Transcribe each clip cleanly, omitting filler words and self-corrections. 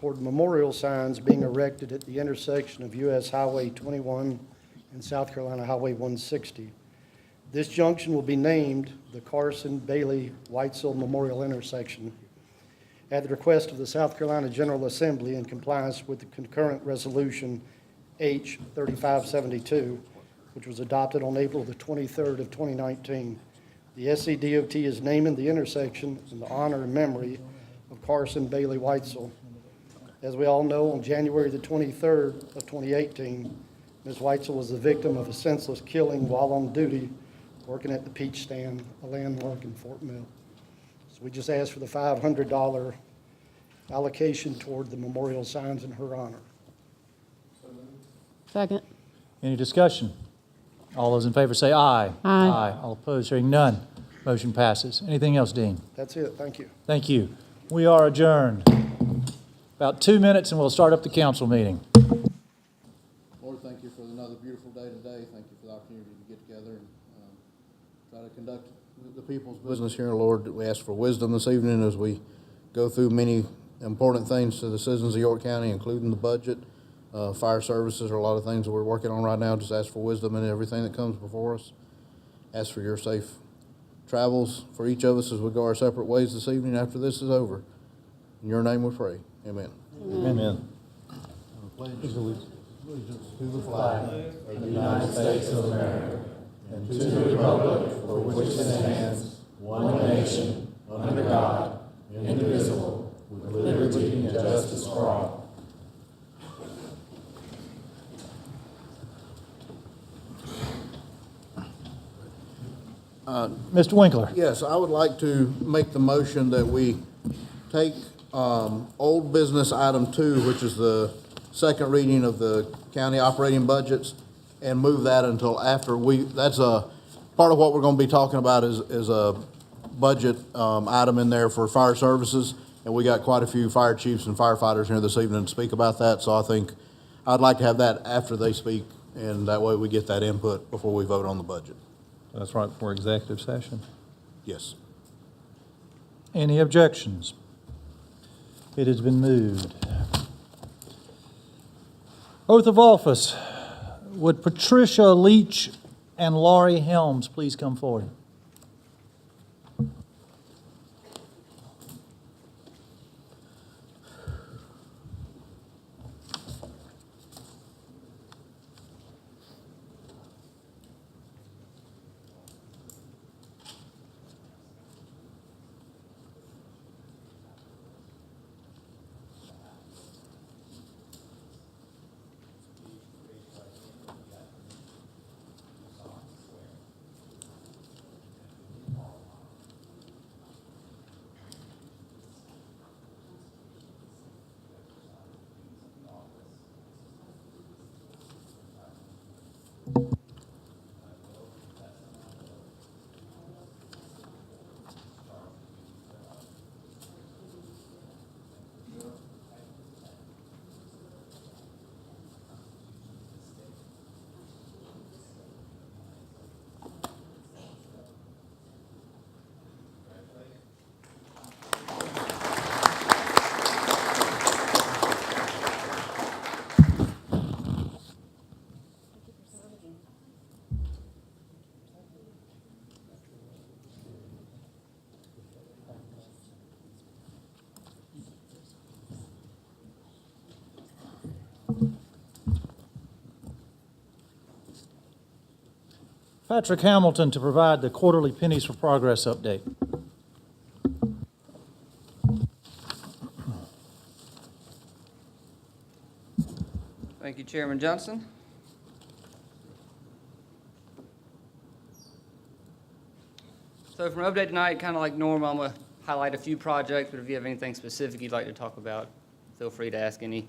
toward memorial signs being erected at the intersection of US Highway 21 and South Carolina Highway 160. This junction will be named the Carson Bailey Whitesell Memorial Intersection at the request of the South Carolina General Assembly in compliance with the concurrent resolution H 3572, which was adopted on April the 23rd of 2019. The SCDOT is naming the intersection in the honor and memory of Carson Bailey Whitesell. As we all know, on January the 23rd of 2018, Ms. Whitesell was the victim of a senseless killing while on duty working at the Peach Stand, a landmark in Fort Mill. So we just asked for the $500 allocation toward the memorial signs in her honor. Second. Any discussion? All those in favor say aye. Aye. All opposed, hearing none. Motion passes. Anything else, Dean? That's it. Thank you. Thank you. We are adjourned. About 2 minutes and we'll start up the council meeting. Lord, thank you for another beautiful day today. Thank you for the opportunity to get together and try to conduct the people's business here, Lord. We ask for wisdom this evening as we go through many important things to the citizens of York County, including the budget, fire services, or a lot of things that we're working on right now. Just ask for wisdom in everything that comes before us. Ask for your safe travels for each of us as we go our separate ways this evening after this is over. In your name we pray. Amen. Amen. Pledge allegiance to the flag of the United States of America and to the republic for which it stands, one nation, under God, indivisible, with liberty and justice for all. Mr. Winkler. Yes, I would like to make the motion that we take old business item 2, which is the second reading of the county operating budgets, and move that until after that's a part of what we're going to be talking about is a budget item in there for fire services, and we got quite a few fire chiefs and firefighters here this evening to speak about that, so I think I'd like to have that after they speak, and that way we get that input before we vote on the budget. That's right, for executive session. Yes. Any objections? It has been moved. Oath of office. Would Patricia Leach and Laurie Helms please come forward? Patrick Hamilton to provide the quarterly Pennies for Progress update. Thank you, Chairman Johnson. So for an update tonight, kind of like normal, I'm going to highlight a few projects, but if you have anything specific you'd like to talk about, feel free to ask any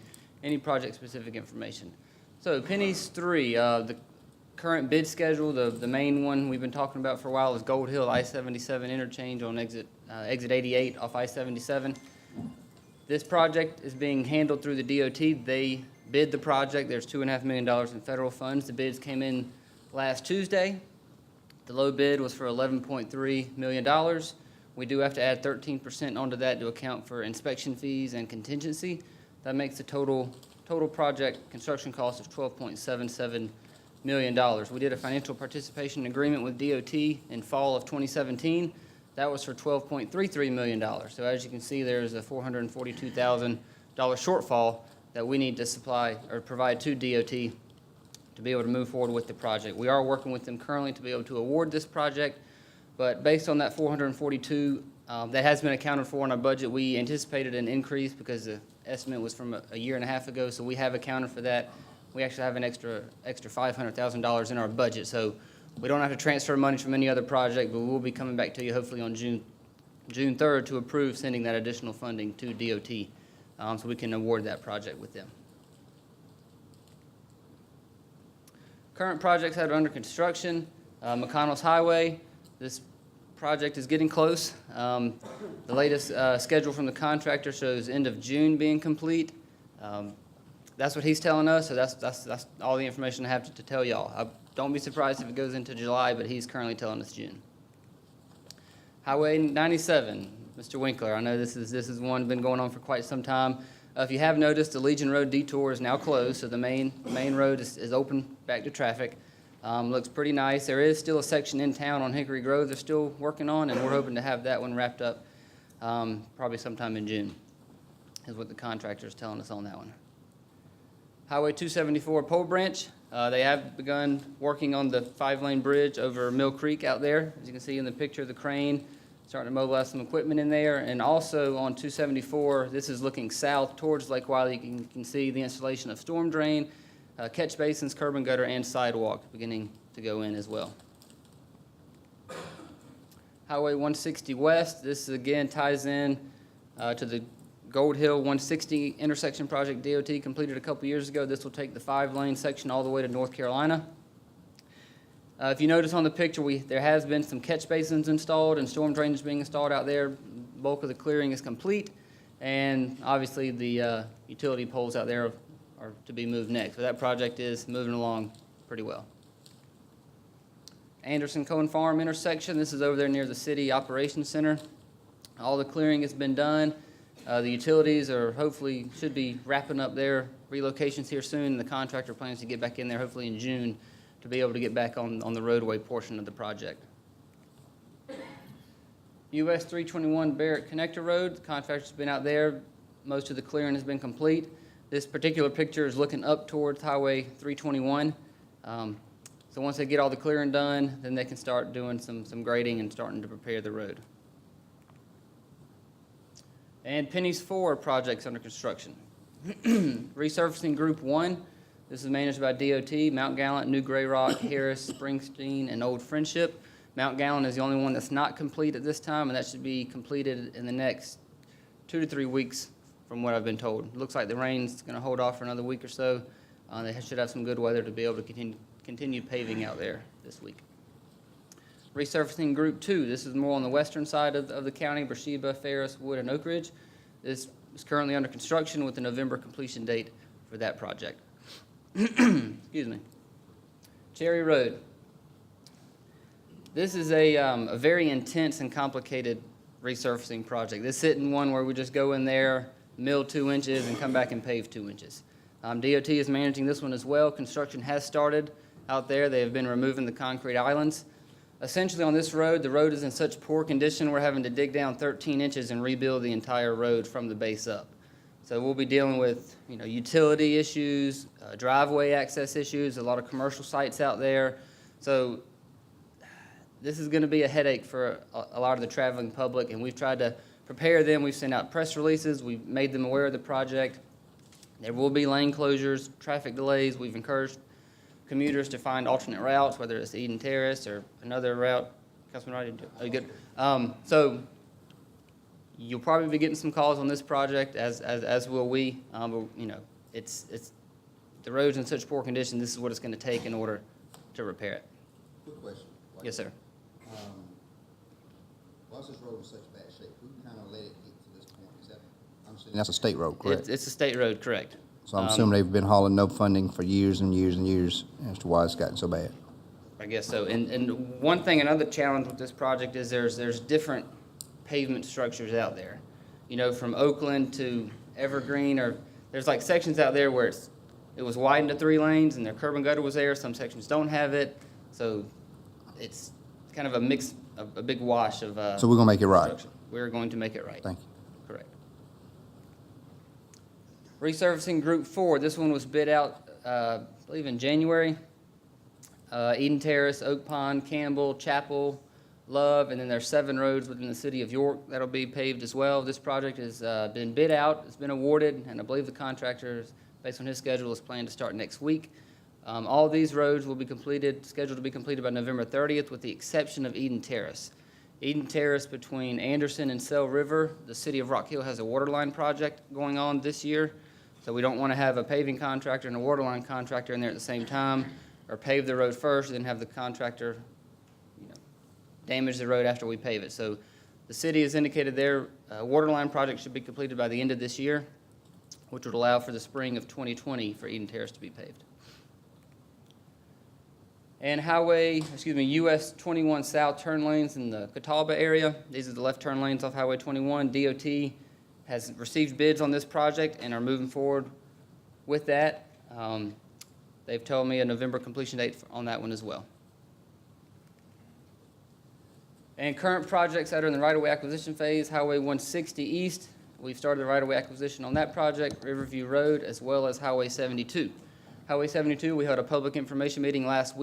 project-specific information. So Pennies 3, the current bid schedule, the main one we've been talking about for a while is Gold Hill I-77 interchange on exit 88 off I-77. This project is being handled through the DOT. They bid the project. There's $2.5 million in federal funds. The bids came in last Tuesday. The low bid was for $11.3 million. We do have to add 13% onto that to account for inspection fees and contingency. That makes the total project construction cost of $12.77 million. We did a financial participation agreement with DOT in fall of 2017. That was for $12.33 million. So as you can see, there's a $442,000 shortfall that we need to supply or provide to DOT to be able to move forward with the project. We are working with them currently to be able to award this project, but based on that 442, that has been accounted for in our budget. We anticipated an increase because the estimate was from a year and a half ago, so we have accounted for that. We actually have an extra $500,000 in our budget, so we don't have to transfer money from any other project, but we'll be coming back to you hopefully on June 3rd to approve sending that additional funding to DOT, so we can award that project with them. Current projects that are under construction, McConnell's Highway. This project is getting close. The latest schedule from the contractor shows end of June being complete. That's what he's telling us, so that's all the information I have to tell y'all. Don't be surprised if it goes into July, but he's currently telling us June. Highway 97, Mr. Winkler, I know this is one been going on for quite some time. If you have noticed, the Legion Road detour is now closed, so the main road is open back to traffic. Looks pretty nice. There is still a section in town on Hickory Grove they're still working on, and we're hoping to have that one wrapped up probably sometime in June, is what the contractor is telling us on that one. Highway 274 Pole Branch, they have begun working on the 5-lane bridge over Mill Creek out there. As you can see in the picture, the crane starting to mobilize some equipment in there. And also on 274, this is looking south towards Lake Wiley. You can see the installation of storm drain, catch basins, curb and gutter, and sidewalk beginning to go in as well. Highway 160 West, this again ties in to the Gold Hill 160 intersection project DOT completed a couple years ago. This will take the 5-lane section all the way to North Carolina. If you notice on the picture, there has been some catch basins installed and storm drainage being installed out there. Bulk of the clearing is complete, and obviously the utility poles out there are to be moved next. So that project is moving along pretty well. Anderson Cohen Farm intersection, this is over there near the City Operations Center. All the clearing has been done. The utilities should be wrapping up their relocations here soon. The contractor plans to get back in there hopefully in June to be able to get back on the roadway portion of the project. US 321 Barrett Connector Road, the contractor's been out there. Most of the clearing has been complete. This particular picture is looking up towards Highway 321. So once they get all the clearing done, then they can start doing some grading and starting to prepare the road. And Penny's 4 projects under construction. Resurfacing Group 1. This is managed by DOT, Mount Gallant, New Gray Rock, Harris, Springsteen, and Old Friendship. Mount Gallant is the only one that's not complete at this time, and that should be completed in the next 2 to 3 weeks from what I've been told. It looks like the rain's going to hold off for another week or so. They should have some good weather to be able to continue paving out there this week. Resurfacing Group 2, this is more on the western side of the county, Beersheba, Ferris, Wood, and Oak Ridge. This is currently under construction with a November completion date for that project. Excuse me. Cherry Road. This is a very intense and complicated resurfacing project. This isn't one where we just go in there, mill 2 inches, and come back and pave 2 inches. DOT is managing this one as well. Construction has started out there. They have been removing the concrete islands. Essentially on this road, the road is in such poor condition, we're having to dig down 13 inches and rebuild the entire road from the base up. So we'll be dealing with, utility issues, driveway access issues, a lot of commercial sites out there. So this is going to be a headache for a lot of the traveling public, and we've tried to prepare them. We've sent out press releases. We've made them aware of the project. There will be lane closures, traffic delays. We've encouraged commuters to find alternate routes, whether it's Eden Terrace or another route. Councilman Wright, are you good? So you'll probably be getting some calls on this project, as will we. But, it's the road's in such poor condition. This is what it's going to take in order to repair it. Quick question. Yes, sir. Why is this road in such bad shape? Who kind of let it get to this point? I'm assuming that's a state road, correct? It's a state road, correct. So I'm assuming they've been hauling no funding for years and years and years as to why it's gotten so bad. I guess so. And one thing, another challenge with this project is there's different pavement structures out there. From Oakland to Evergreen, or there's like sections out there where it was widened to 3 lanes and their curb and gutter was there. Some sections don't have it. So it's kind of a mix, a big wash of, So we're gonna make it right. construction. We're going to make it right. Thank you. Correct. Resurfacing Group 4, this one was bid out, I believe in January. Eden Terrace, Oak Pond, Campbell, Chapel, Love, and then there's 7 roads within the city of York that'll be paved as well. This project has been bid out, it's been awarded, and I believe the contractor, based on his schedule, is planned to start next week. All these roads will be completed, scheduled to be completed by November 30th, with the exception of Eden Terrace. Eden Terrace between Anderson and Sell River, the city of Rock Hill has a waterline project going on this year, so we don't want to have a paving contractor and a waterline contractor in there at the same time, or pave the road first, and then have the contractor, damage the road after we pave it. So the city has indicated their waterline project should be completed by the end of this year, which would allow for the spring of 2020 for Eden Terrace to be paved. And US 21 south turn lanes in the Catawba area. These are the left turn lanes off Highway 21. DOT has received bids on this project and are moving forward with that. They've told me a November completion date on that one as well. And current projects that are in the right-of-way acquisition phase, Highway 160 East, we've started the right-of-way acquisition on that project, Riverview Road, as well as Highway 72. Highway 72, we held a public information meeting last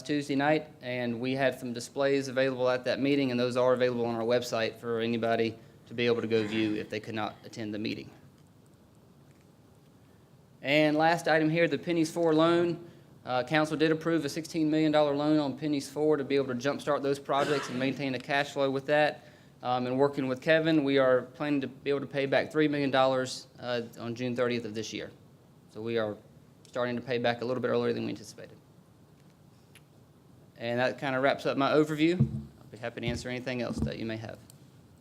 Tuesday night, and we had some displays available at that meeting, and those are available on our website for anybody to be able to go view if they could not attend the meeting. And last item here, the Pennies 4 loan. Council did approve a $16 million loan on Pennies 4 to be able to jumpstart those projects and maintain the cash flow with that. And working with Kevin, we are planning to be able to pay back $3 million on June 30th of this year. So we are starting to pay back a little bit earlier than we anticipated. And that kind of wraps up my overview. I'll be happy to answer anything else that you may have.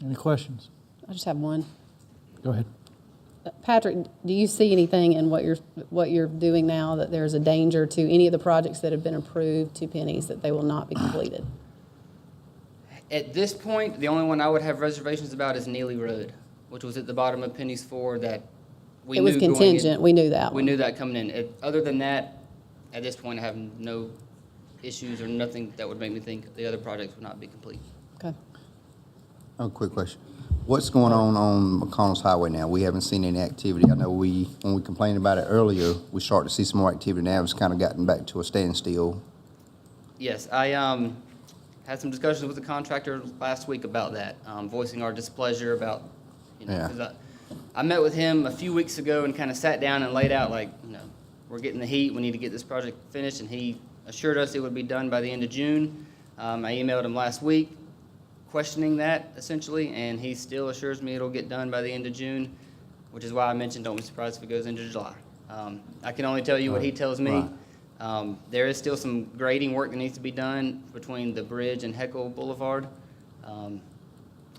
Any questions? I just have one. Go ahead. Patrick, do you see anything in what you're doing now that there's a danger to any of the projects that have been approved to Pennies that they will not be completed? At this point, the only one I would have reservations about is Neely Road, which was at the bottom of Pennies 4 that we It knew was going in. contingent, we knew that We one. knew that coming in. Other than that, at this point, I have no issues or nothing that would make me think the other projects would not be complete. Okay. Oh, quick question. What's going on McConnell's Highway now? We haven't seen any activity. I know when we complained about it earlier, we started to see some more activity. Now it's kind of gotten back to a standstill. Yes, I had some discussions with the contractor last week about that, voicing our displeasure about, Yeah. 'cause I met with him a few weeks ago and kind of sat down and laid out like, we're getting the heat, we need to get this project finished, and he assured us it would be done by the end of June. I emailed him last week questioning that essentially, and he still assures me it'll get done by the end of June, which is why I mentioned don't be surprised if it goes into July. I can only tell you what he tells me. Right. There is still some grading work that needs to be done between the bridge and Heckle Boulevard.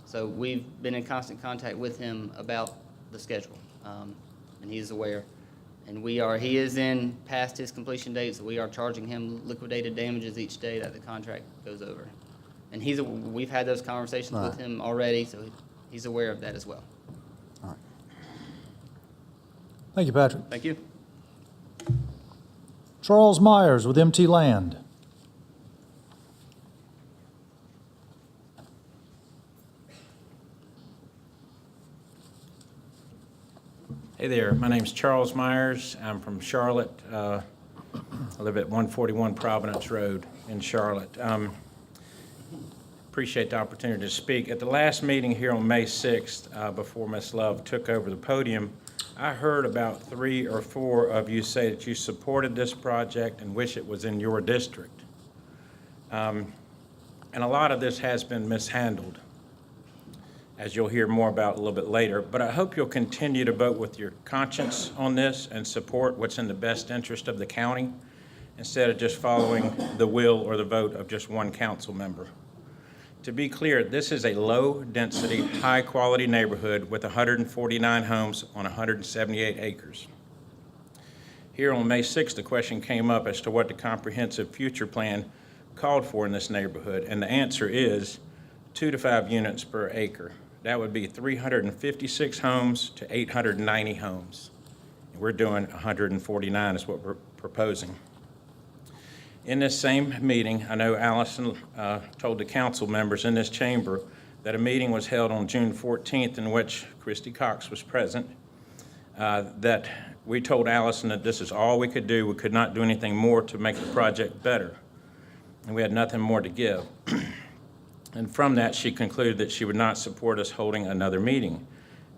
So we've been in constant contact with him about the schedule, and he's aware. And he is in past his completion date, so we are charging him liquidated damages each day that the contract goes over. And we've had those conversations with Right. him already, so he's aware of that as well. All right. Thank you, Patrick. Thank you. Charles Myers with MT Land. Hey there, my name's Charles Myers. I'm from Charlotte. I live at 141 Providence Road in Charlotte. Appreciate the opportunity to speak. At the last meeting here on May 6th, before Ms. Love took over the podium, I heard about 3 or 4 of you say that you supported this project and wish it was in your district. And a lot of this has been mishandled, as you'll hear more about a little bit later. But I hope you'll continue to vote with your conscience on this and support what's in the best interest of the county, instead of just following the will or the vote of just one council member. To be clear, this is a low-density, high-quality neighborhood with 149 homes on 178 acres. Here on May 6th, the question came up as to what the comprehensive future plan called for in this neighborhood, and the answer is 2 to 5 units per acre. That would be 356 homes to 890 homes. We're doing 149 is what we're proposing. In this same meeting, I know Allison told the council members in this chamber that a meeting was held on June 14th in which Christy Cox was present, that we told Allison that this is all we could do. We could not do anything more to make the project better, and we had nothing more to give. And from that, she concluded that she would not support us holding another meeting.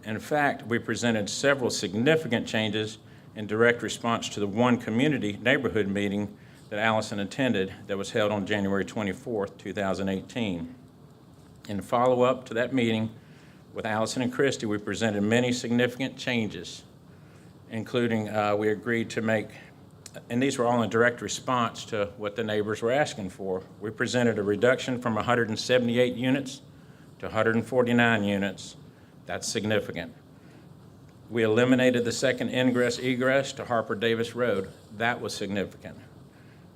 In fact, we presented several significant changes in direct response to the one community neighborhood meeting that Allison attended that was held on January 24th, 2018. In follow-up to that meeting with Allison and Christie, we presented many significant changes, including we agreed to make, and these were all in direct response to what the neighbors were asking for. We presented a reduction from 178 units to 149 units. That's significant. We eliminated the second ingress-egress to Harper Davis Road. That was significant.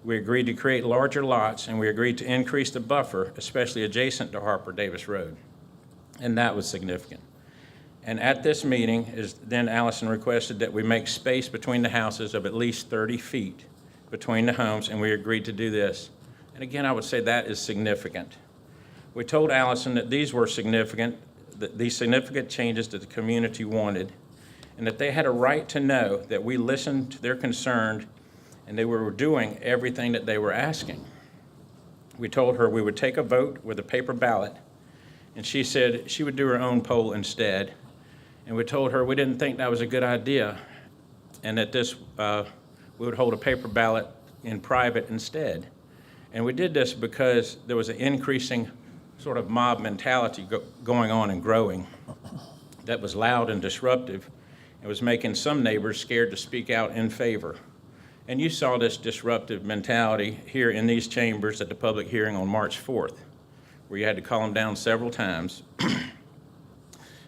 We agreed to create larger lots, and we agreed to increase the buffer, especially adjacent to Harper Davis Road. And that was significant. And at this meeting, then Allison requested that we make space between the houses of at least 30 feet between the homes, and we agreed to do this. And again, I would say that is significant. We told Allison that these were significant, that these significant changes that the community wanted, and that they had a right to know that we listened to their concerns and they were doing everything that they were asking. We told her we would take a vote with a paper ballot, and she said she would do her own poll instead. And we told her we didn't think that was a good idea, and that we would hold a paper ballot in private instead. And we did this because there was an increasing sort of mob mentality going on and growing that was loud and disruptive. It was making some neighbors scared to speak out in favor. And you saw this disruptive mentality here in these chambers at the public hearing on March 4th, where you had to call them down several times.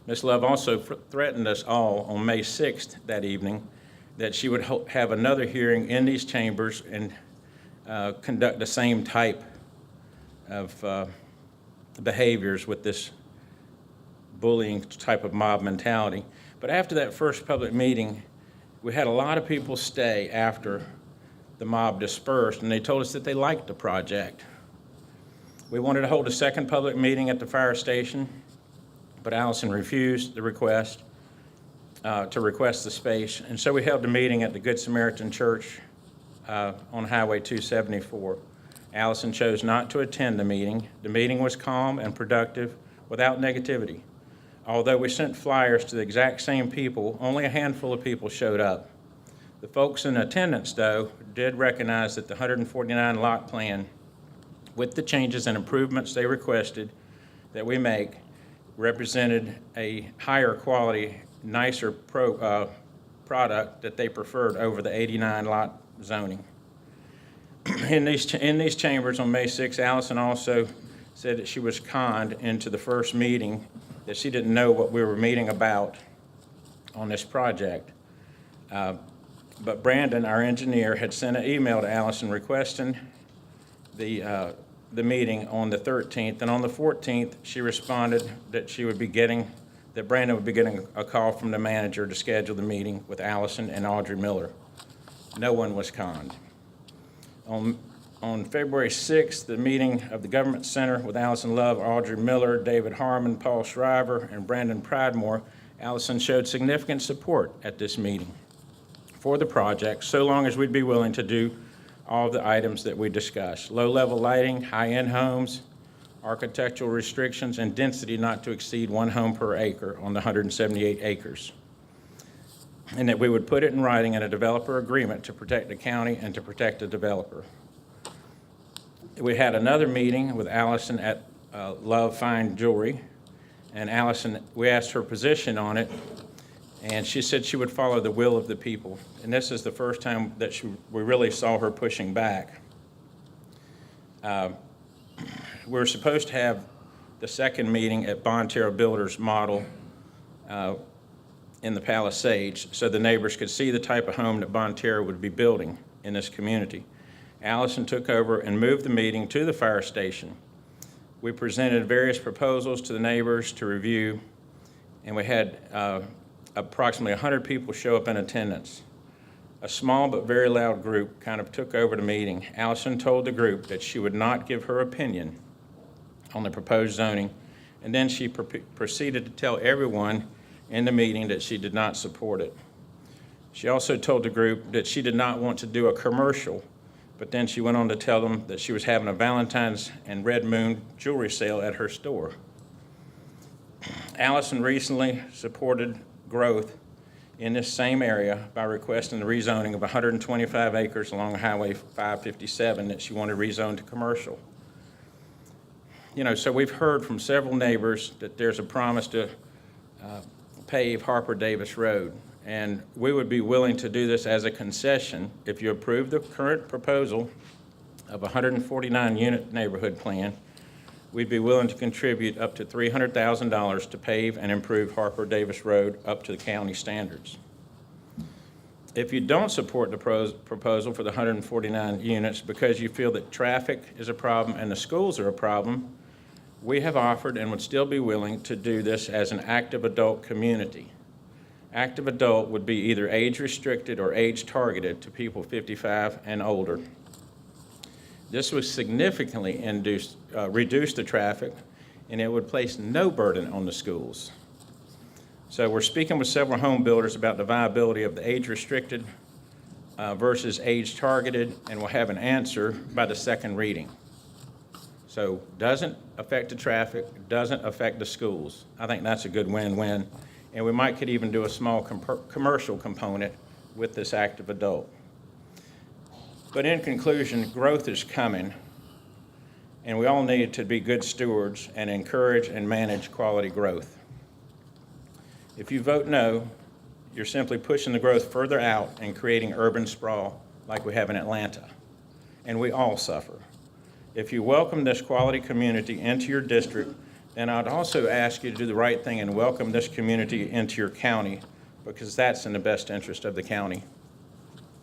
Ms. Love also threatened us all on May 6th that evening that she would have another hearing in these chambers and conduct the same type of behaviors with this bullying type of mob mentality. But after that first public meeting, we had a lot of people stay after the mob dispersed, and they told us that they liked the project. We wanted to hold a second public meeting at the fire station, but Allison refused the request to request the space, and so we held the meeting at the Good Samaritan Church on Highway 274. Allison chose not to attend the meeting. The meeting was calm and productive without negativity. Although we sent flyers to the exact same people, only a handful of people showed up. The folks in attendance, though, did recognize that the 149 lot plan, with the changes and improvements they requested that we make, represented a higher quality, nicer product that they preferred over the 89 lot zoning. In these chambers on May 6th, Allison also said that she was conned into the first meeting, that she didn't know what we were meeting about on this project. But Brandon, our engineer, had sent an email to Allison requesting the meeting on the 13th, and on the 14th, she responded that that Brandon would be getting a call from the manager to schedule the meeting with Allison and Audrey Miller. No one was conned. On February 6th, the meeting of the Government Center with Allison Love, Audrey Miller, David Harmon, Paul Shriver, and Brandon Pridemore, Allison showed significant support at this meeting for the project, so long as we'd be willing to do all of the items that we discussed: low-level lighting, high-end homes, architectural restrictions, and density not to exceed 1 home per acre on the 178 acres. And that we would put it in writing in a developer agreement to protect the county and to protect the developer. We had another meeting with Allison at Love Fine Jewelry, and Allison, we asked her position on it, and she said she would follow the will of the people. And this is the first time that we really saw her pushing back. We were supposed to have the second meeting at Bonterra Builders Model in the Palisades, so the neighbors could see the type of home that Bonterra would be building in this community. Allison took over and moved the meeting to the fire station. We presented various proposals to the neighbors to review, and we had a approximately 100 people show up in attendance. A small but very loud group kind of took over the meeting. Allison told the group that she would not give her opinion on the proposed zoning, and then she proceeded to tell everyone in the meeting that she did not support it. She also told the group that she did not want to do a commercial, but then she went on to tell them that she was having a Valentine's and Red Moon jewelry sale at her store. Allison recently supported growth in this same area by requesting the rezoning of 125 acres along Highway 557 that she wanted rezoned to commercial. You know, so we've heard from several neighbors that there's a promise to pave Harper Davis Road, and we would be willing to do this as a concession if you approve the current proposal of a 149-unit neighborhood plan. We'd be willing to contribute up to $300,000 to pave and improve Harper Davis Road up to the county standards. If you don't support the proposal for the 149 units because you feel that traffic is a problem and the schools are a problem, we have offered and would still be willing to do this as an active adult community. Active adult would be either age-restricted or age-targeted to people 55 and older. This would significantly reduce the traffic, and it would place no burden on the schools. So we're speaking with several home builders about the viability of the age-restricted versus age-targeted, and we'll have an answer by the second reading. So doesn't affect the traffic, doesn't affect the schools. I think that's a good win-win, and we could even do a small commercial component with this active adult. But in conclusion, growth is coming, and we all need to be good stewards and encourage and manage quality growth. If you vote no, you're simply pushing the growth further out and creating urban sprawl like we have in Atlanta, and we all suffer. If you welcome this quality community into your district, then I'd also ask you to do the right thing and welcome this community into your county, because that's in the best interest of the county.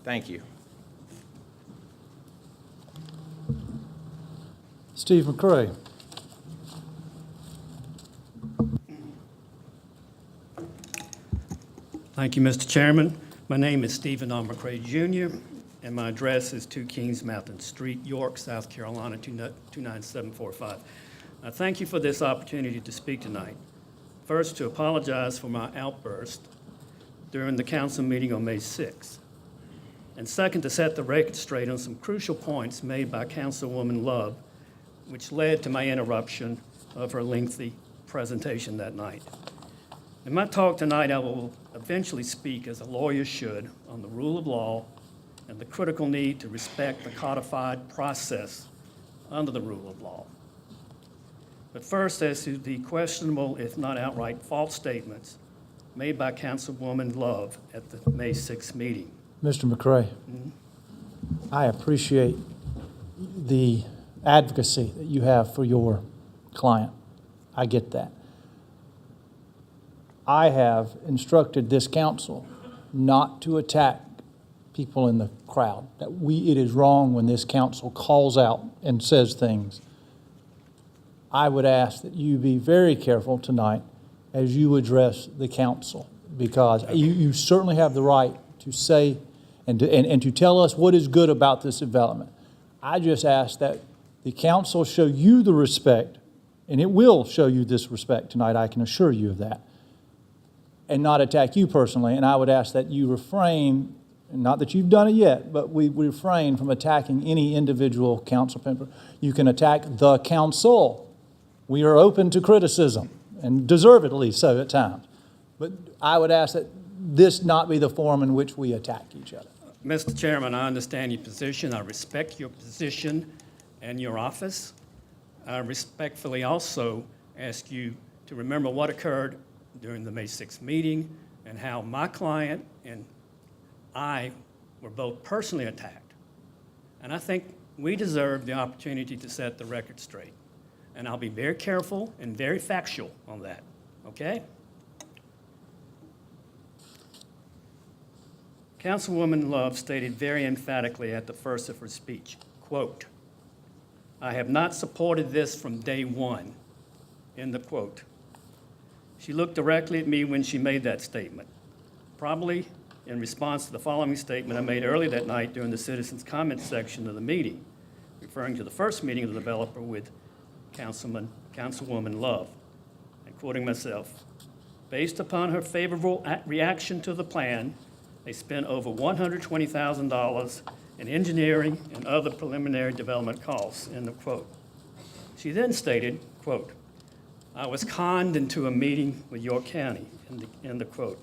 Thank you. Steve McCray. Thank you, Mr. Chairman. My name is Stephen R. McCray Jr., and my address is 2 Kings Mountain Street, York, South Carolina, 29745. Thank you for this opportunity to speak tonight. First, to apologize for my outburst during the council meeting on May 6th. And second, to set the record straight on some crucial points made by Councilwoman Love, which led to my interruption of her lengthy presentation that night. In my talk tonight, I will eventually speak as a lawyer should on the rule of law and the critical need to respect the codified process under the rule of law. But first, as to the questionable, if not outright false statements made by Councilwoman Love at the May 6th meeting. Mr. McCray, I appreciate the advocacy that you have for your client. I get that. I have instructed this council not to attack people in the crowd. It is wrong when this council calls out and says things. I would ask that you be very careful tonight as you address the council, because you certainly have the right to say and to tell us what is good about this development. I just ask that the council show you the respect, and it will show you this respect tonight, I can assure you of that, and not attack you personally. And I would ask that you refrain, not that you've done it yet, but we refrain from attacking any individual council member. You can attack the council. We are open to criticism, and deservedly so at times. But I would ask that this not be the form in which we attack each other. Mr. Chairman, I understand your position. I respect your position and your office. I respectfully also ask you to remember what occurred during the May 6th meeting and how my client and I were both personally attacked. And I think we deserve the opportunity to set the record straight. And I'll be very careful and very factual on that, okay? Councilwoman Love stated very emphatically at the first of her speech, quote, "I have not supported this from day one," end of quote. She looked directly at me when she made that statement. probably in response to the following statement I made early that night during the citizens' comment section of the meeting, referring to the first meeting of the developer with Councilwoman Love, and quoting myself, "Based upon her favorable reaction to the plan, they spent over $120,000 in engineering and other preliminary development costs," end of quote. She then stated, quote, "I was conned into a meeting with York County," end of quote.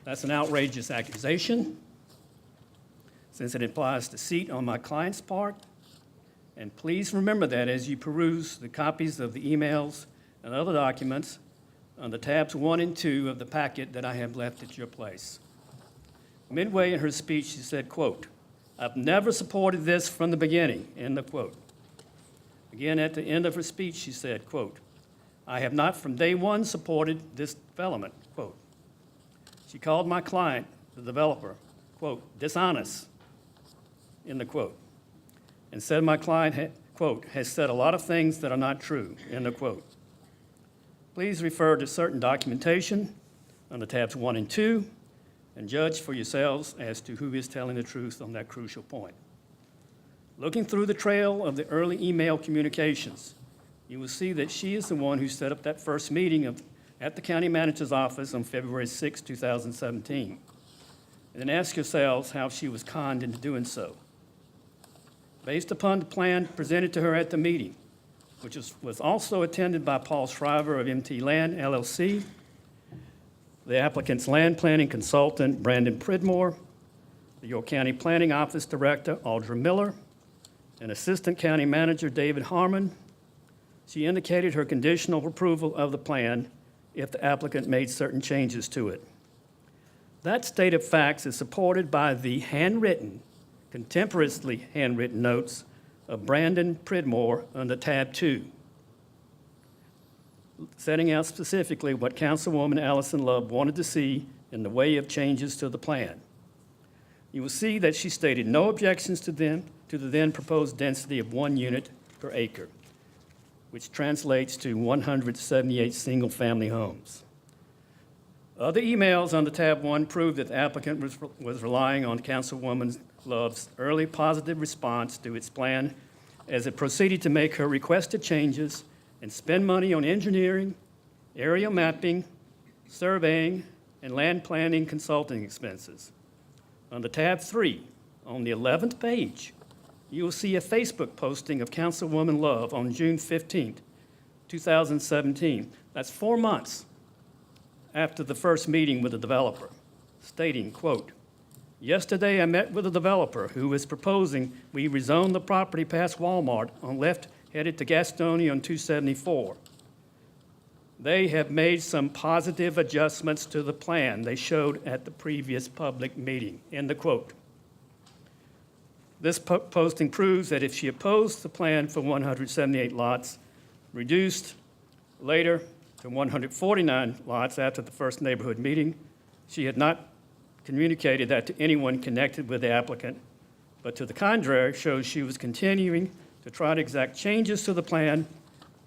That's an outrageous accusation, since it implies deceit on my client's part. And please remember that as you peruse the copies of the emails and other documents on the tabs 1 and 2 of the packet that I have left at your place. Midway in her speech, she said, quote, "I've never supported this from the beginning," end of quote. Again, at the end of her speech, she said, quote, "I have not from day one supported this development," quote. She called my client, the developer, quote, "dishonest," end of quote, and said my client, quote, "has said a lot of things that are not true," end of quote. Please refer to certain documentation on the tabs 1 and 2 and judge for yourselves as to who is telling the truth on that crucial point. Looking through the trail of the early email communications, you will see that she is the one who set up that first meeting at the county manager's office on February 6, 2017. And then ask yourselves how she was conned into doing so. Based upon the plan presented to her at the meeting, which was also attended by Paul Shriver of MT Land LLC, the applicant's land planning consultant, Brandon Pridmore, the York County Planning Office Director, Audra Miller, and Assistant County Manager, David Harmon, she indicated her conditional approval of the plan if the applicant made certain changes to it. That state of facts is supported by the contemporaneously handwritten notes of Brandon Pridmore under tab 2, setting out specifically what Councilwoman Allison Love wanted to see in the way of changes to the plan. You will see that she stated no objections to the then proposed density of 1 unit per acre, which translates to 178 single-family homes. Other emails on the tab 1 prove that the applicant was relying on Councilwoman Love's early positive response to its plan as it proceeded to make her requested changes and spend money on engineering, area mapping, surveying, and land planning consulting expenses. On the tab 3, on the 11th page, you will see a Facebook posting of Councilwoman Love on June 15, 2017. That's 4 months after the first meeting with the developer, stating, quote, "Yesterday I met with a developer who is proposing we rezone the property past Walmart on left headed to Gastonia on 274. They have made some positive adjustments to the plan they showed at the previous public meeting," end of quote. This posting proves that if she opposed the plan for 178 lots, reduced later to 149 lots after the first neighborhood meeting, she had not communicated that to anyone connected with the applicant, but to the contrary, shows she was continuing to try to exact changes to the plan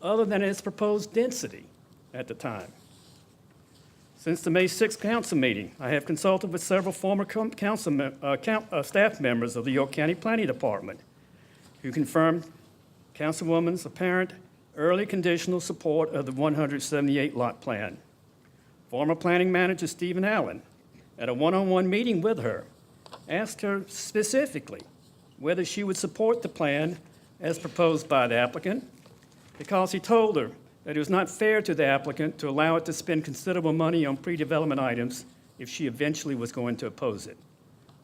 other than its proposed density at the time. Since the May 6th council meeting, I have consulted with several former staff members of the York County Planning Department who confirmed Councilwoman's apparent early conditional support of the 178 lot plan. Former planning manager Stephen Allen, at a one-on-one meeting with her, asked her specifically whether she would support the plan as proposed by the applicant, because he told her that it was not fair to the applicant to allow it to spend considerable money on pre-development items if she eventually was going to oppose it.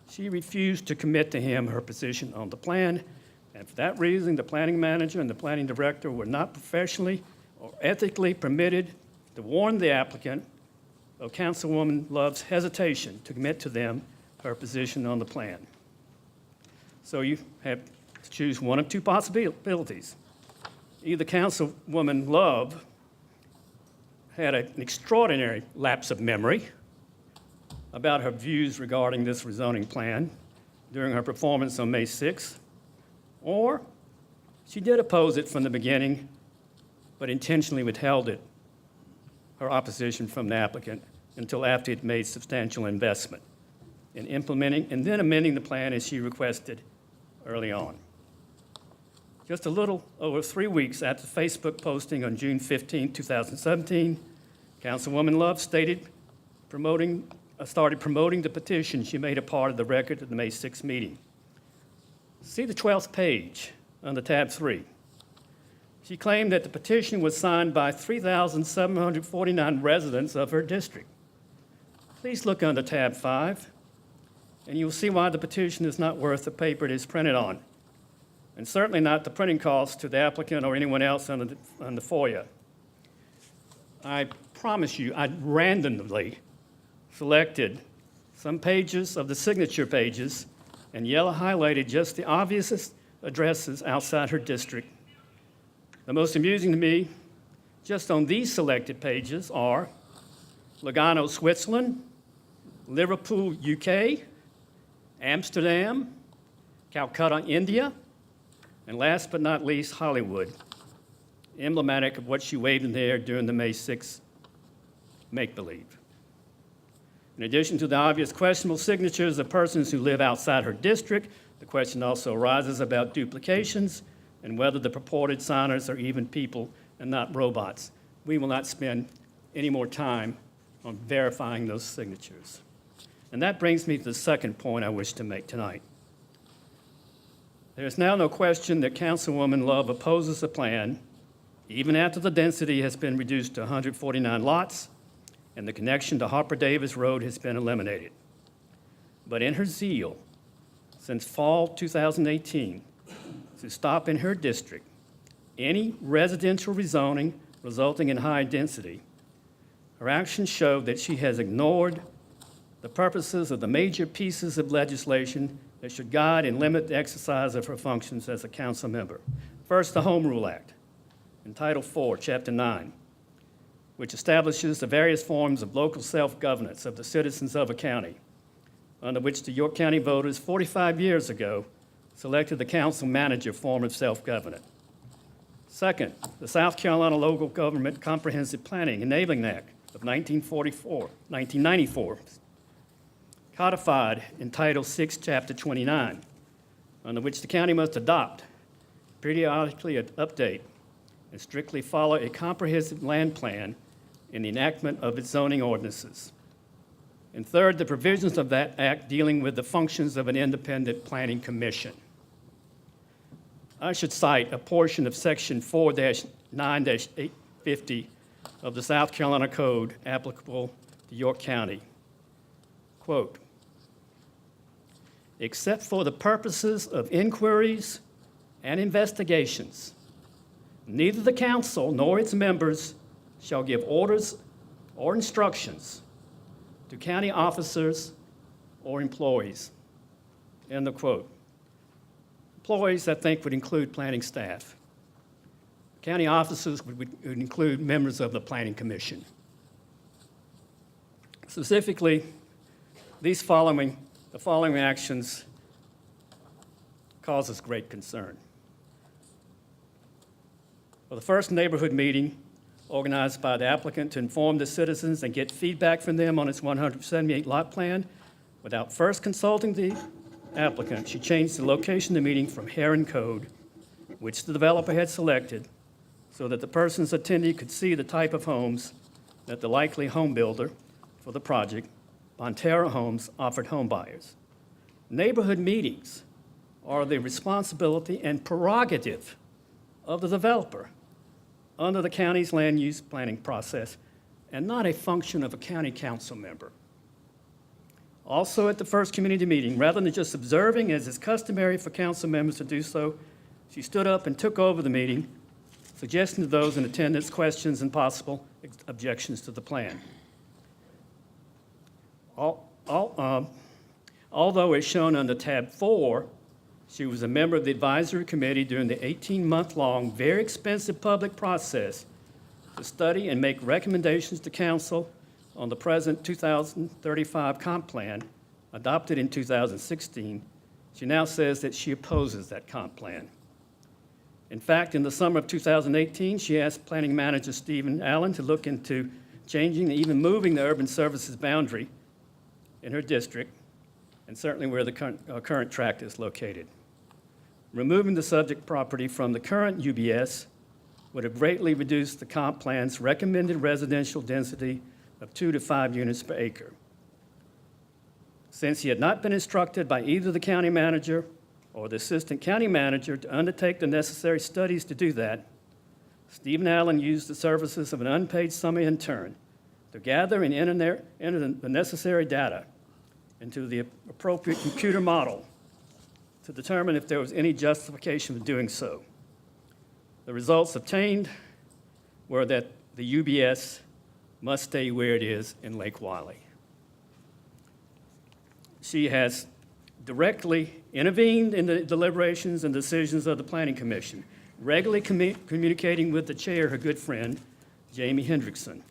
She refused to commit to him her position on the plan, and for that reason, the planning manager and the planning director were not professionally or ethically permitted to warn the applicant of Councilwoman Love's hesitation to commit to them her position on the plan. So you have to choose one of two possibilities. Either Councilwoman Love had an extraordinary lapse of memory about her views regarding this rezoning plan during her performance on May 6th, or she did oppose it from the beginning, but intentionally withheld her opposition from the applicant until after it made substantial investment in implementing and then amending the plan as she requested early on. Just a little over 3 weeks after the Facebook posting on June 15, 2017, Councilwoman Love started promoting the petition she made a part of the record at the May 6 meeting. See the 12th page under tab 3. She claimed that the petition was signed by 3,749 residents of her district. Please look under tab 5, and you'll see why the petition is not worth the paper it is printed on, and certainly not the printing costs to the applicant or anyone else on the FOIA. I promise you, I randomly selected some pages of the signature pages and yellow highlighted just the obvious addresses outside her district. The most amusing to me, just on these selected pages, are Lugano, Switzerland, Liverpool, UK, Amsterdam, Calcutta, India, and last but not least, Hollywood, emblematic of what she waved in there during the May 6th make-believe. In addition to the obvious questionable signatures of persons who live outside her district, the question also arises about duplications and whether the purported signers are even people and not robots. We will not spend any more time on verifying those signatures. And that brings me to the second point I wish to make tonight. There is now no question that Councilwoman Love opposes the plan, even after the density has been reduced to 149 lots and the connection to Harper Davis Road has been eliminated. But in her zeal, since fall 2018, to stop in her district any residential rezoning resulting in high density, her actions show that she has ignored the purposes of the major pieces of legislation that should guide and limit the exercise of her functions as a council member. First, the Home Rule Act, in Title IV, Chapter 9, which establishes the various forms of local self-governance of the citizens of a county, under which the York County voters 45 years ago selected the council manager form of self-government. Second, the South Carolina Local Government Comprehensive Planning Enabling Act of 1994, codified in Title VI, Chapter 29, under which the county must adopt, periodically update, and strictly follow a comprehensive land plan in the enactment of its zoning ordinances. And third, the provisions of that act dealing with the functions of an independent planning commission. I should cite a portion of Section 4-9-850 of the South Carolina Code applicable to York County. Quote, except for the purposes of inquiries and investigations, neither the council nor its members shall give orders or instructions to county officers or employees. End of quote. Employees, I think, would include planning staff. County officers would include members of the Planning Commission. Specifically, the following actions cause us great concern. For the first neighborhood meeting organized by the applicant to inform the citizens and get feedback from them on its 178 lot plan, without first consulting the applicant, she changed the location of the meeting from Heron Code, which the developer had selected, so that the persons attending could see the type of homes that the likely home builder for the project, Bonterra Homes, offered home buyers. Neighborhood meetings are the responsibility and prerogative of the developer under the county's land use planning process, and not a function of a county council member. Also, at the first community meeting, rather than just observing, as is customary for council members to do so, she stood up and took over the meeting, suggesting to those in attendance questions and possible objections to the plan. Although, as shown under tab 4, she was a member of the advisory committee during the 18-month-long, very expensive public process to study and make recommendations to council on the present 2035 comp plan adopted in 2016. She now says that she opposes that comp plan. In fact, in the summer of 2018, she asked planning manager Stephen Allen to look into changing, and even moving the urban services boundary in her district, and certainly where the current tract is located. Removing the subject property from the current UBS would have greatly reduced the comp plan's recommended residential density of 2 to 5 units per acre. Since he had not been instructed by either the county manager or the assistant county manager to undertake the necessary studies to do that, Stephen Allen used the services of an unpaid summer intern to gather and enter the necessary data into the appropriate computer model to determine if there was any justification for doing so. The results obtained were that the UBS must stay where it is in Lake Wylie. She has directly intervened in the deliberations and decisions of the Planning Commission, regularly communicating with the chair, her good friend, Jamie Hendrickson,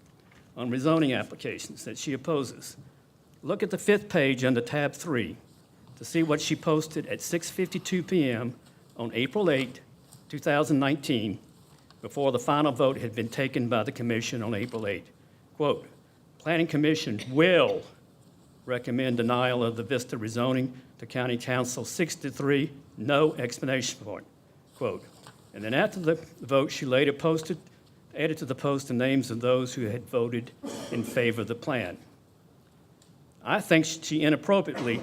on rezoning applications that she opposes. Look at the 5th page under tab 3 to see what she posted at 6:52 p.m. on April 8, 2019, before the final vote had been taken by the commission on April 8. Quote, Planning Commission will recommend denial of the Vista rezoning to County Council 6-3, no explanation point, quote. And then after the vote, she later added to the post the names of those who had voted in favor of the plan. I think she inappropriately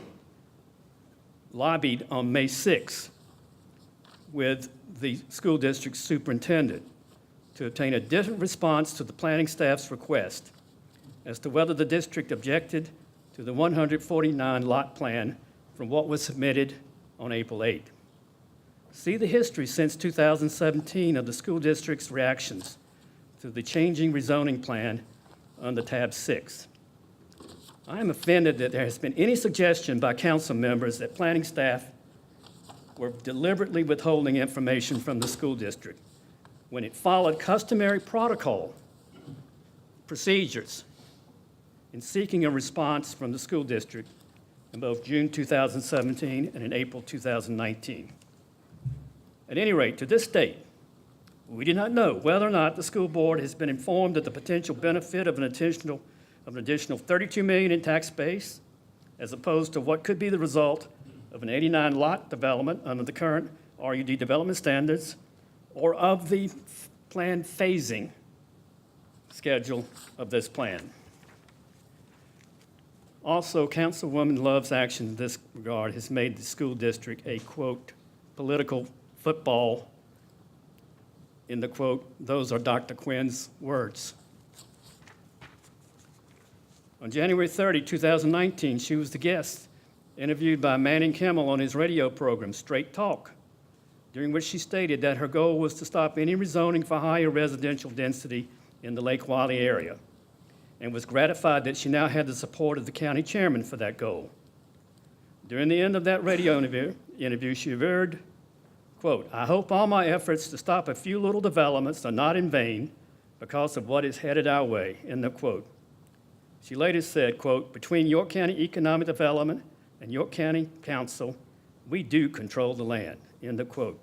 lobbied on May 6 with the school district superintendent to obtain a different response to the planning staff's request as to whether the district objected to the 149 lot plan from what was submitted on April 8. See the history since 2017 of the school district's reactions to the changing rezoning plan under tab 6. I am offended that there has been any suggestion by council members that planning staff were deliberately withholding information from the school district when it followed customary protocol procedures in seeking a response from the school district in both June 2017 and in April 2019. At any rate, to this date, we do not know whether or not the school board has been informed of the potential benefit of an additional $32 million in tax base, as opposed to what could be the result of an 89 lot development under the current RUD development standards, or of the planned phasing schedule of this plan. Also, Councilwoman Love's action in this regard has made the school district a, quote, political football, in the quote, those are Dr. Quinn's words. On January 30, 2019, she was the guest interviewed by Manning Kimmel on his radio program, Straight Talk, during which she stated that her goal was to stop any rezoning for higher residential density in the Lake Wylie area, and was gratified that she now had the support of the county chairman for that goal. During the end of that radio interview, she averred, quote, I hope all my efforts to stop a few little developments are not in vain because of what is headed our way, end of quote. She later said, quote, between York County Economic Development and York County Council, we do control the land, end of quote.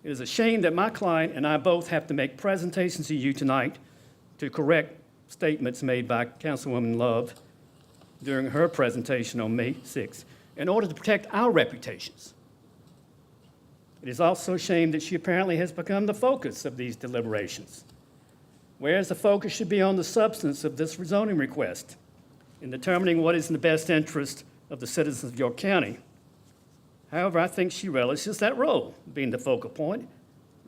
It is a shame that my client and I both have to make presentations to you tonight to correct statements made by Councilwoman Love during her presentation on May 6th in order to protect our reputations. It is also a shame that she apparently has become the focus of these deliberations, whereas the focus should be on the substance of this rezoning request in determining what is in the best interest of the citizens of York County. However, I think she relishes that role, being the focal point.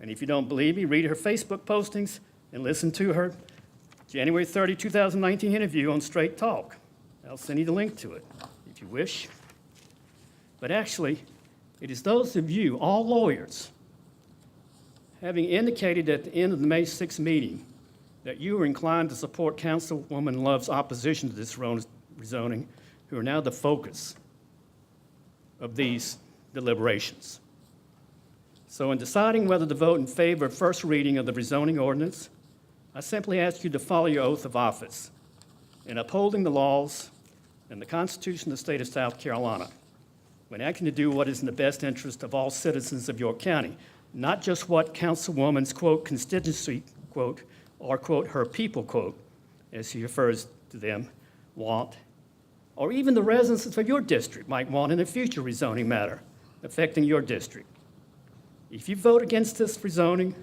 And if you don't believe me, read her Facebook postings and listen to her January 30, 2019 interview on Straight Talk. I'll send you the link to it if you wish. But actually, it is those of you, all lawyers, having indicated at the end of the May 6th meeting that you are inclined to support Councilwoman Love's opposition to this rezoning, who are now the focus of these deliberations. So in deciding whether to vote in favor of first reading of the rezoning ordinance, I simply ask you to follow your oath of office in upholding the laws and the Constitution of the state of South Carolina when acting to do what is in the best interest of all citizens of York County, not just what Councilwoman's, quote, constituency, quote, or quote, her people, quote, as she refers to them, want, or even the residents of your district might want in a future rezoning matter affecting your district. If you vote against this rezoning,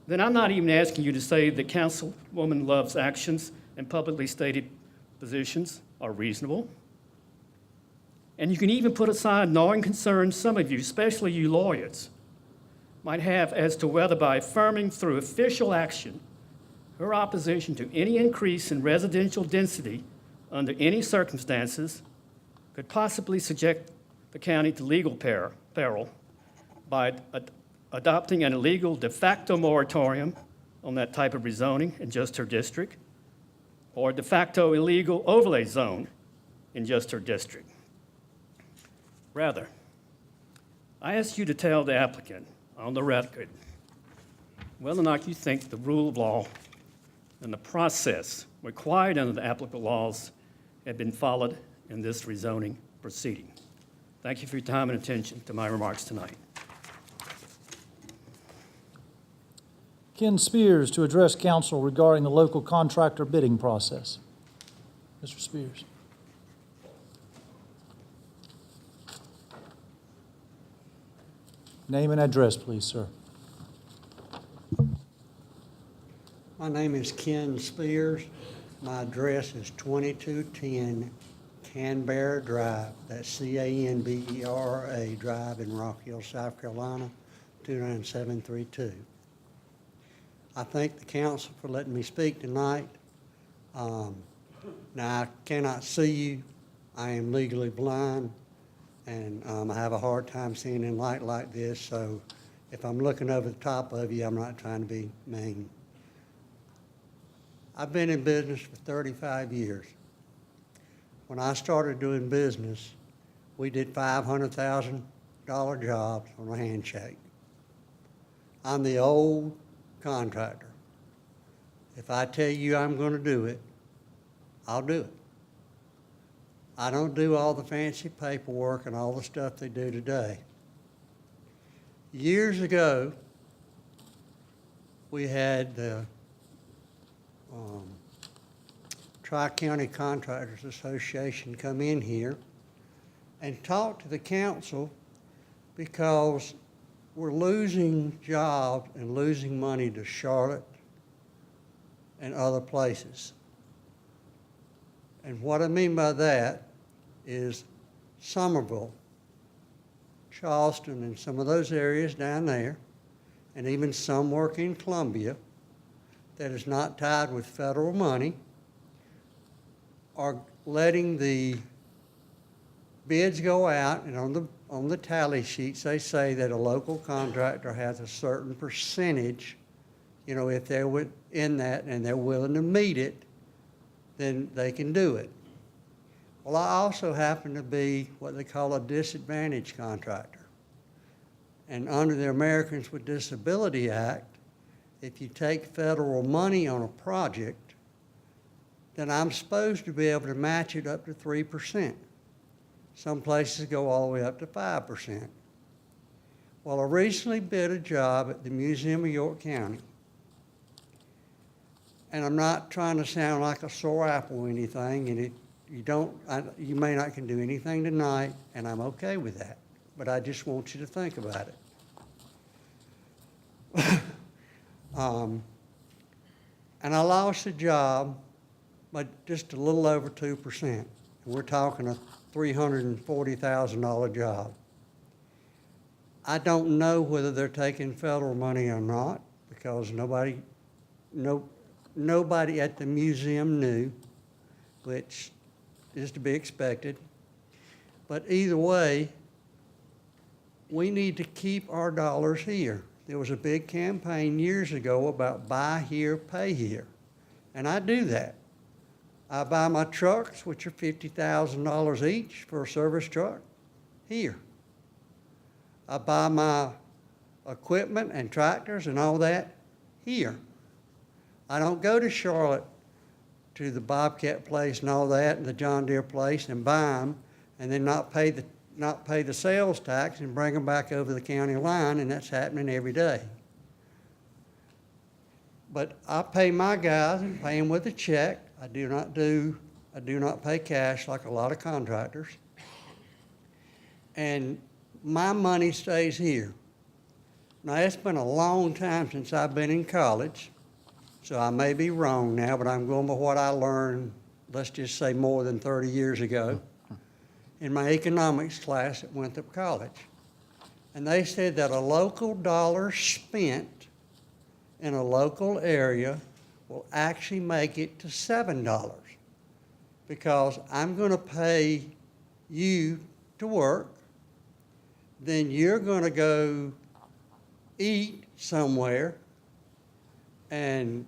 then I'm not even asking you to say that Councilwoman Love's actions and publicly stated positions are reasonable. And you can even put aside gnawing concerns some of you, especially you lawyers, might have as to whether by affirming through official action her opposition to any increase in residential density under any circumstances could possibly subject the county to legal peril by adopting an illegal de facto moratorium on that type of rezoning in just her district, or de facto illegal overlay zone in just her district. Rather, I ask you to tell the applicant on the record whether or not you think the rule of law and the process required under the applicable laws have been followed in this rezoning proceeding. Thank you for your time and attention to my remarks tonight. Ken Spears to address council regarding the local contractor bidding process. Mr. Spears. Name and address, please, sir. My name is Ken Spears. My address is 2210 Canberra Drive. That's C-A-N-B-E-R-R-A Drive in Rock Hill, South Carolina, 29732. I thank the council for letting me speak tonight. Now, I cannot see you. I am legally blind, and I have a hard time seeing in light like this, so if I'm looking over the top of you, I'm not trying to be mean. I've been in business for 35 years. When I started doing business, we did $500,000 jobs on a handshake. I'm the old contractor. If I tell you I'm going to do it, I'll do it. I don't do all the fancy paperwork and all the stuff they do today. Years ago, we had the Tri-County Contractors Association come in here and talk to the council because we're losing jobs and losing money to Charlotte and other places. And what I mean by that is Somerville, Charleston, and some of those areas down there, and even some work in Columbia that is not tied with federal money, are letting the bids go out, and on the tally sheets, they say that a local contractor has a certain percentage, you know, if they're in that and they're willing to meet it, then they can do it. Well, I also happen to be what they call a disadvantaged contractor. And under the Americans with Disability Act, if you take federal money on a project, then I'm supposed to be able to match it up to 3%. Some places go all the way up to 5%. Well, I recently bid a job at the Museum of York County. And I'm not trying to sound like a sore apple or anything, and you may not can do anything tonight, and I'm okay with that. But I just want you to think about it. And I lost the job by just a little over 2%. And we're talking a $340,000 job. I don't know whether they're taking federal money or not, because nobody at the museum knew, which is to be expected. But either way, we need to keep our dollars here. There was a big campaign years ago about buy here, pay here. And I do that. I buy my trucks, which are $50,000 each for a service truck, here. I buy my equipment and tractors and all that here. I don't go to Charlotte to the Bobcat place and all that, and the John Deere place, and buy them, and then not pay the sales tax and bring them back over the county line, and that's happening every day. But I pay my guys and pay them with a check. I do not pay cash like a lot of contractors. And my money stays here. Now, it's been a long time since I've been in college, so I may be wrong now, but I'm going by what I learned, let's just say more than 30 years ago, in my economics class at Winthrop College. And they said that a local dollar spent in a local area will actually make it to $7, because I'm going to pay you to work, then you're going to go eat somewhere, and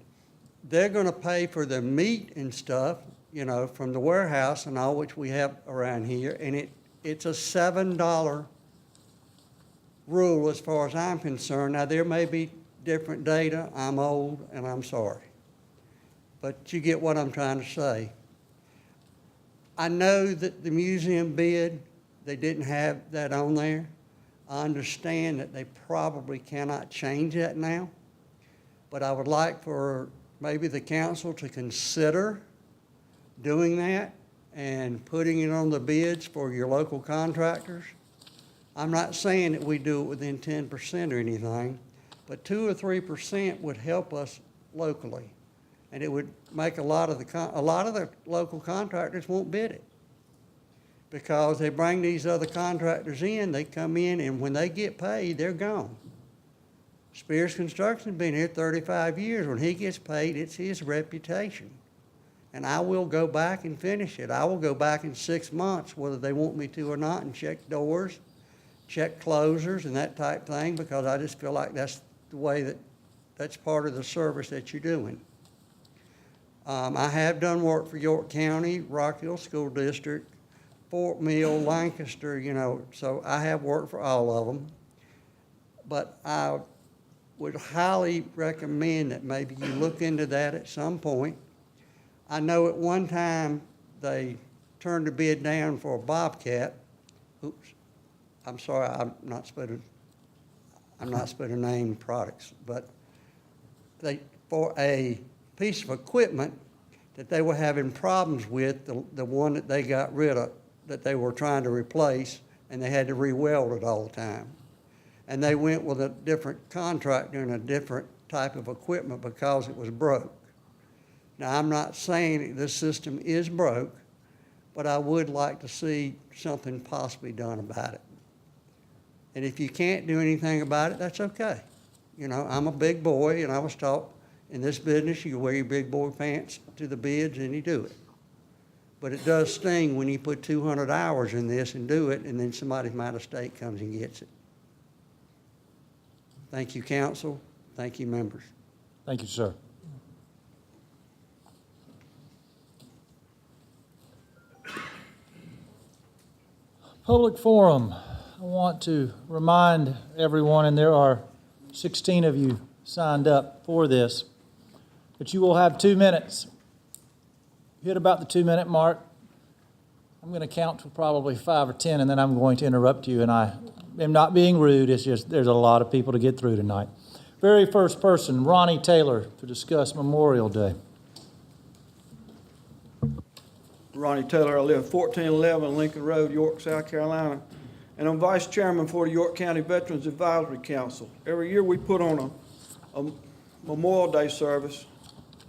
they're going to pay for the meat and stuff, you know, from the warehouse and all, which we have around here, and it's a $7 rule as far as I'm concerned. Now, there may be different data. I'm old, and I'm sorry. But you get what I'm trying to say. I know that the museum bid, they didn't have that on there. I understand that they probably cannot change that now, but I would like for maybe the council to consider doing that and putting it on the bids for your local contractors. I'm not saying that we do it within 10% or anything, but 2 or 3% would help us locally. And it would make a lot of the local contractors won't bid it, because they bring these other contractors in, they come in, and when they get paid, they're gone. Spears Construction's been here 35 years. When he gets paid, it's his reputation. And I will go back and finish it. I will go back in 6 months, whether they want me to or not, and check doors, check closers, and that type thing, because I just feel like that's the way that's part of the service that you're doing. I have done work for York County, Rock Hill School District, Fort Mill, Lancaster, you know, so I have worked for all of them. But I would highly recommend that maybe you look into that at some point. I know at one time they turned the bid down for a Bobcat. Oops, I'm sorry, I'm not supposed to name products, but for a piece of equipment that they were having problems with, the one that they got rid of, that they were trying to replace, and they had to re-weld it all the time. And they went with a different contractor and a different type of equipment because it was broke. Now, I'm not saying this system is broke, but I would like to see something possibly done about it. And if you can't do anything about it, that's okay. You know, I'm a big boy, and I was taught in this business, you wear your big boy pants to the bids and you do it. But it does sting when you put 200 hours in this and do it, and then somebody from out of state comes and gets it. Thank you, council. Thank you, members. Thank you, sir. Public forum. I want to remind everyone, and there are 16 of you signed up for this, but you will have 2 minutes. Hit about the 2-minute mark. I'm going to count to probably 5 or 10, and then I'm going to interrupt you. And I am not being rude. It's just there's a lot of people to get through tonight. Very first person, Ronnie Taylor, to discuss Memorial Day. Ronnie Taylor, I live at 1411 Lincoln Road, York, South Carolina, and I'm vice chairman for the York County Veterans Advisory Council. Every year we put on a Memorial Day service.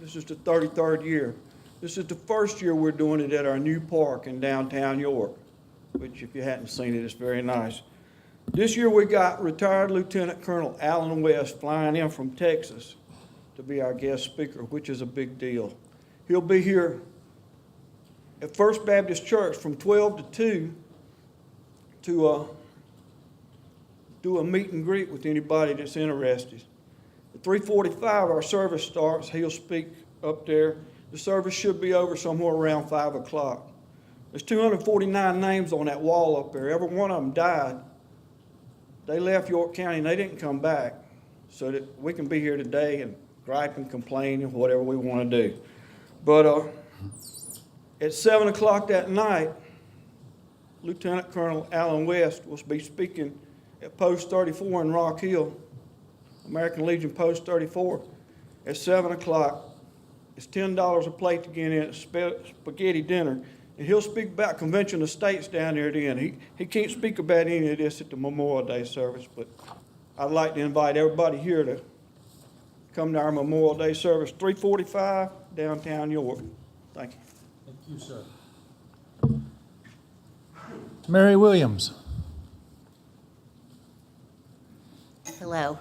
This is the 33rd year. This is the first year we're doing it at our new park in downtown York, which if you hadn't seen it, it's very nice. This year we got retired Lieutenant Colonel Alan West flying in from Texas to be our guest speaker, which is a big deal. He'll be here at First Baptist Church from 12 to 2 to do a meet and greet with anybody that's interested. At 3:45 our service starts. He'll speak up there. The service should be over somewhere around 5 o'clock. There's 249 names on that wall up there. Every one of them died. They left York County and they didn't come back, so that we can be here today and gripe and complain and whatever we want to do. But at 7 o'clock that night, Lieutenant Colonel Alan West will be speaking at Post 34 in Rock Hill, American Legion Post 34. at 7 o'clock. It's $10 a plate to get in, it's spaghetti dinner. And he'll speak about Convention of States down there then. He can't speak about any of this at the Memorial Day service, but I'd like to invite everybody here to come to our Memorial Day service, 345 downtown York. Thank you. Thank you, sir. Mary Williams. Hello.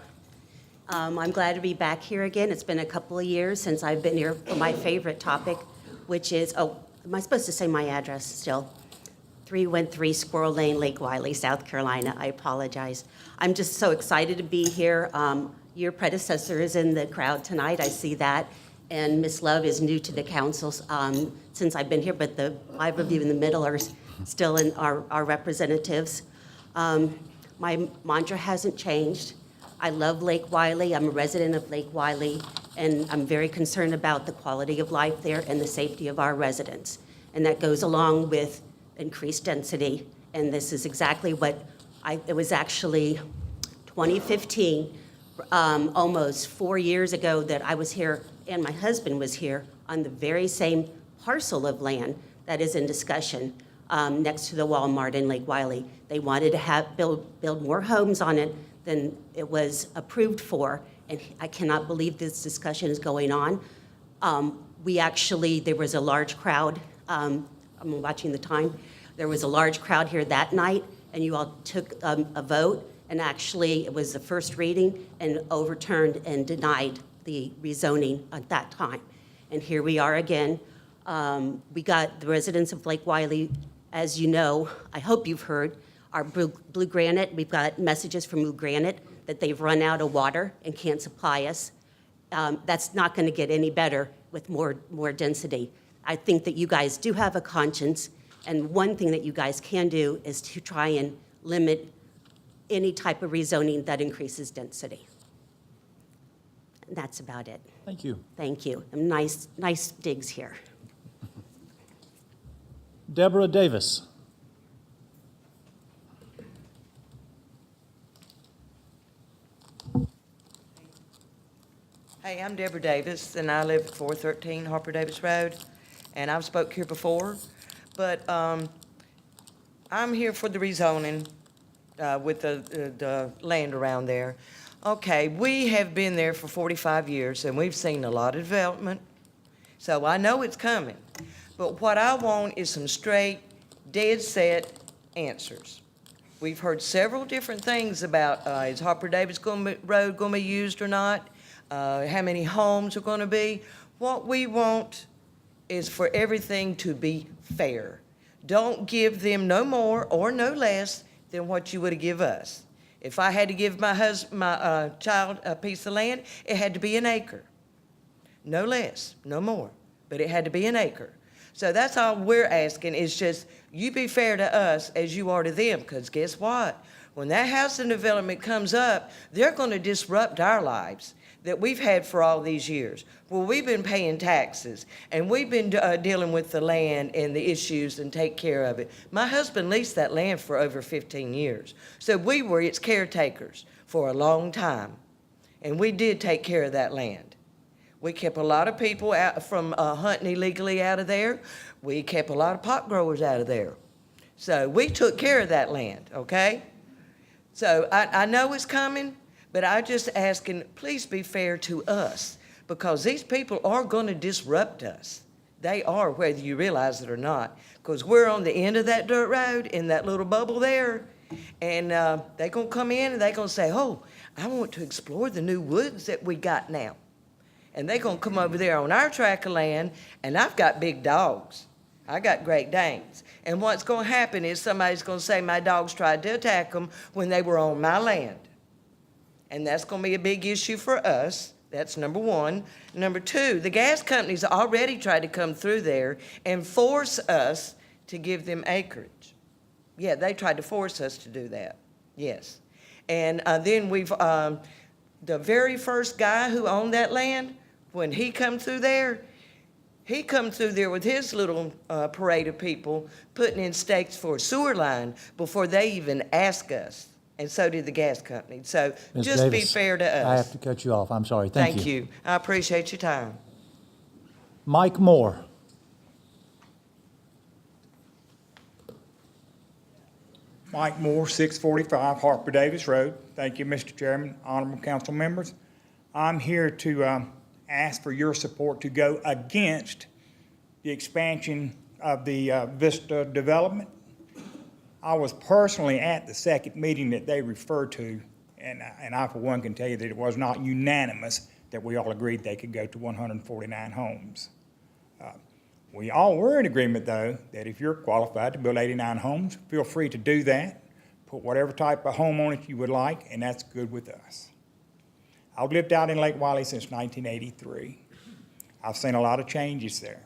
I'm glad to be back here again. It's been a couple of years since I've been here for my favorite topic, which is, oh, am I supposed to say my address still? 313 Squirrel Lane, Lake Wiley, South Carolina. I apologize. I'm just so excited to be here. Your predecessor is in the crowd tonight. I see that. And Ms. Love is new to the council since I've been here, but the 5 of you in the middle are still in our representatives. My mantra hasn't changed. I love Lake Wiley. I'm a resident of Lake Wiley, and I'm very concerned about the quality of life there and the safety of our residents. And that goes along with increased density. And this is exactly what it was actually 2015, almost 4 years ago, that I was here and my husband was here on the very same parcel of land that is in discussion next to the Walmart in Lake Wiley. They wanted to build more homes on it than it was approved for, and I cannot believe this discussion is going on. There was a large crowd, I'm watching the time, there was a large crowd here that night, and you all took a vote, and actually it was the first reading and overturned and denied the rezoning at that time. And here we are again. We got the residents of Lake Wiley, as you know, I hope you've heard, our Blue Granite, we've got messages from Blue Granite that they've run out of water and can't supply us. That's not going to get any better with more density. I think that you guys do have a conscience, and one thing that you guys can do is to try and limit any type of rezoning that increases density. And that's about it. Thank you. Thank you. And nice digs here. Deborah Davis. Hey, I'm Deborah Davis, and I live at 413 Harper Davis Road, and I've spoke here before, but I'm here for the rezoning with the land around there. Okay, we have been there for 45 years, and we've seen a lot of development, so I know it's coming. But what I want is some straight, dead-set answers. We've heard several different things about is Harper Davis Road going to be used or not? How many homes are going to be. What we want is for everything to be fair. Don't give them no more or no less than what you would give us. If I had to give my child a piece of land, it had to be an acre. No less, no more, but it had to be an acre. So that's all we're asking is just you be fair to us as you are to them, because guess what? When that housing development comes up, they're going to disrupt our lives that we've had for all these years. Well, we've been paying taxes, and we've been dealing with the land and the issues and take care of it. My husband leased that land for over 15 years. So we were its caretakers for a long time, and we did take care of that land. We kept a lot of people out from hunting illegally out of there. We kept a lot of pot growers out of there. So we took care of that land, okay? So I know it's coming, but I just asking, please be fair to us, because these people are going to disrupt us. They are, whether you realize it or not, because we're on the end of that dirt road in that little bubble there, and they're going to come in and they're going to say, oh, I want to explore the new woods that we got now. And they're going to come over there on our tract of land, and I've got big dogs. I got Great Danes. And what's going to happen is somebody's going to say my dogs tried to attack them when they were on my land. And that's going to be a big issue for us. That's number one. Number two, the gas companies already tried to come through there and force us to give them acreage. Yeah, they tried to force us to do that. Yes. And then the very first guy who owned that land, when he come through there with his little parade of people putting in stakes for a sewer line before they even ask us. and so did the gas company. So Ms. just be Davis, fair to I have us. to cut you off. I'm sorry. Thank you. Thank you. I appreciate your time. Mike Moore. Mike Moore, 645 Harper Davis Road. Thank you, Mr. Chairman, honorable council members. I'm here to ask for your support to go against the expansion of the Vista development. I was personally at the second meeting that they referred to, and I, for one, can tell you that it was not unanimous that we all agreed they could go to 149 homes. We all were in agreement, though, that if you're qualified to build 89 homes, feel free to do that. Put whatever type of home on it you would like, and that's good with us. I've lived out in Lake Wylie since 1983. I've seen a lot of changes there.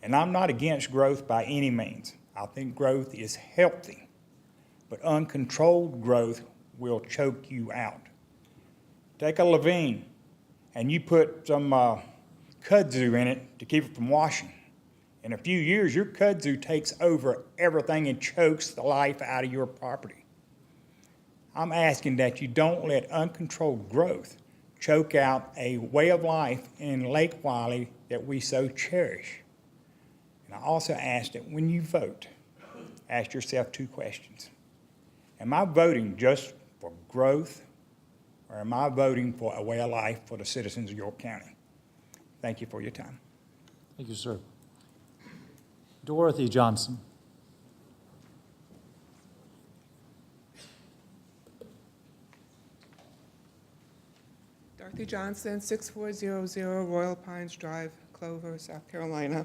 And I'm not against growth by any means. I think growth is healthy, but uncontrolled growth will choke you out. Take a Levine, and you put some kudzu in it to keep it from washing. In a few years, your kudzu takes over everything and chokes the life out of your property. I'm asking that you don't let uncontrolled growth choke out a way of life in Lake Wylie that we so cherish. And I also ask that when you vote, ask yourself two questions. Am I voting just for growth, or am I voting for a way of life for the citizens of York County? Thank you for your time. Thank you, sir. Dorothy Johnson. Dorothy Johnson, 6400 Royal Pines Drive, Clover, South Carolina.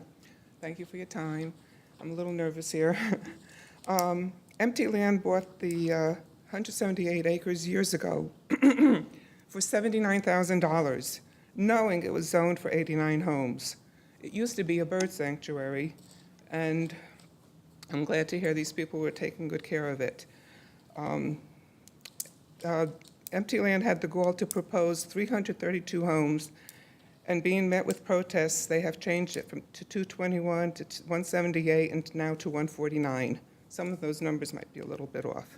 Thank you for your time. I'm a little nervous here. Empty Land bought the 178 acres years ago for $79,000, knowing it was zoned for 89 homes. It used to be a bird sanctuary, and I'm glad to hear these people were taking good care of it. Empty Land had the goal to propose 332 homes, and being met with protests, they have changed it to 221 to 178 and now to 149. Some of those numbers might be a little bit off.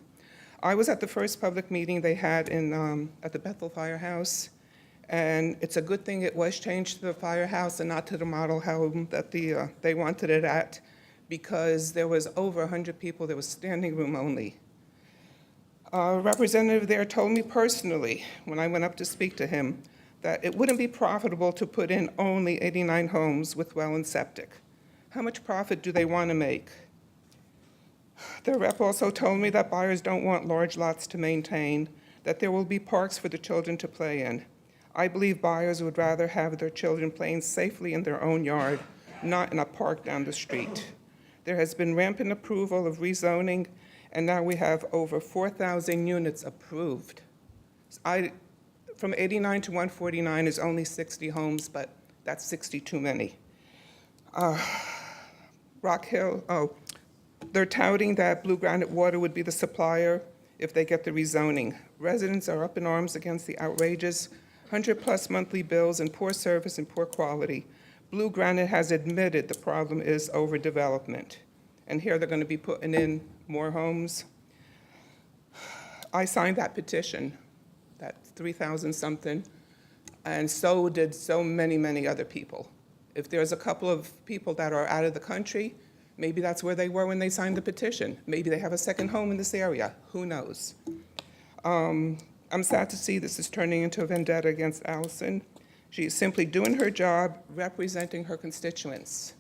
I was at the first public meeting they had at the Bethel Firehouse, and it's a good thing it was changed to the firehouse and not to the model home that they wanted it at, because there was over 100 people. There was standing room only. A representative there told me personally, when I went up to speak to him, that it wouldn't be profitable to put in only 89 homes with well and septic. How much profit do they want to make? The rep also told me that buyers don't want large lots to maintain, that there will be parks for the children to play in. I believe buyers would rather have their children playing safely in their own yard, not in a park down the street. There has been rampant approval of rezoning, and now we have over 4,000 units approved. From 89 to 149 is only 60 homes, but that's 60 too many. Rock Hill, they're touting that Blue Granite Water would be the supplier if they get the rezoning. Residents are up in arms against the outrageous 100-plus monthly bills and poor service and poor quality. Blue Granite has admitted the problem is overdevelopment, and here they're going to be putting in more homes. I signed that petition, that 3,000 something, and so did so many, many other people. If there's a couple of people that are out of the country, maybe that's where they were when they signed the petition. Maybe they have a second home in this area. Who knows? I'm sad to see this is turning into a vendetta against Allison. She is simply doing her job, representing her constituents.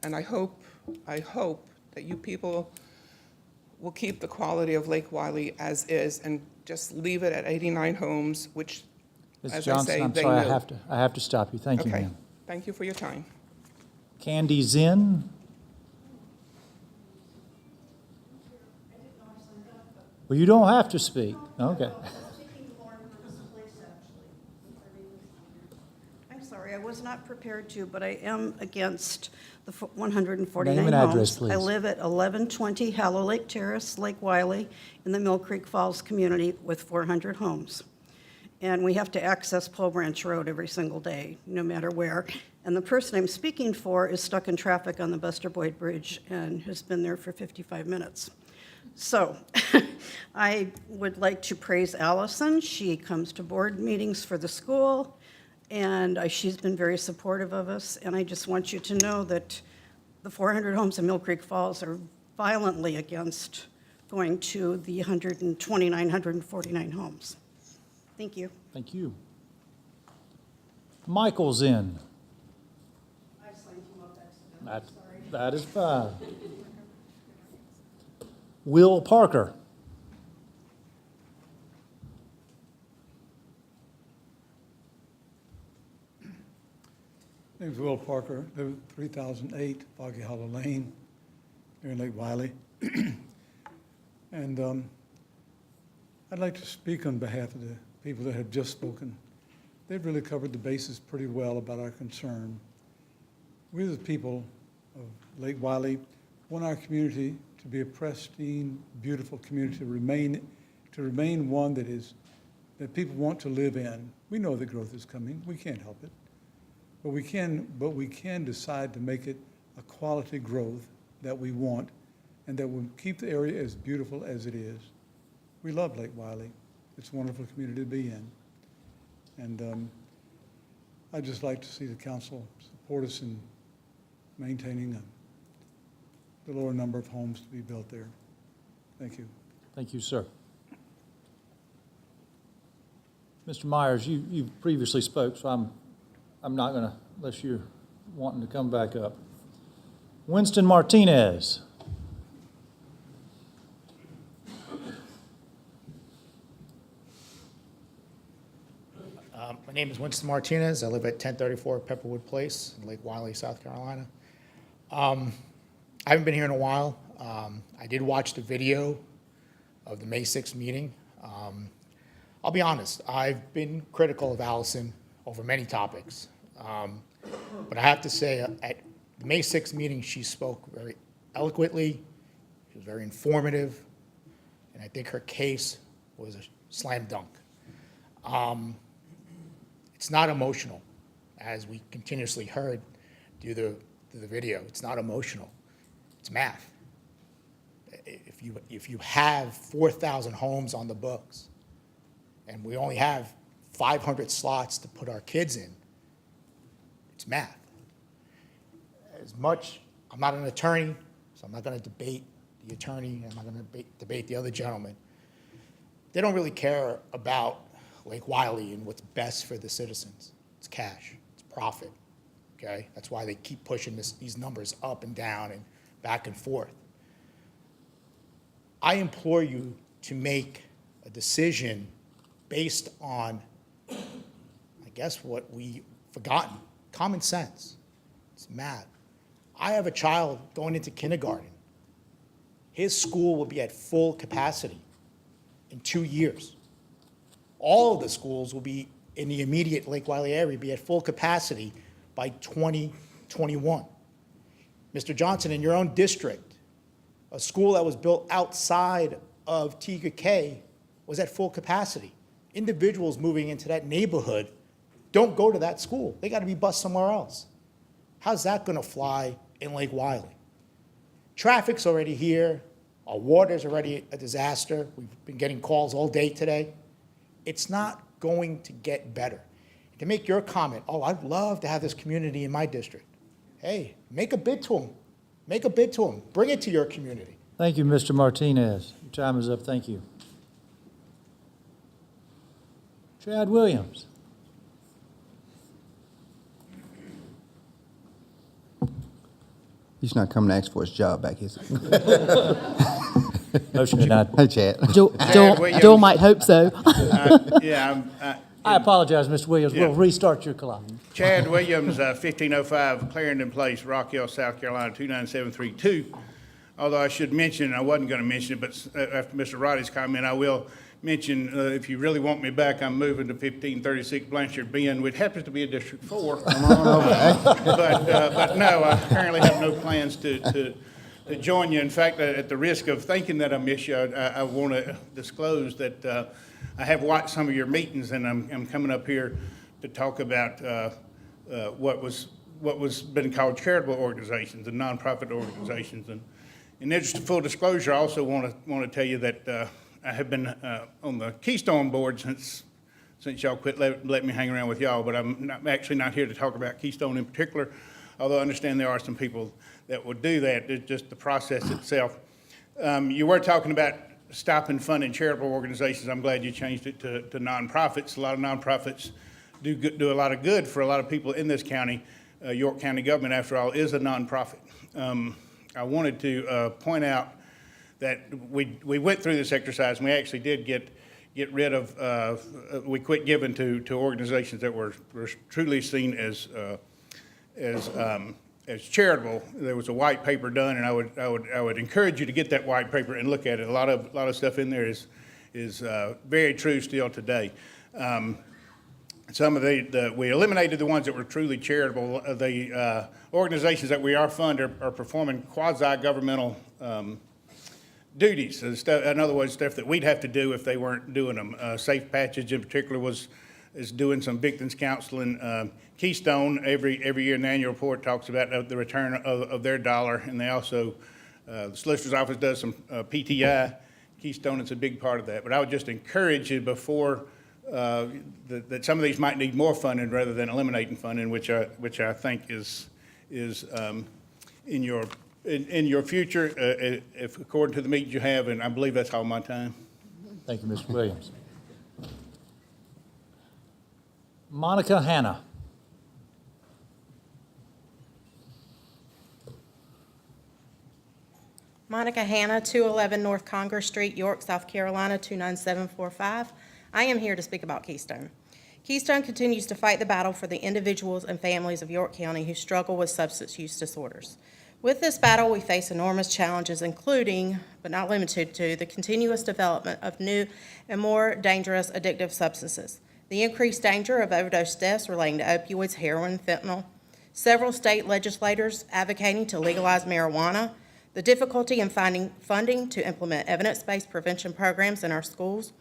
And I hope that you people will keep the quality of Lake Wylie as is and just leave it at 89 homes, which, Ms. as Johnson, I say, I'm they sorry, knew. I have to stop you. Thank you, Okay. ma'am. Thank you for your time. Candy Zinn. Well, you don't have to speak. Okay. I'm sorry, I was not prepared to, but I am against the 149 Name and homes. address, please. I live at 1120 Hallow Lake Terrace, Lake Wylie, in the Mill Creek Falls community with 400 homes. And we have to access Pole Branch Road every single day, no matter where. And the person I'm speaking for is stuck in traffic on the Buster Boyd Bridge and has been there for 55 minutes. So I would like to praise Allison. She comes to board meetings for the school, and she's been very supportive of us. And I just want you to know that the 400 homes in Mill Creek Falls are violently against going to the 149 homes. Thank you. Thank you. Michael's in. That is fine. Will Parker. Name's Will Parker, live at 3008 Foggy Hollow Lane, here in Lake Wiley. And I'd like to speak on behalf of the people that have just spoken. They've really covered the bases pretty well about our concern. We, the people of Lake Wiley, want our community to be a pristine, beautiful community, to remain one that people want to live in. We know that growth is coming. We can't help it. But we can decide to make it a quality growth that we want and that will keep the area as beautiful as it is. We love Lake Wiley. It's a wonderful community to be in. And I'd just like to see the council support us in maintaining the lower number of homes to be built there. Thank you. Thank you, sir. Mr. Myers, you previously spoke, so I'm not going to, unless you're wanting to come back up. Winston Martinez. My name is Winston Martinez. I live at 1034 Pepperwood Place in Lake Wiley, South Carolina. I haven't been here in a while. I did watch the video of the May 6th meeting. I'll be honest, I've been critical of Allison over many topics. But I have to say, at the May 6th meeting, she spoke very eloquently, she was very informative, and I think her case was a slam dunk. It's not emotional, as we continuously heard through the video. It's not emotional. It's math. If you have 4,000 homes on the books, and we only have 500 slots to put our kids in, it's math. As much, I'm not an attorney, so I'm not going to debate the attorney, I'm not going to debate the other gentleman. They don't really care about Lake Wiley and what's best for the citizens. It's cash, it's profit, okay? That's why they keep pushing these numbers up and down and back and forth. I implore you to make a decision based on, I guess, what we've forgotten, common sense. It's math. I have a child going into kindergarten. His school will be at full capacity in 2 years. All of the schools will be in the immediate Lake Wiley area, be at full capacity by 2021. Mr. Johnson, in your own district, a school that was built outside of Tega Cay was at full capacity. Individuals moving into that neighborhood don't go to that school. They got to be bused somewhere else. How's that going to fly in Lake Wiley? Traffic's already here. Our water's already a disaster. We've been getting calls all day today. It's not going to get better. To make your comment, oh, I'd love to have this community in my district. Hey, make a bid to them. Make a bid to them. Bring it to your community. Thank you, Mr. Martinez. Your time is up. Thank you. Chad Williams. He's not coming to ask for his job back, is he? Motion denied. Hey, Chad. Joel might hope so. I apologize, Mr. Williams. Yeah. We'll restart your clock. Chad Williams, 1505 Clarendon Place, Rock Hill, South Carolina, 29732. Although I should mention, I wasn't going to mention it, but after Mr. Roddy's comment, I will mention, if you really want me back, I'm moving to 1536 Blanchard Bend, which happens to be a District 4. Come on over, But no, I currently have no plans to join you. In fact, at the risk of thinking that I miss you, I want to disclose that I have watched some of your meetings, and I'm coming up here to talk about what was been called charitable organizations and nonprofit organizations. And in interest of full disclosure, I also want to tell you that I have been on the Keystone board since y'all quit letting me hang around with y'all, but I'm actually not here to talk about Keystone in particular, although I understand there are some people that would do that. It's just the process itself. You were talking about stopping funding charitable organizations. I'm glad you changed it to nonprofits. A lot of nonprofits do a lot of good for a lot of people in this county. York County government, after all, is a nonprofit. I wanted to point out that we went through this exercise, and we actually did get rid of, we quit giving to organizations that were truly seen as charitable. There was a white paper done, and I would encourage you to get that white paper and look at it. A lot of stuff in there is very true still today. Some of we eliminated the ones that were truly charitable. The organizations that we are funding are performing quasi-governmental duties. In other words, stuff that we'd have to do if they weren't doing them. Safe Passage in particular is doing some victims counseling. Keystone, every year in the annual report, talks about the return of their dollar, and they also, the Solicitor's Office does some PTI. Keystone is a big part of that. But I would just encourage you before that some of these might need more funding rather than eliminating funding, which I think is in your future, if according to the meetings you have, and I believe that's all my time. Thank you, Mr. Williams. Monica Hanna. Monica Hanna, 211 North Congress Street, York, South Carolina, 29745. I am here to speak about Keystone. Keystone continues to fight the battle for the individuals and families of York County who struggle with substance use disorders. With this battle, we face enormous challenges, including, but not limited to, the continuous development of new and more dangerous addictive substances, the increased danger of overdose deaths relating to opioids, heroin, fentanyl, several state legislators advocating to legalize marijuana, the difficulty in finding funding to implement evidence-based prevention programs in our schools,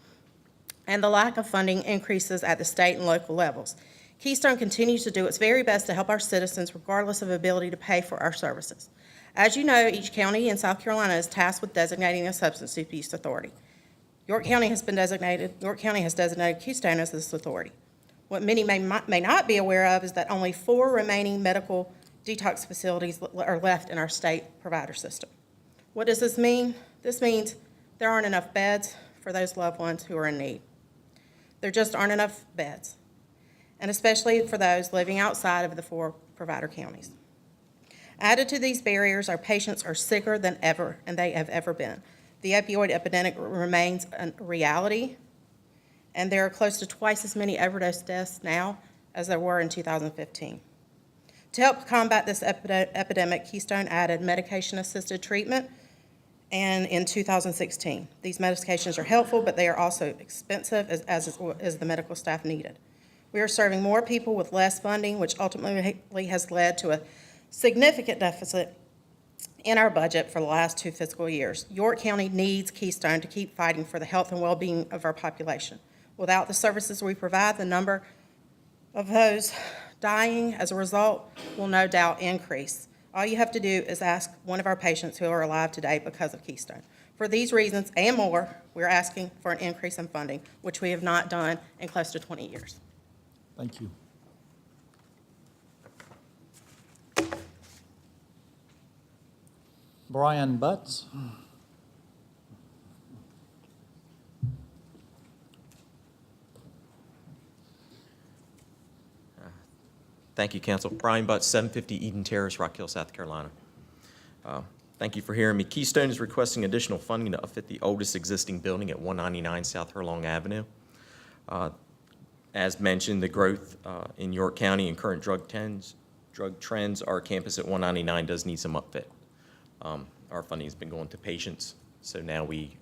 and the lack of funding increases at the state and local levels. Keystone continues to do its very best to help our citizens regardless of ability to pay for our services. As you know, each county in South Carolina is tasked with designating a substance abuse authority. York County has designated Keystone as this authority. What many may not be aware of is that only 4 remaining medical detox facilities are left in our state provider system. What does this mean? This means there aren't enough beds for those loved ones who are in need. There just aren't enough beds, and especially for those living outside of the 4 provider counties. Added to these barriers, our patients are sicker than ever, and they have ever been. The opioid epidemic remains a reality, and there are close to twice as many overdose deaths now as there were in 2015. To help combat this epidemic, Keystone added medication-assisted treatment and in 2016. These medications are helpful, but they are also expensive, as is the medical staff needed. We are serving more people with less funding, which ultimately has led to a significant deficit in our budget for the last 2 fiscal years. York County needs Keystone to keep fighting for the health and well-being of our population. Without the services we provide, the number of those dying as a result will no doubt increase. All you have to do is ask one of our patients who are alive today because of Keystone. For these reasons and more, we're asking for an increase in funding, which we have not done in close to 20 years. Thank you. Brian Butts. Thank you, Council. Brian Butts, 750 Eden Terrace, Rock Hill, South Carolina. Thank you for hearing me. Keystone is requesting additional funding to upfit the oldest existing building at 199 South Hurlong Avenue. As mentioned, the growth in York County and current drug trends, our campus at 199 does need some upfit. Our funding has been going to patients, so now we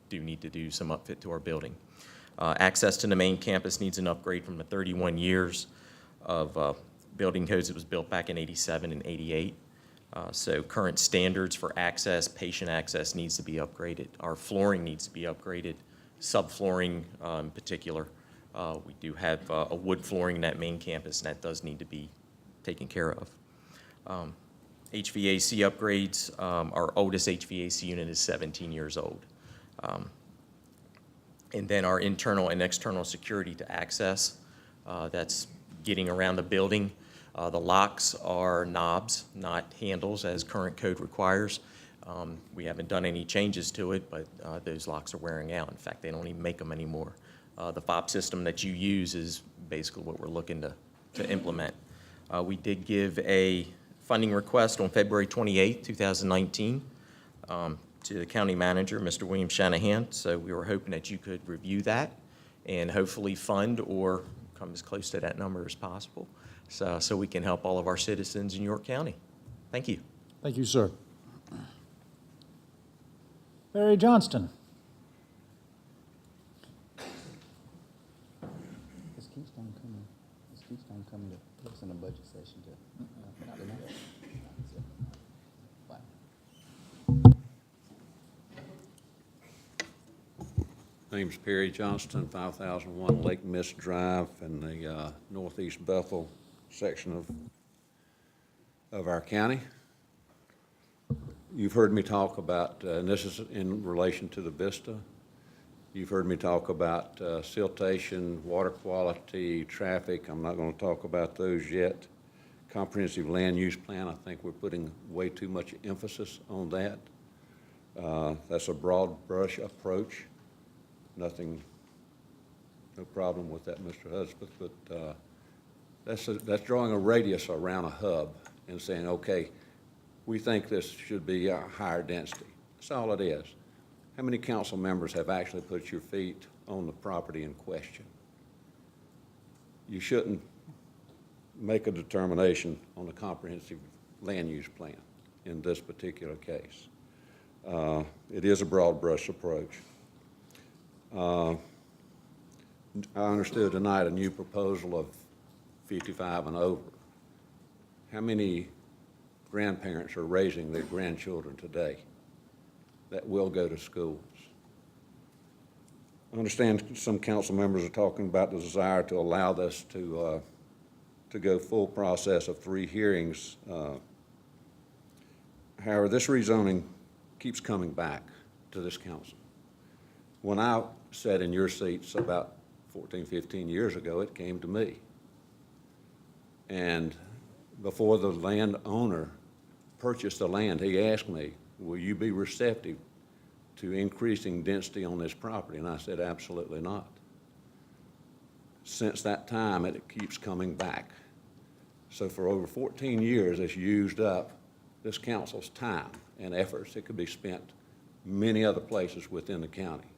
do need to do some upfit to our building. Access to the main campus needs an upgrade from the 31 years of building codes that was built back in 87 and 88. So current standards for access, patient access needs to be upgraded. Our flooring needs to be upgraded, subflooring in particular. We do have a wood flooring in that main campus, and that does need to be taken care of. HVAC upgrades, our oldest HVAC unit is 17 years old. And then our internal and external security to access, that's getting around the building. The locks are knobs, not handles, as current code requires. We haven't done any changes to it, but those locks are wearing out. In fact, they don't even make them anymore. The fob system that you use is basically what we're looking to implement. We did give a funding request on February 28, 2019, to the county manager, Mr. William Shanahan. So we were hoping that you could review that and hopefully fund or come as close to that number as possible, so we can help all of our citizens in York County. Thank you. Thank you, sir. Barry Johnston. Is Keystone coming to us in a budget session too? Not tonight. Name's Perry Johnston, 5001 Lake Mist Drive in the northeast Bethel section of our county. You've heard me talk about, and this is in relation to the Vista. You've heard me talk about siltation, water quality, traffic. I'm not going to talk about those yet. Comprehensive land use plan, I think we're putting way too much emphasis on that. That's a broad brush approach. No problem with that, Mr. Hudspeth, but that's drawing a radius around a hub and saying, okay, we think this should be a higher density. That's all it is. How many council members have actually put your feet on the property in question? You shouldn't make a determination on a comprehensive land use plan in this particular case. It is a broad brush approach. I understood tonight a new proposal of 55 and over. How many grandparents are raising their grandchildren today that will go to schools? I understand some council members are talking about the desire to allow this to go full process of 3 hearings. However, this rezoning keeps coming back to this council. When I sat in your seats about 14, 15 years ago, it came to me. And before the landowner purchased the land, he asked me, will you be receptive to increasing density on this property? And I said, absolutely not. Since that time, it keeps coming back. So for over 14 years, it's used up this council's time and efforts. It could be spent many other places within the county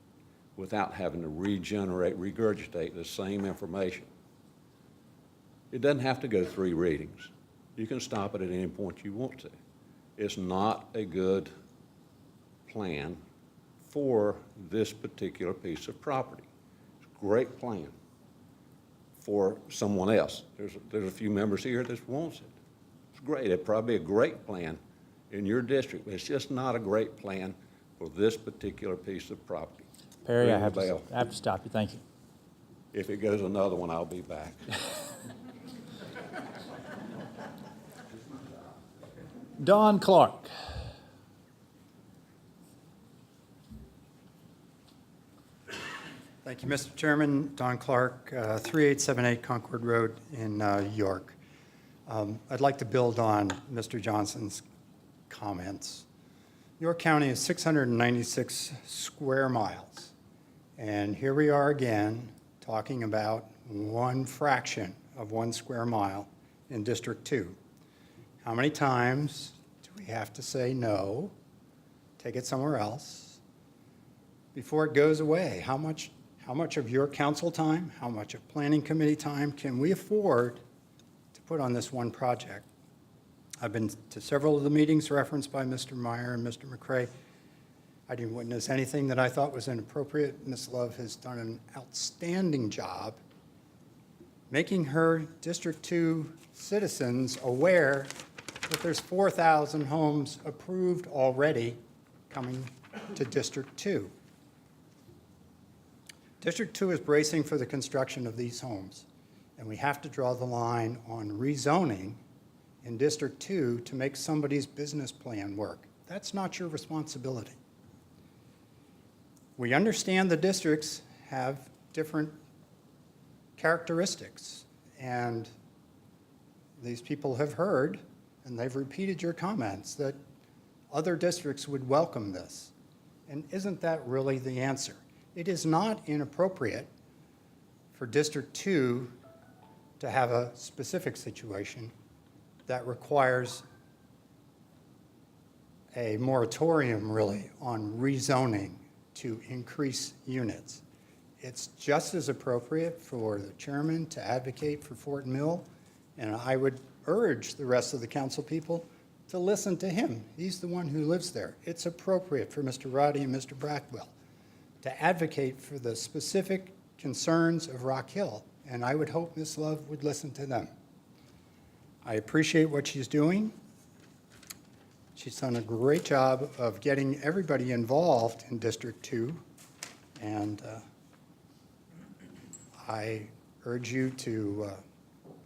without having to regurgitate the same information. It doesn't have to go 3 readings. You can stop it at any point you want to. It's not a good plan for this particular piece of property. It's a great plan for someone else. There's a few members here that wants it. It's great. It'd probably be a great plan in your district, but it's just not a great plan for this particular piece of property. Perry, I have to stop you. Thank you. If it goes another one, I'll be back. Don Clark. Thank you, Mr. Chairman. Don Clark, 3878 Concord Road in York. I'd like to build on Mr. Johnson's comments. York County is 696 square miles. And here we are again talking about one fraction of 1 square mile in District 2. How many times do we have to say no, take it somewhere else, before it goes away? How much of your council time, how much of planning committee time can we afford to put on this one project? I've been to several of the meetings referenced by Mr. Meyer and Mr. McCray. I didn't witness anything that I thought was inappropriate. Ms. Love has done an outstanding job making her District 2 citizens aware that there's 4,000 homes approved already coming to District 2. District 2 is bracing for the construction of these homes, and we have to draw the line on rezoning in District 2 to make somebody's business plan work. That's not your responsibility. We understand the districts have different characteristics. And these people have heard, and they've repeated your comments, that other districts would welcome this. And isn't that really the answer? It is not inappropriate for District 2 to have a specific situation that requires a moratorium, really, on rezoning to increase units. It's just as appropriate for the chairman to advocate for Fort Mill, and I would urge the rest of the council people to listen to him. He's the one who lives there. It's appropriate for Mr. Roddy and Mr. Brackwell to advocate for the specific concerns of Rock Hill, and I would hope Ms. Love would listen to them. I appreciate what she's doing. She's done a great job of getting everybody involved in District 2, and I urge you to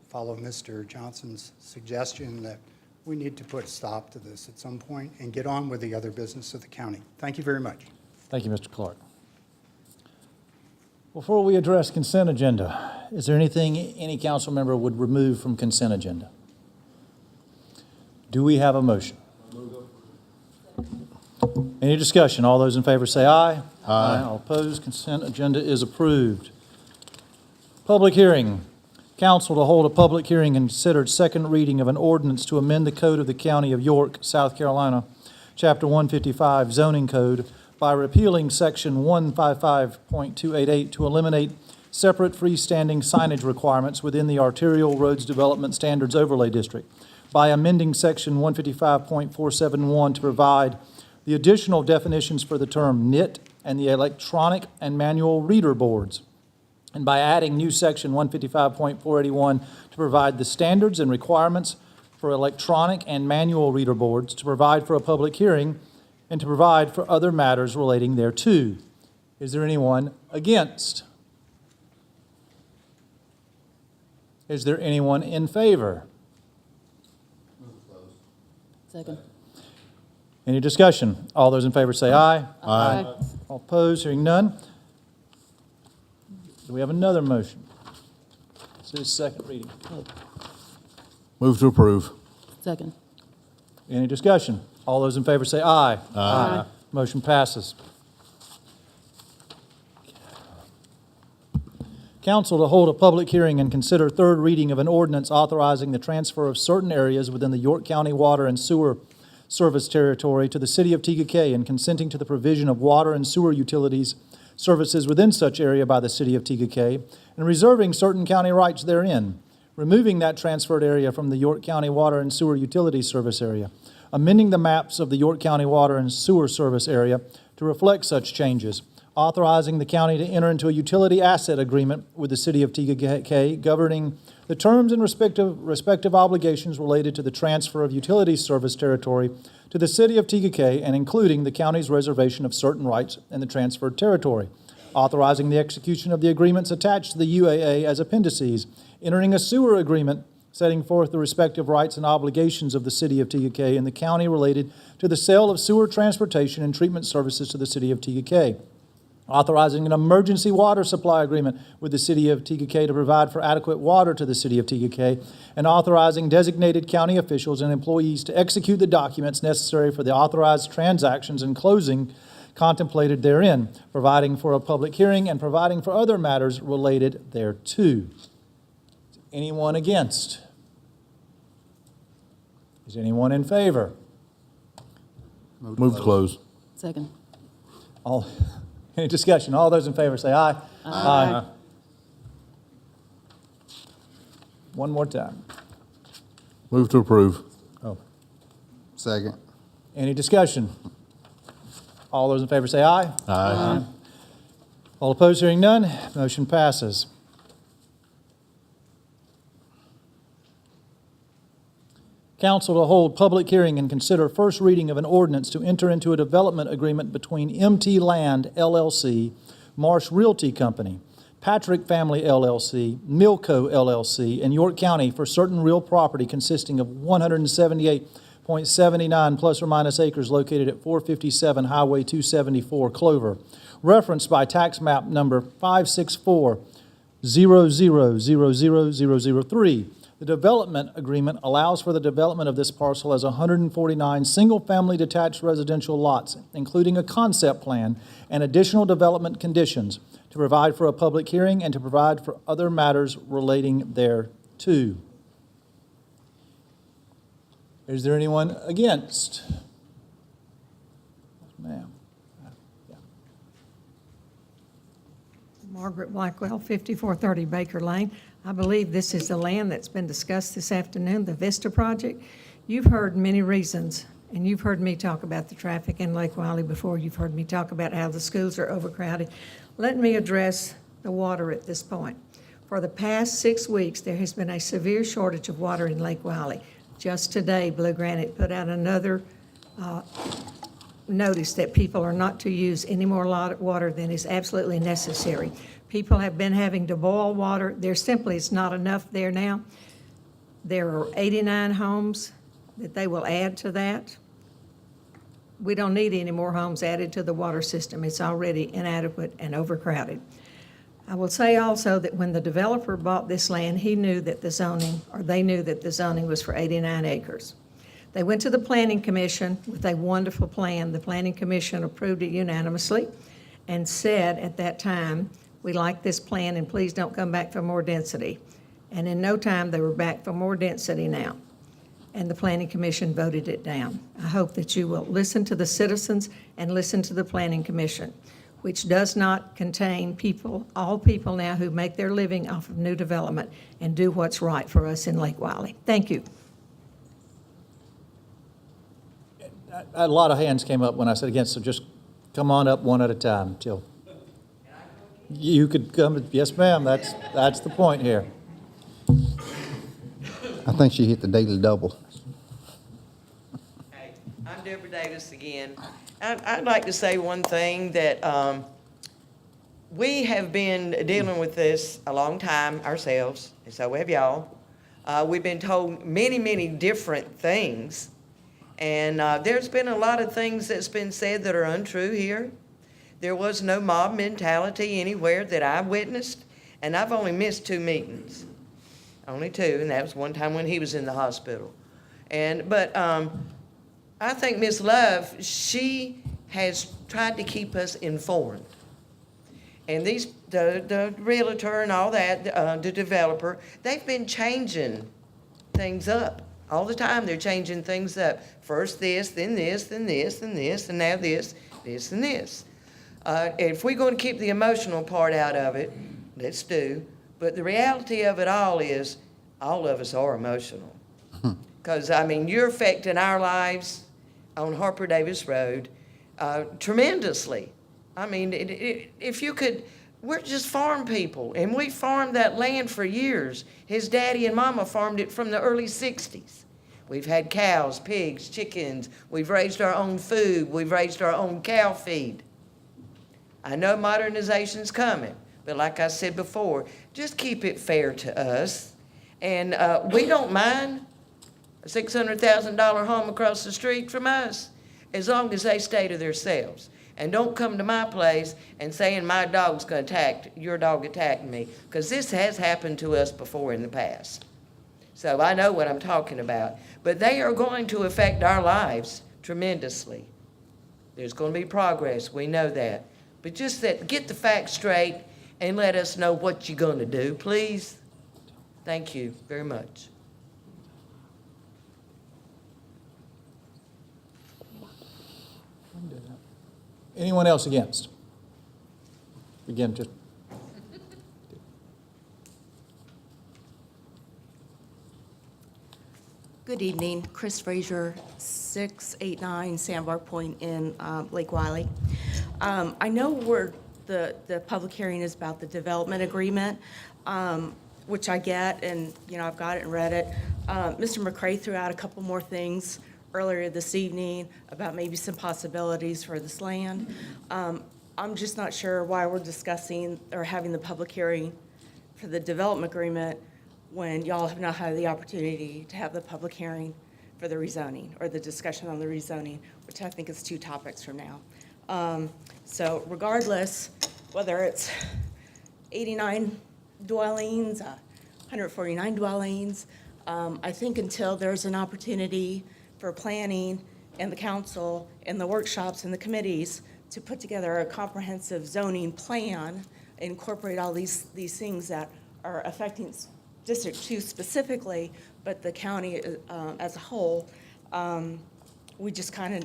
follow Mr. Johnson's suggestion that we need to put a stop to this at some point and get on with the other business of the county. Thank you very much. Thank you, Mr. Clark. Before we address consent agenda, is there anything any council member would remove from consent agenda? Do we have a motion? Any discussion? All those in favor say aye. Aye. All opposed, consent agenda is approved. Public hearing. Council to hold a public hearing and consider second reading of an ordinance to amend the code of the County of York, South Carolina, Chapter 155 zoning code by repealing Section 155.288 to eliminate separate freestanding signage requirements within the Arterial Roads Development Standards Overlay District, by amending Section 155.471 to provide the additional definitions for the term NIT and the electronic and manual reader boards, and by adding new Section 155.481 to provide the standards and requirements for electronic and manual reader boards, to provide for a public hearing, and to provide for other matters relating thereto. Is there anyone against? Is there anyone in favor? Second. Any discussion? All those in favor say aye. Aye. All opposed, hearing none. Do we have another motion? This is second reading. Move to approve. Second. Any discussion? All those in favor say aye. Aye. Motion passes. Council to hold a public hearing and consider third reading of an ordinance authorizing the transfer of certain areas within the York County Water and Sewer Service Territory to the City of TKK and consenting to the provision of water and sewer utilities services within such area by the City of TKK and reserving certain county rights therein, removing that transferred area from the York County Water and Sewer Utilities Service area, amending the maps of the York County Water and Sewer Service area to reflect such changes, authorizing the county to enter into a utility asset agreement with the City of TKK governing the terms and respective obligations related to the transfer of utility service territory to the City of TKK and including the county's reservation of certain rights in the transferred territory, authorizing the execution of the agreements attached to the UAA as appendices, entering a sewer agreement setting forth the respective rights and obligations of the City of TKK and the county related to the sale of sewer transportation and treatment services to the City of TKK, authorizing an emergency water supply agreement with the City of TKK to provide for adequate water to the City of TKK, and authorizing designated county officials and employees to execute the documents necessary for the authorized transactions and closing contemplated therein, providing for a public hearing and providing for other matters related thereto. Anyone against? Is anyone in favor? Move to close. Second. All, any discussion? All those in favor say aye. Aye. One more time. Move to approve. Oh, Second. any discussion? All those in favor say aye. Aye. All opposed, hearing none, motion passes. Council to hold public hearing and consider first reading of an ordinance to enter into a development agreement between MT Land LLC, Marsh Realty Company, Patrick Family LLC, Milco LLC, and York County for certain real property consisting of 178.79 plus or minus acres located at 457 Highway 274 Clover, referenced by tax map number 564-000003. The development agreement allows for the development of this parcel as 149 single-family detached residential lots, including a concept plan and additional development conditions, to provide for a public hearing and to provide for other matters relating thereto. Is there anyone against? Ma'am. Margaret Blackwell, 5430 Baker Lane. I believe this is the land that's been discussed this afternoon, the Vista project. You've heard many reasons, and you've heard me talk about the traffic in Lake Wiley before. You've heard me talk about how the schools are overcrowded. Let me address the water at this point. For the past 6 weeks, there has been a severe shortage of water in Lake Wiley. Just today, Blue Granite put out another notice that people are not to use any more water than is absolutely necessary. People have been having to boil water. There simply is not enough there now. There are 89 homes that they will add to that. We don't need any more homes added to the water system. It's already inadequate and overcrowded. I will say also that when the developer bought this land, he knew that the zoning, or they knew that the zoning was for 89 acres. They went to the Planning Commission with a wonderful plan. The Planning Commission approved it unanimously and said at that time, we like this plan and please don't come back for more density. And in no time, they were back for more density now. And the Planning Commission voted it down. I hope that you will listen to the citizens and listen to the Planning Commission, which does not contain people, all people now who make their living off of new development and do what's right for us in Lake Wiley. Thank you. A lot of hands came up when I said against, so just come on up one at a time till you could come. Yes, ma'am. That's the point here. I think she hit the daily double. Hey, I'm Deborah Davis again. I'd like to say one thing, that we have been dealing with this a long time ourselves, and so have y'all. We've been told many, many different things, and there's been a lot of things that's been said that are untrue here. There was no mob mentality anywhere that I witnessed, and I've only missed 2 meetings. Only 2, and that was one time when he was in the hospital. But I think Ms. Love, she has tried to keep us informed. And the realtor and all that, the developer, they've been changing things up. All the time they're changing things up. First this, then this, then this, then this, and now this, this, and this. If we're going to keep the emotional part out of it, let's do. But the reality of it all is, all of us are emotional. Because, I mean, you're affecting our lives on Harper Davis Road tremendously. I mean, if you could, we're just farm people, and we farmed that land for years. His daddy and mama farmed it from the early 60s. We've had cows, pigs, chickens. We've raised our own food. We've raised our own cow feed. I know modernization's coming, but like I said before, just keep it fair to us. And we don't mind a $600,000 home across the street from us, as long as they stay to themselves. And don't come to my place and saying my dog's going to attack, your dog attacking me, because this has happened to us before in the past. So I know what I'm talking about. But they are going to affect our lives tremendously. There's going to be progress, we know that. But just that, get the facts straight and let us know what you're going to do, please. Thank you very much. Anyone else against? Again, just. Good evening, Chris Frazier, 689 Sandbar Point in Lake Wiley. I know the public hearing is about the development agreement, which I get, and I've got it and read it. Mr. McCray threw out a couple more things earlier this evening about maybe some possibilities for this land. I'm just not sure why we're discussing or having the public hearing for the development agreement when y'all have not had the opportunity to have the public hearing for the rezoning or the discussion on the rezoning, which I think is 2 topics from now. So regardless, whether it's 89 dwellings, 149 dwellings, I think until there's an opportunity for planning and the council and the workshops and the committees to put together a comprehensive zoning plan, incorporate all these things that are affecting District 2 specifically, but the county as a whole, we just kind of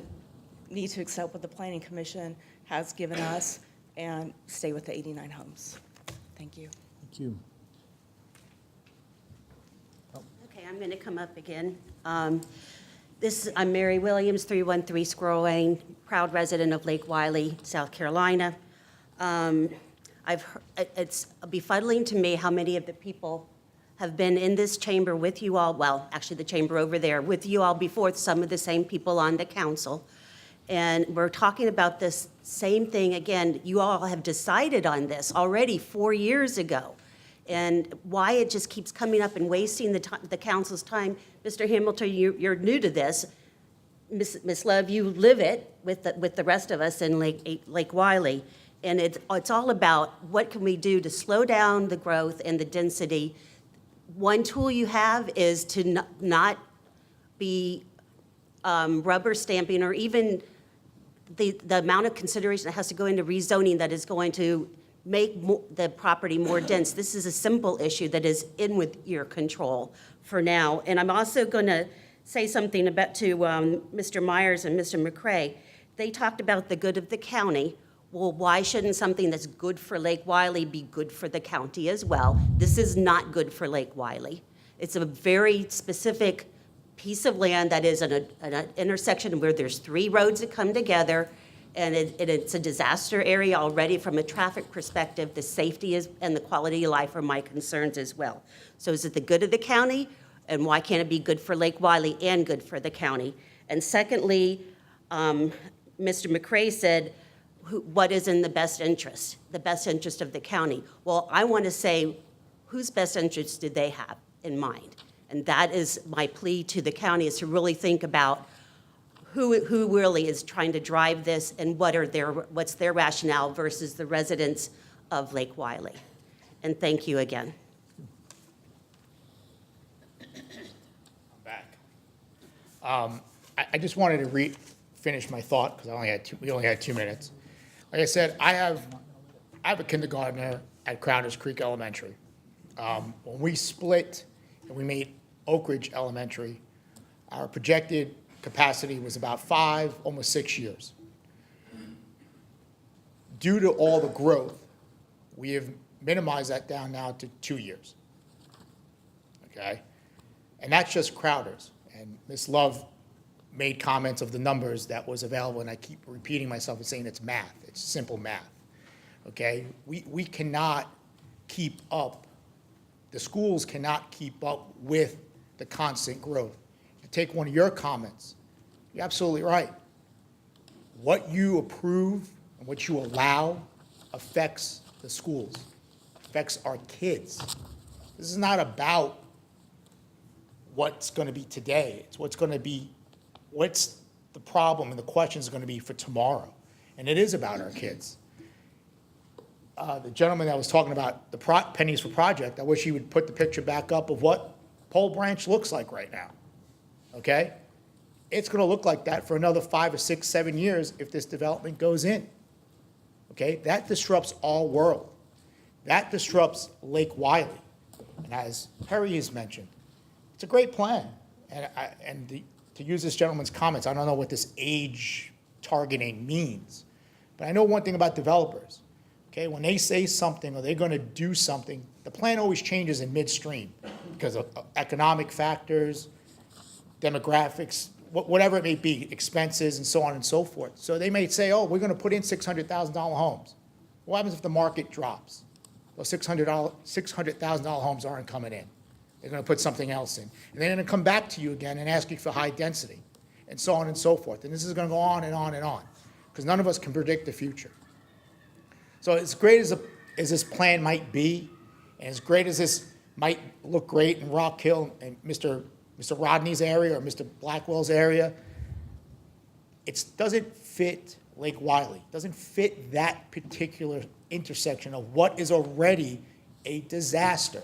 need to accept what the Planning Commission has given us and stay with the 89 homes. Thank you. Thank you. Okay, I'm going to come up again. I'm Mary Williams, 313 Squirrel Lane, proud resident of Lake Wiley, South Carolina. It's befuddling to me how many of the people have been in this chamber with you all, well, actually the chamber over there, with you all before, some of the same people on the council. And we're talking about this same thing again. You all have decided on this already 4 years ago. And why it just keeps coming up and wasting the council's time. Mr. Hamilton, you're new to this. Ms. Love, you live it with the rest of us in Lake Wiley. And it's all about what can we do to slow down the growth and the density. One tool you have is to not be rubber stamping or even the amount of consideration that has to go into rezoning that is going to make the property more dense. This is a simple issue that is in with your control for now. And I'm also going to say something about to Mr. Myers and Mr. McCray. They talked about the good of the county. Well, why shouldn't something that's good for Lake Wiley be good for the county as well? This is not good for Lake Wiley. It's a very specific piece of land that is an intersection where there's 3 roads that come together, and it's a disaster area already from a traffic perspective. The safety and the quality of life are my concerns as well. So is it the good of the county, and why can't it be good for Lake Wiley and good for the county? And secondly, Mr. McCray said, what is in the best interest? The best interest of the county. Well, I want to say, whose best interest do they have in mind? And that is my plea to the county, is to really think about who really is trying to drive this and what's their rationale versus the residents of Lake Wiley. And thank you again. I'm back. I just wanted to finish my thought because we only had 2 minutes. Like I said, I have a kindergartner at Crowders Creek Elementary. When we split and we made Oak Ridge Elementary, our projected capacity was about 5, almost 6 years. Due to all the growth, we have minimized that down now to 2 years. Okay? And that's just Crowders. And Ms. Love made comments of the numbers that was available, and I keep repeating myself and saying it's math. It's simple math. Okay? We cannot keep up. The schools cannot keep up with the constant growth. To take one of your comments, you're absolutely right. What you approve and what you allow affects the schools, affects our kids. This is not about what's going to be today. It's what's going to be, what's the problem and the questions are going to be for tomorrow. And it is about our kids. The gentleman that was talking about the pennies for project, I wish he would put the picture back up of what Pole Branch looks like right now, okay? It's going to look like that for another 5 or 6, 7 years if this development goes in, okay? That disrupts our world. That disrupts Lake Wiley. And as Perry has mentioned, it's a great plan. To use this gentleman's comments, I don't know what this age targeting means, but I know one thing about developers. Okay, when they say something or they're going to do something, the plan always changes in midstream because of economic factors, demographics, whatever it may be, expenses, and so on and so forth. So they may say, oh, we're going to put in $600,000 homes. What happens if the market drops? Those $600,000 homes aren't coming in. They're going to put something else in. And they're going to come back to you again and ask you for high density, and so on and so forth. And this is going to go on and on and on because none of us can predict the future. So as great as this plan might be, and as great as this might look great in Rock Hill and Mr. Rodney's area or Mr. Blackwell's area, it doesn't fit Lake Wiley, doesn't fit that particular intersection of what is already a disaster.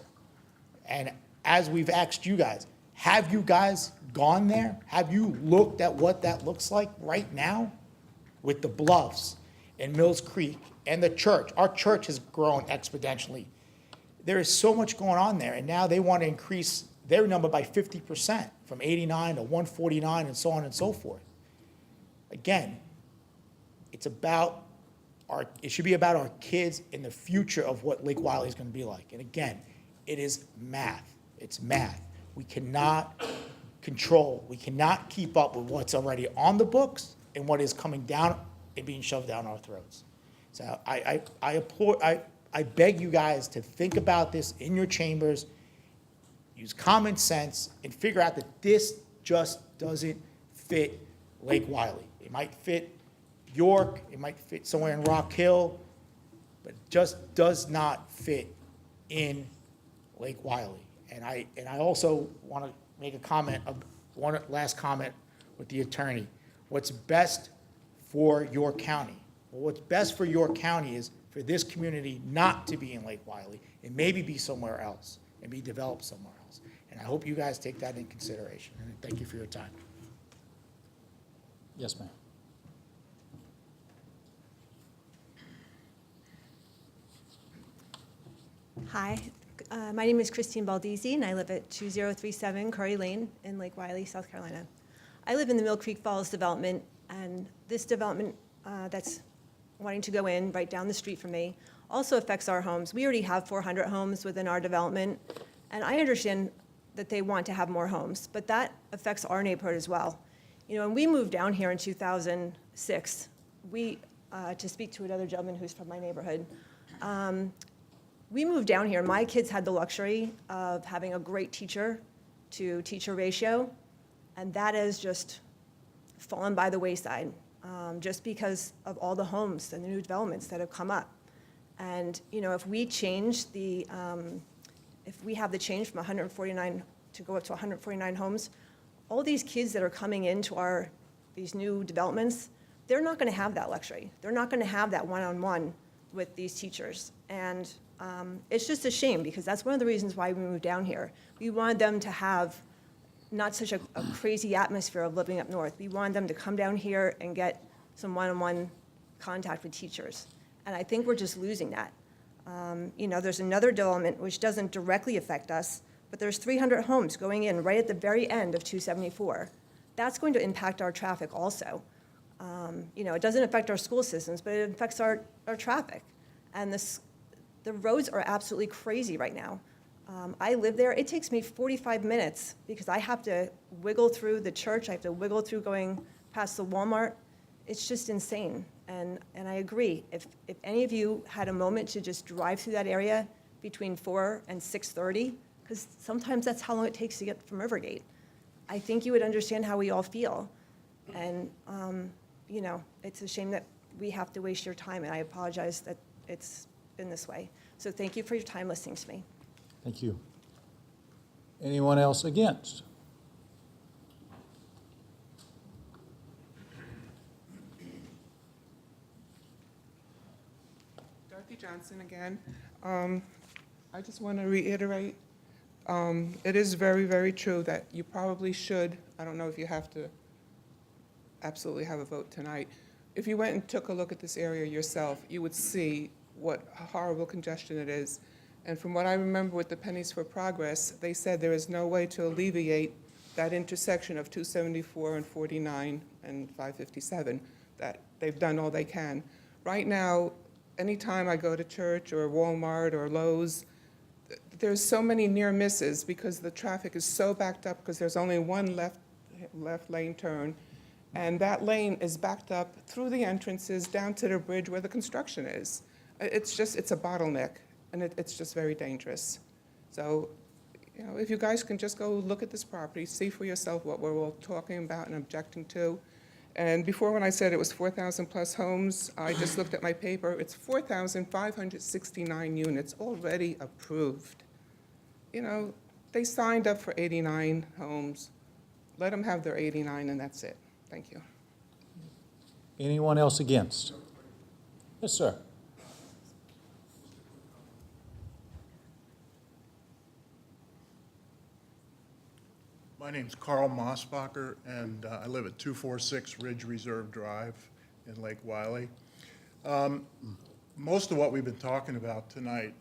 And as we've asked you guys, have you guys gone there? Have you looked at what that looks like right now with the bluffs and Mills Creek and the church? Our church has grown exponentially. There is so much going on there, and now they want to increase their number by 50%, from 89 to 149 and so on and so forth. Again, it's about it should be about our kids and the future of what Lake Wiley is going to be like. And again, it is math. It's math. We cannot control, we cannot keep up with what's already on the books and what is coming down and being shoved down our throats. So I beg you guys to think about this in your chambers, use common sense, and figure out that this just doesn't fit Lake Wiley. It might fit York, it might fit somewhere in Rock Hill, but it just does not fit in Lake Wiley. And I also want to make a comment, one last comment with the attorney. What's best for York County? Well, what's best for York County is for this community not to be in Lake Wiley and maybe be somewhere else and be developed somewhere else. And I hope you guys take that in consideration. And thank you for your time. Yes, ma'am. Hi, my name is Christine Baldizzi, and I live at 2037 Curry Lane in Lake Wiley, South Carolina. I live in the Mill Creek Falls development, and this development that's wanting to go in right down the street from me also affects our homes. We already have 400 homes within our development, and I understand that they want to have more homes, but that affects our neighborhood as well. You know, when we moved down here in 2006, to speak to another gentleman who's from my neighborhood, we moved down here. My kids had the luxury of having a great teacher-to-teacher ratio, and that has just fallen by the wayside, just because of all the homes and the new developments that have come up. And you know, if we change if we have the change from 149 to go up to 149 homes, all these kids that are coming into these new developments, they're not going to have that luxury. They're not going to have that one-on-one with these teachers. And it's just a shame, because that's one of the reasons why we moved down here. We wanted them to have not such a crazy atmosphere of living up north. We wanted them to come down here and get some one-on-one contact with teachers. And I think we're just losing that. You know, there's another development which doesn't directly affect us, but there's 300 homes going in right at the very end of 274. That's going to impact our traffic also. You know, it doesn't affect our school systems, but it affects our traffic. And the roads are absolutely crazy right now. I live there. It takes me 45 minutes because I have to wiggle through the church. I have to wiggle through going past the Walmart. It's just insane. And I agree. If any of you had a moment to just drive through that area between 4 and 6:30, because sometimes that's how long it takes to get from Rivergate, I think you would understand how we all feel. And, you know, it's a shame that we have to waste your time, and I apologize that it's been this way. So thank you for your time listening to me. Thank you. Anyone else against? Dorothy Johnson again. I just want to reiterate, it is very, very true that you probably should, I don't know if you have to absolutely have a vote tonight. If you went and took a look at this area yourself, you would see what horrible congestion it is. And from what I remember with the Pennies for Progress, they said there is no way to alleviate that intersection of 274 and 49 and 557, that they've done all they can. Right now, anytime I go to church or Walmart or Lowe's, there's so many near misses because the traffic is so backed up because there's only one left lane turn. And that lane is backed up through the entrances down to the bridge where the construction is. It's a bottleneck, and it's just very dangerous. So, you know, if you guys can just go look at this property, see for yourself what we're all talking about and objecting to. And before, when I said it was 4,000 plus homes, I just looked at my paper. It's 4,569 units already approved. You know, they signed up for 89 homes. Let them have their 89, and that's it. Thank you. Anyone else against? Yes, sir. My name's Carl Mossbacher, and I live at 246 Ridge Reserve Drive in Lake Wiley. Most of what we've been talking about tonight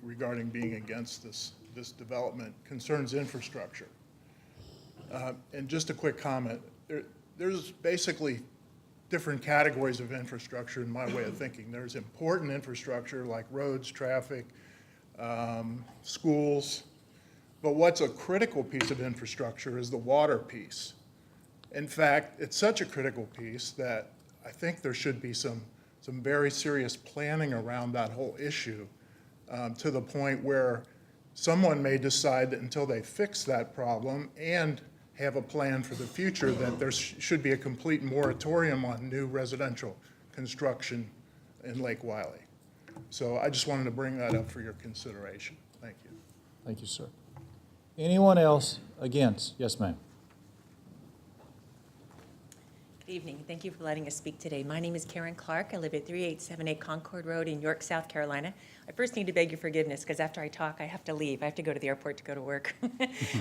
regarding being against this development concerns infrastructure. And just a quick comment, there's basically different categories of infrastructure in my way of thinking. There's important infrastructure like roads, traffic, schools, but what's a critical piece of infrastructure is the water piece. In fact, it's such a critical piece that I think there should be some very serious planning around that whole issue, to the point where someone may decide that until they fix that problem and have a plan for the future, that there should be a complete moratorium on new residential construction in Lake Wiley. So I just wanted to bring that up for your consideration. Thank you. Thank you, sir. Anyone else against? Yes, ma'am. Good evening. Thank you for letting us speak today. My name is Karen Clark. I live at 3878 Concord Road in York, South Carolina. I first need to beg your forgiveness because after I talk, I have to leave. I have to go to the airport to go to work.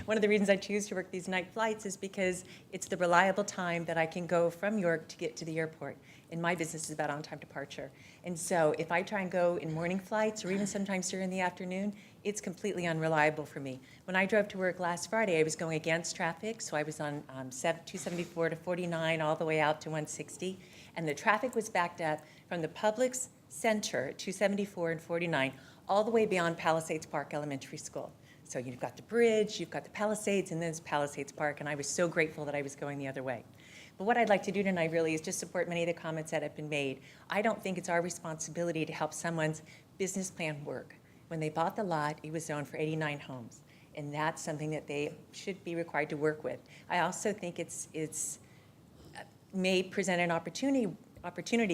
One of the reasons I choose to work these night flights is because it's the reliable time that I can go from York to get to the airport. And my business is about on-time departure. And so if I try and go in morning flights or even sometimes during the afternoon, it's completely unreliable for me. When I drove to work last Friday, I was going against traffic, so I was on 274 to 49 all the way out to 160, and the traffic was backed up from the Publix Center, 274 and 49, all the way beyond Palisades Park Elementary School. So you've got the bridge, you've got the Palisades, and then it's Palisades Park, and I was so grateful that I was going the other way. But what I'd like to do tonight really is just support many of the comments that have been made. I don't think it's our responsibility to help someone's business plan work. When they bought the lot, it was zoned for 89 homes, and that's something that they should be required to work with. I also think it's may present an opportunity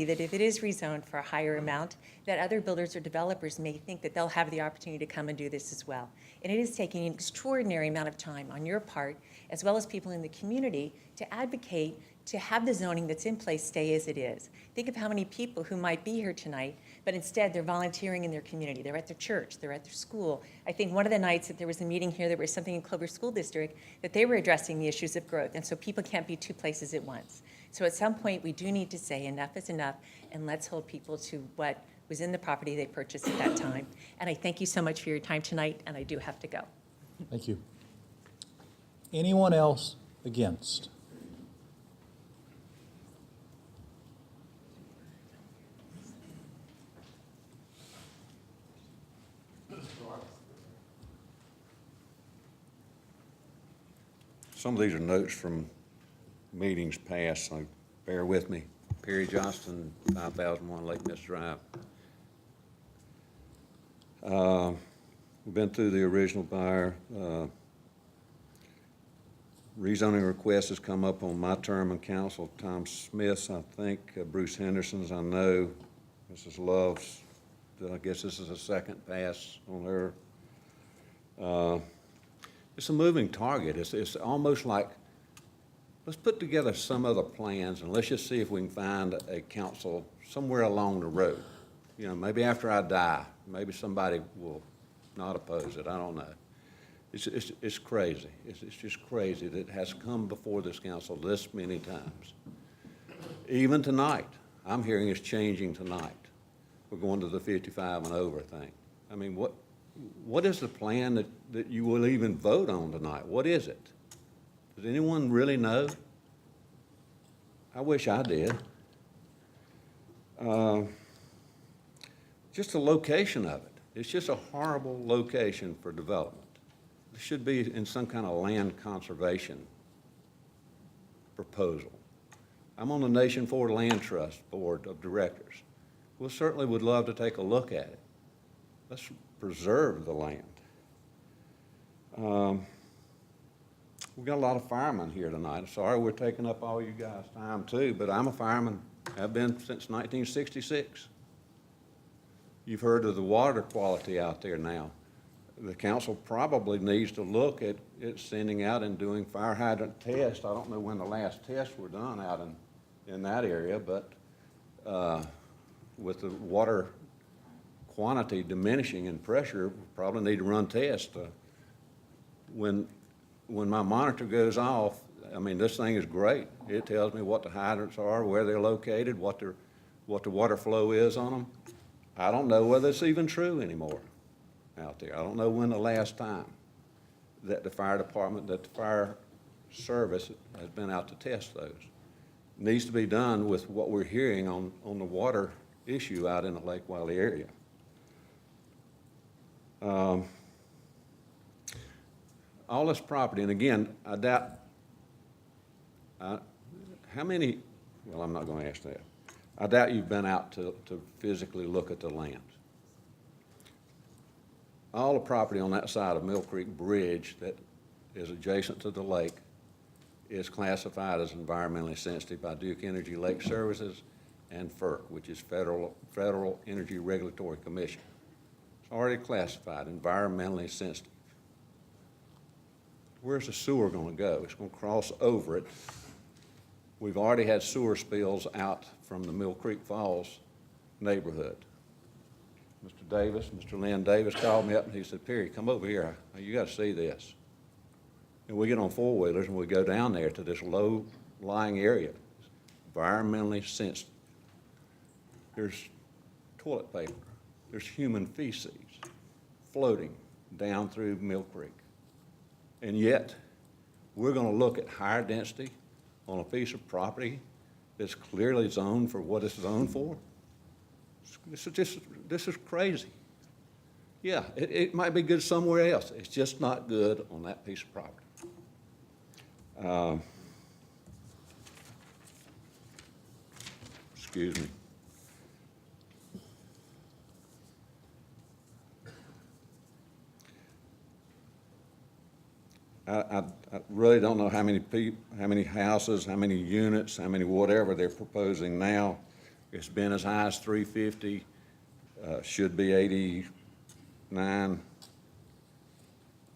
that if it is rezoned for a higher amount, that other builders or developers may think that they'll have the opportunity to come and do this as well. And it is taking an extraordinary amount of time on your part, as well as people in the community, to advocate to have the zoning that's in place stay as it is. Think of how many people who might be here tonight, but instead they're volunteering in their community. They're at their church, they're at their school. I think one of the nights that there was a meeting here, there was something in Clover School District, that they were addressing the issues of growth, and so people can't be two places at once. So at some point, we do need to say enough is enough, and let's hold people to what was in the property they purchased at that time. And I thank you so much for your time tonight, and I do have to go. Thank you. Anyone else against? Some of these are notes from meetings past, so bear with me. Perry Johnston, 5001 Lake Mist Drive. We've been through the original buyer. Rezoning request has come up on my term in council. Tom Smith's, I think, Bruce Henderson's, I know. Mrs. Love's, I guess this is a second pass on her. It's a moving target. It's almost like, let's put together some other plans and let's just see if we can find a council somewhere along the road. You know, maybe after I die, maybe somebody will not oppose it. I don't know. It's crazy. It's just crazy that it has come before this council this many times. Even tonight, I'm hearing it's changing tonight. We're going to the 55 and over thing. I mean, what is the plan that you will even vote on tonight? What is it? Does anyone really know? I wish I did. Just the location of it. It's just a horrible location for development. It should be in some kind of land conservation proposal. I'm on the Nation Forward Land Trust Board of Directors. We certainly would love to take a look at it. Let's preserve the land. We've got a lot of firemen here tonight. I'm sorry we're taking up all you guys' time too, but I'm a fireman. I've been since 1966. You've heard of the water quality out there now. The council probably needs to look at sending out and doing fire hydrant tests. I don't know when the last tests were done out in in that area, but with the water quantity diminishing in pressure, probably need to run tests. When my monitor goes off, I mean, this thing is great. It tells me what the hydrants are, where they're located, what the water flow is on them. I don't know whether it's even true anymore out there. I don't know when the last time that the fire department, that the fire service has been out to test those. Needs to be done with what we're hearing on the water issue out in the Lake Wiley area. All this property, and again, I doubt, how many, well, I'm not going to ask that. I doubt you've been out to physically look at the land. All the property on that side of Mill Creek Bridge that is adjacent to the lake is classified as environmentally sensitive by Duke Energy Lake Services and FERC, which is Federal Energy Regulatory Commission. It's already classified environmentally sensitive. Where's the sewer going to go? It's going to cross over it. We've already had sewer spills out from the Mill Creek Falls neighborhood. Mr. Davis, Mr. Lynn Davis called me up and he said, Perry, come over here. You got to see this. And we get on four-wheelers and we go down there to this low-lying area, environmentally sensitive. There's toilet paper. There's human feces floating down through Mill Creek. And yet, we're going to look at higher density on a piece of property that's clearly zoned for what it's zoned for? This is crazy. Yeah, it might be good somewhere else. It's just not good on that piece of property. Excuse me. I really don't know how many houses, how many units, how many whatever they're proposing now. It's been as high as 350, should be 89.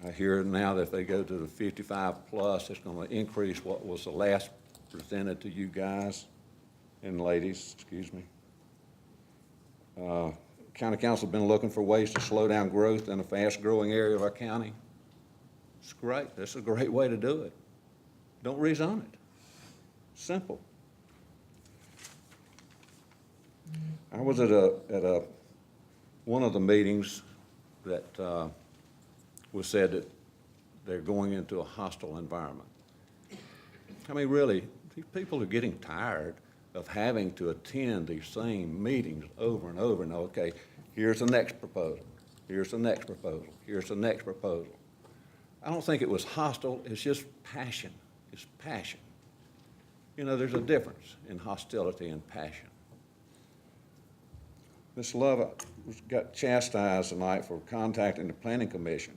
I hear now that if they go to the 55 plus, it's going to increase what was the last presented to you guys and ladies, excuse me. County Council has been looking for ways to slow down growth in a fast-growing area of our county. It's great. This is a great way to do it. Don't rezone it. Simple. I was at one of the meetings that was said that they're going into a hostile environment. I mean, really, these people are getting tired of having to attend these same meetings over and over and okay, here's the next proposal, here's the next proposal, here's the next proposal. I don't think it was hostile, it's just passion. It's passion. You know, there's a difference in hostility and passion. Ms. Love got chastised tonight for contacting the Planning Commission.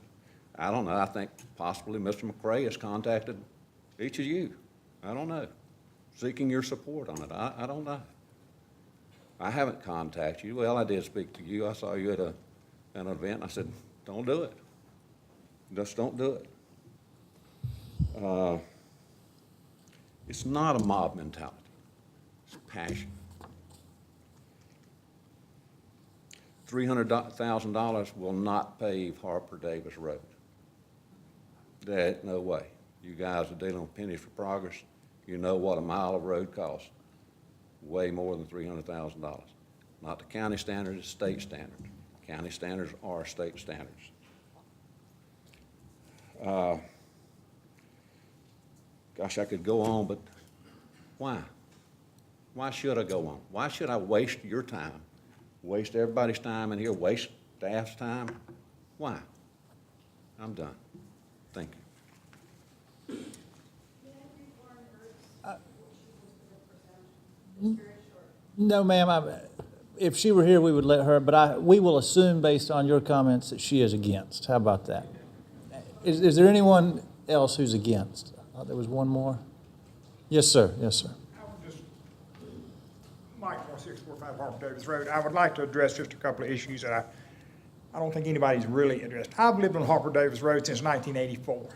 I don't know, I think possibly Mr. McCray has contacted each of you. I don't know, seeking your support on it. I don't know. I haven't contacted you. Well, I did speak to you. I saw you at an event. And I said, don't do it. Just don't do it. It's not a mob mentality. It's passion. $300,000 will not pave Harper Davis Road. There ain't no way. You guys are dealing with pennies for progress. You know what a mile of road costs. Way more than $300,000. Not the county standard, it's state standard. County standards are state standards. Gosh, I could go on, but why? Why should I go on? Why should I waste your time, waste everybody's time in here, waste staff's time? Why? I'm done. Thank you. No, ma'am, if she were here, we would let her, but we will assume based on your comments that she is against. How about that? Is there anyone else who's against? There was one more. Yes, sir. Yes, sir. Mike, 4645 Harper Davis Road. I would like to address just a couple of issues that I don't think anybody's really addressed. I've lived on Harper Davis Road since 1984.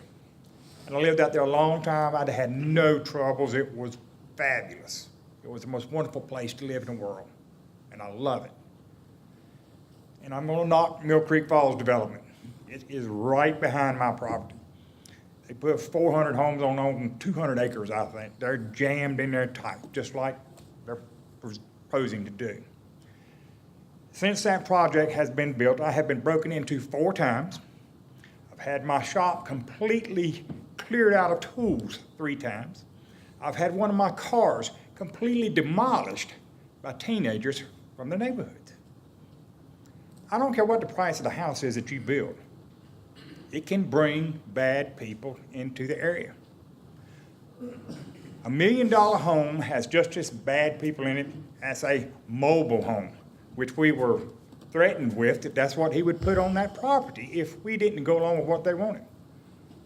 And I lived out there a long time. I'd had no troubles. It was fabulous. It was the most wonderful place to live in the world, and I love it. And I'm gonna knock Mill Creek Falls development. It is right behind my property. They put 400 homes on 200 acres, I think. They're jammed in there tight, just like they're proposing to do. Since that project has been built, I have been broken into 4 times. I've had my shop completely cleared out of tools 3 times. I've had one of my cars completely demolished by teenagers from the neighborhood. I don't care what the price of the house is that you build. It can bring bad people into the area. $1 million home has just as bad people in it as a mobile home, which we were threatened with, that that's what he would put on that property if we didn't go along with what they wanted.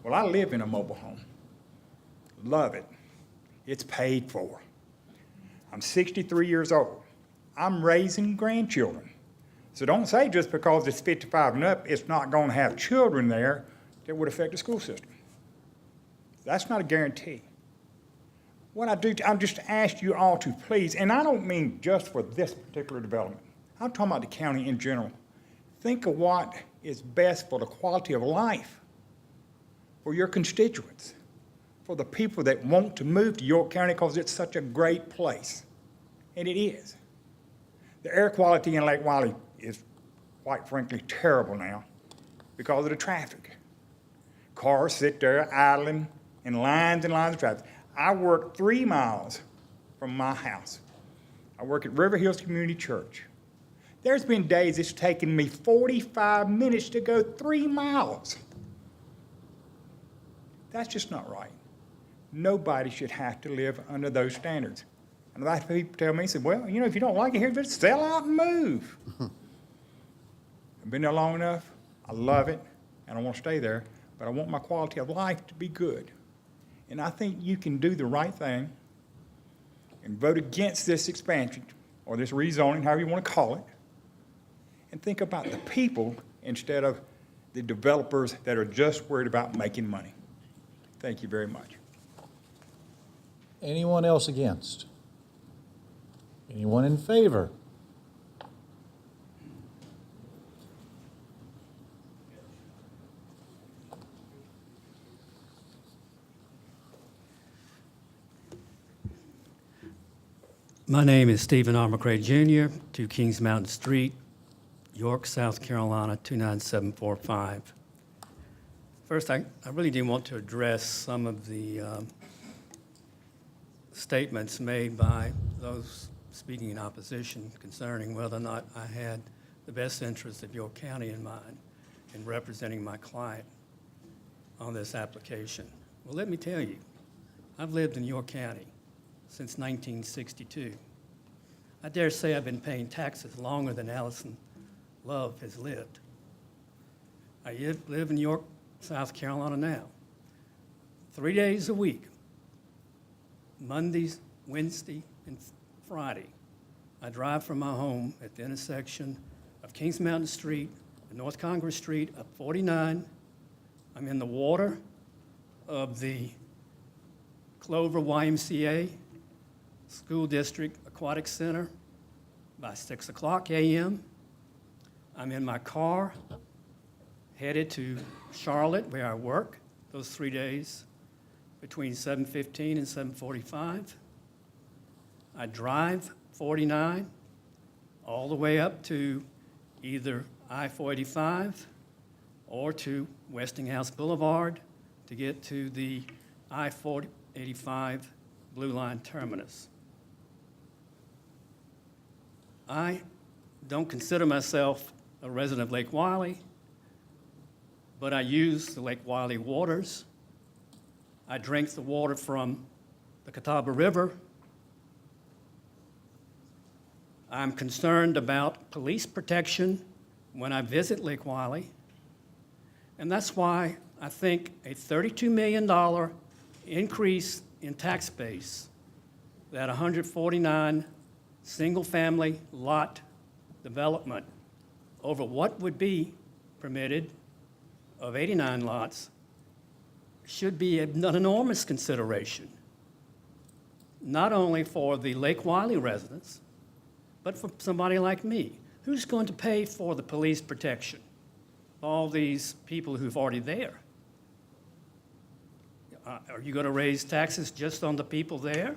Well, I live in a mobile home. Love it. It's paid for. I'm 63 years old. I'm raising grandchildren. So don't say just because it's 55 and up, it's not going to have children there that would affect the school system. That's not a guarantee. What I do, I'm just ask you all to please, and I don't mean just for this particular development. I'm talking about the county in general. Think of what is best for the quality of life for your constituents, for the people that want to move to York County because it's such a great place. And it is. The air quality in Lake Wylie is, quite frankly, terrible now because of the traffic. Cars sit there idling in lines and lines of traffic. I work 3 miles from my house. I work at River Hills Community Church. There's been days it's taken me 45 minutes to go 3 miles. That's just not right. Nobody should have to live under those standards. And I've had people tell me, say, well, if you don't like it here, just sell out and move. I've been there long enough. I love it, and I want to stay there, but I want my quality of life to be good. And I think you can do the right thing and vote against this expansion, or this rezoning, however you want to call it, and think about the people instead of the developers that are just worried about making money. Thank you very much. Anyone else against? Anyone in favor? My name is Stephen R. McCray Jr., 2 Kings Mountain Street, York, South Carolina, 29745. First, I really do want to address some of the statements made by those speaking in opposition concerning whether or not I had the best interests of York County in mind in representing my client on this application. Well, let me tell you, I've lived in York County since 1962. I dare say I've been paying taxes longer than Allison Love has lived. I live in York, South Carolina now. 3 days a week, Mondays, Wednesday, and Friday, I drive from my home at the intersection of Kings Mountain Street and North Congress Street up 49. I'm in the water of the Clover YMCA School District Aquatic Center by 6 o'clock a.m. I'm in my car headed to Charlotte, where I work those 3 days between 7:15 and 7:45. I drive 49 all the way up to either I-485 or to Westinghouse Boulevard to get to the I-485 Blue Line terminus. I don't consider myself a resident of Lake Wylie, but I use the Lake Wylie waters. I drink the water from the Catawba River. I'm concerned about police protection when I visit Lake Wylie, and that's why I think a $32 million increase in tax base, that 149 single-family lot development over what would be permitted of 89 lots should be an enormous consideration. not only for the Lake Wiley residents, but for somebody like me. Who's going to pay for the police protection? All these people who've already there. Are you going to raise taxes just on the people there?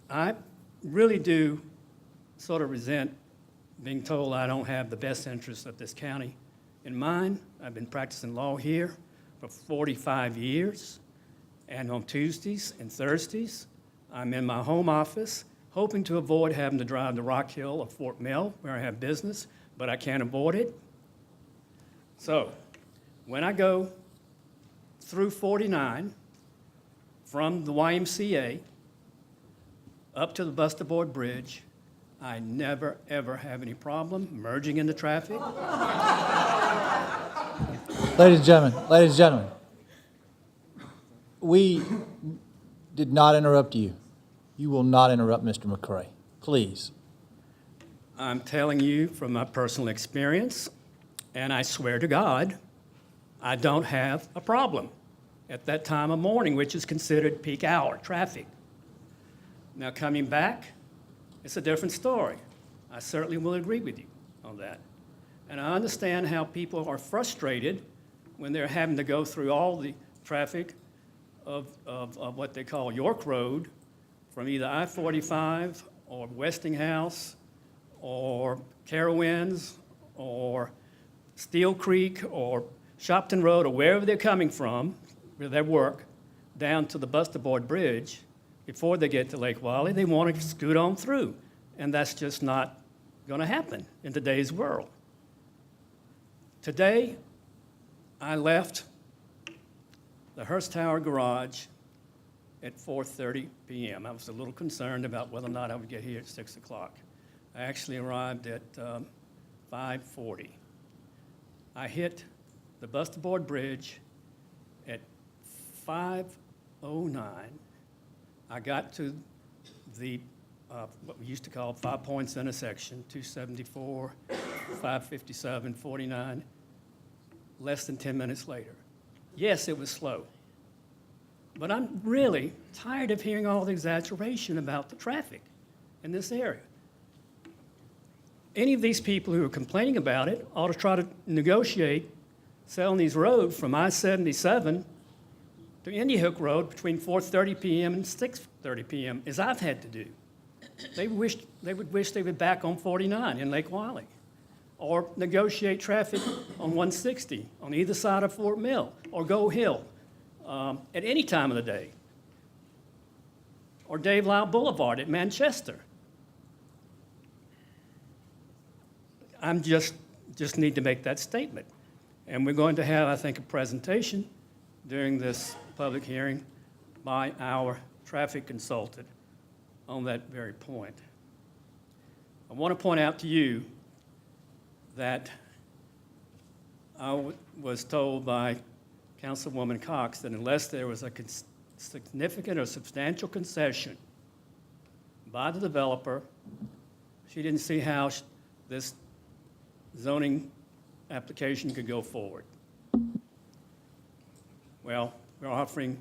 I really do sort of resent being told I don't have the best interests of this county in mind. I've been practicing law here for 45 years, and on Tuesdays and Thursdays, I'm in my home office, hoping to avoid having to drive to Rock Hill or Fort Mill, where I have business, but I can't avoid it. So, when I go through 49, from the YMCA up to the Buster Board Bridge, I never, ever have any problem merging into traffic. Ladies and gentlemen, we did not interrupt you. You will not interrupt Mr. McCray, please. I'm telling you from my personal experience, and I swear to God, I don't have a problem at that time of morning, which is considered peak hour traffic. Now, coming back, it's a different story. I certainly will agree with you on that. And I understand how people are frustrated when they're having to go through all the traffic of what they call York Road from either I-45 or Westinghouse or Carowinds or Steel Creek or Shopton Road or wherever they're coming from, where they work, down to the Buster Board Bridge. Before they get to Lake Wiley, they want to scoot on through. And that's just not going to happen in today's world. Today, I left the Hearst Tower garage at 4:30 p.m. I was a little concerned about whether or not I would get here at 6 o'clock. I actually arrived at 5:40. I hit the Buster Board Bridge at 5:09. I got to the, what we used to call 5 Points intersection, 274, 557, 49, less than 10 minutes later. Yes, it was slow. But I'm really tired of hearing all the exaggeration about the traffic in this area. Any of these people who are complaining about it ought to try to negotiate selling these roads from I-77 to Indian Hook Road between 4:30 p.m. and 6:30 p.m., as I've had to do. They would wish they were back on 49 in Lake Wiley, or negotiate traffic on 160 on either side of Fort Mill, or Go Hill at any time of the day, or Dave Lyle Boulevard at Manchester. I'm just need to make that statement. And we're going to have, I think, a presentation during this public hearing by our traffic consultant on that very point. I want to point out to you that I was told by Councilwoman Cox that unless there was a significant or substantial concession by the developer, she didn't see how this zoning application could go forward. Well, we're offering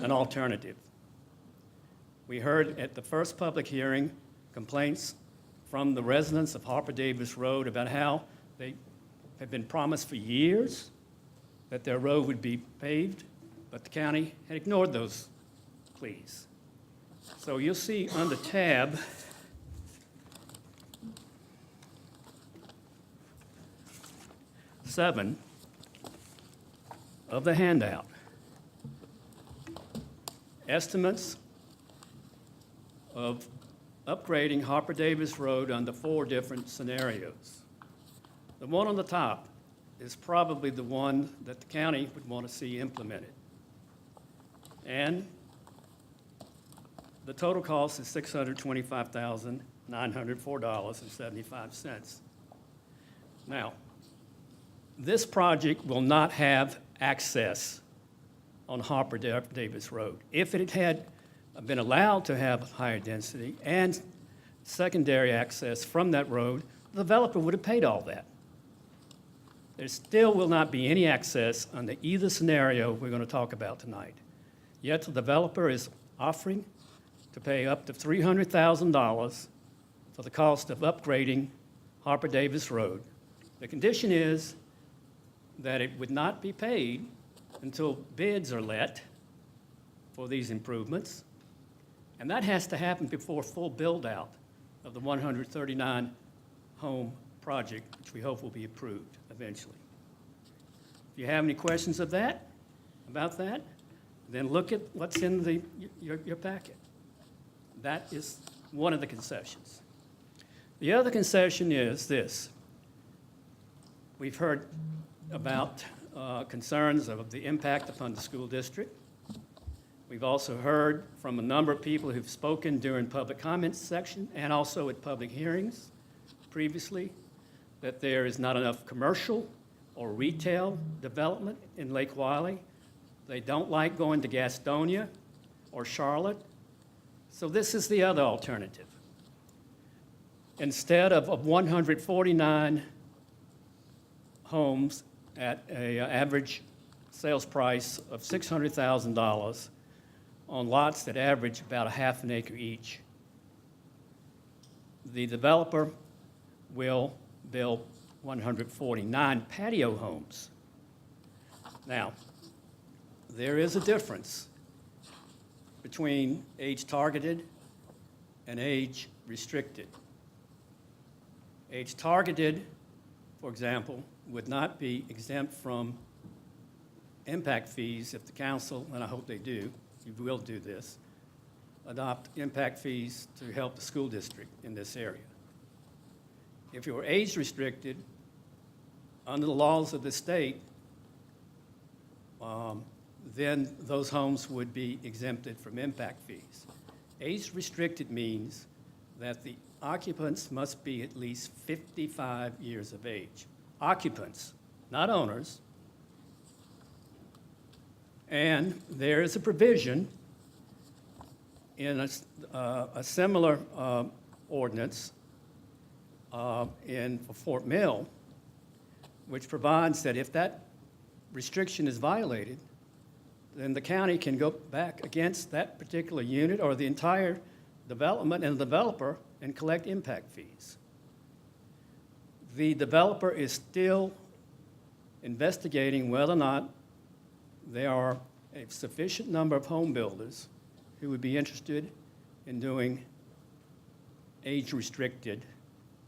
an alternative. We heard at the first public hearing complaints from the residents of Harper Davis Road about how they have been promised for years that their road would be paved, but the county had ignored those pleas. So you'll see under tab 7 of the handout, estimates of upgrading Harper Davis Road under 4 different scenarios. The one on the top is probably the one that the county would want to see implemented. And the total cost is $625,904.75. Now, this project will not have access on Harper Davis Road. If it had been allowed to have higher density and secondary access from that road, the developer would have paid all that. There still will not be any access under either scenario we're going to talk about tonight. Yet the developer is offering to pay up to $300,000 for the cost of upgrading Harper Davis Road. The condition is that it would not be paid until bids are let for these improvements, and that has to happen before full build-out of the 139-home project, which we hope will be approved eventually. If you have any questions about that, then look at what's in your packet. That is one of the concessions. The other concession is this. We've heard about concerns of the impact upon the school district. We've also heard from a number of people who've spoken during public comments section and also at public hearings previously that there is not enough commercial or retail development in Lake Wylie. They don't like going to Gastonia or Charlotte. So this is the other alternative. Instead of 149 homes at an average sales price of $600,000 on lots that average about a half an acre each, the developer will build 149 patio homes. Now, there is a difference between age-targeted and age-restricted. Age-targeted, for example, would not be exempt from impact fees if the council, and I hope they do, you will do this, adopt impact fees to help the school district in this area. If you're age-restricted, under the laws of the state, then those homes would be exempted from impact fees. Age-restricted means that the occupants must be at least 55 years of age. Occupants, not owners. And there is a provision in a similar ordinance in Fort Mill, which provides that if that restriction is violated, then the county can go back against that particular unit or the entire development and the developer and collect impact fees. The developer is still investigating whether or not there are a sufficient number of home builders who would be interested in doing age-restricted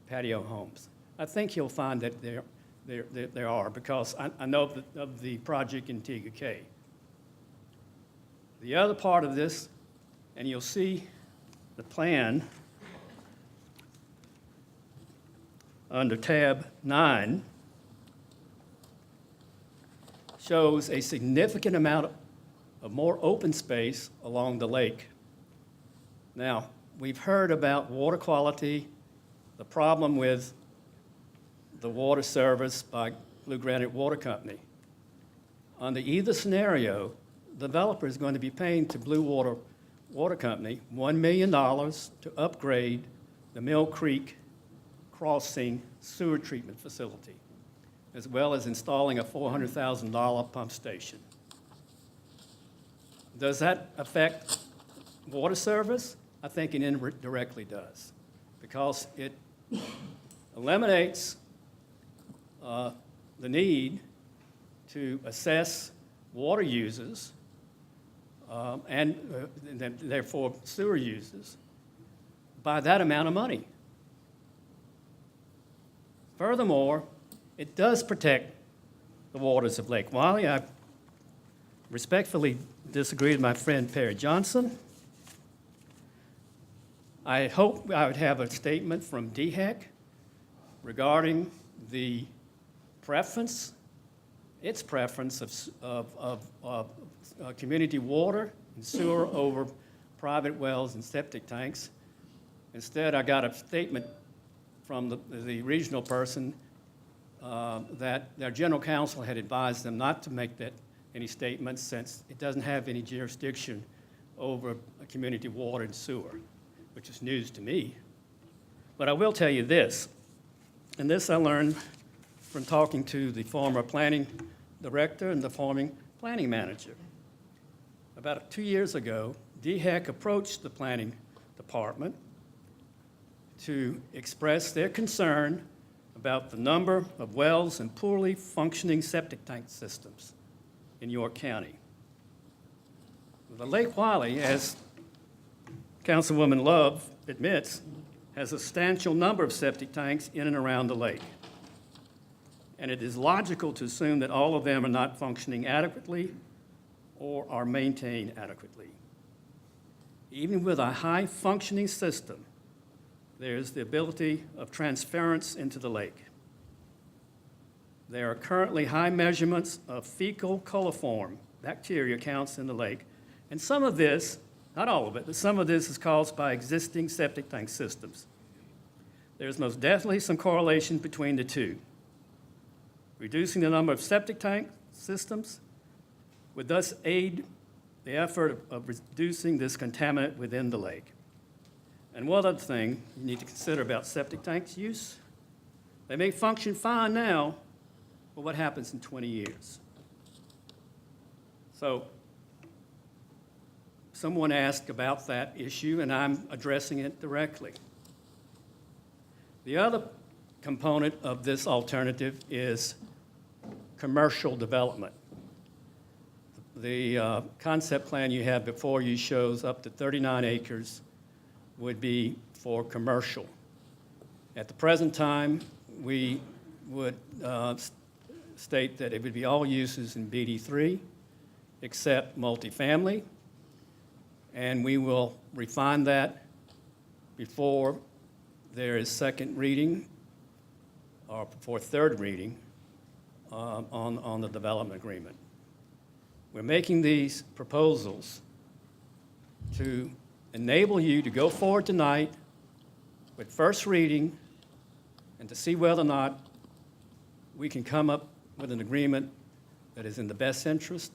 patio homes. I think you'll find that there are, because I know of the project in Tega Cay. The other part of this, and you'll see the plan under tab 9, shows a significant amount of more open space along the lake. Now, we've heard about water quality, the problem with the water service by Blue Granite Water Company. Under either scenario, the developer is going to be paying to Blue Water Company $1 million to upgrade the Mill Creek Crossing sewer treatment facility, as well as installing a $400,000 pump station. Does that affect water service? I think it indirectly does, because it eliminates the need to assess water users and therefore sewer users by that amount of money. Furthermore, it does protect the waters of Lake Wylie. I respectfully disagree with my friend Perry Johnson. I hope I would have a statement from DHEC regarding the preference, its preference of community water and sewer over private wells and septic tanks. Instead, I got a statement from the regional person that their general counsel had advised them not to make any statements, since it doesn't have any jurisdiction over community water and sewer, which is news to me. But I will tell you this, and this I learned from talking to the former planning director and the former planning manager. about 2 years ago, DHEC approached the planning department to express their concern about the number of wells and poorly functioning septic tank systems in York County. The Lake Wylie, as Councilwoman Love admits, has a substantial number of septic tanks in and around the lake. And it is logical to assume that all of them are not functioning adequately or are maintained adequately. Even with a high-functioning system, there is the ability of transference into the lake. There are currently high measurements of fecal coliform bacteria counts in the lake, and some of this, not all of it, but some of this is caused by existing septic tank systems. There's most definitely some correlation between the two. Reducing the number of septic tank systems would thus aid the effort of reducing this contaminant within the lake. And one other thing you need to consider about septic tanks use, they may function fine now, but what happens in 20 years? So someone asked about that issue, and I'm addressing it directly. The other component of this alternative is commercial development. The concept plan you have before you shows up to 39 acres would be for commercial. At the present time, we would state that it would be all uses in BD3 except multifamily, and we will refine that before there is second reading or before third reading on the development agreement. We're making these proposals to enable you to go forward tonight with first reading and to see whether or not we can come up with an agreement that is in the best interest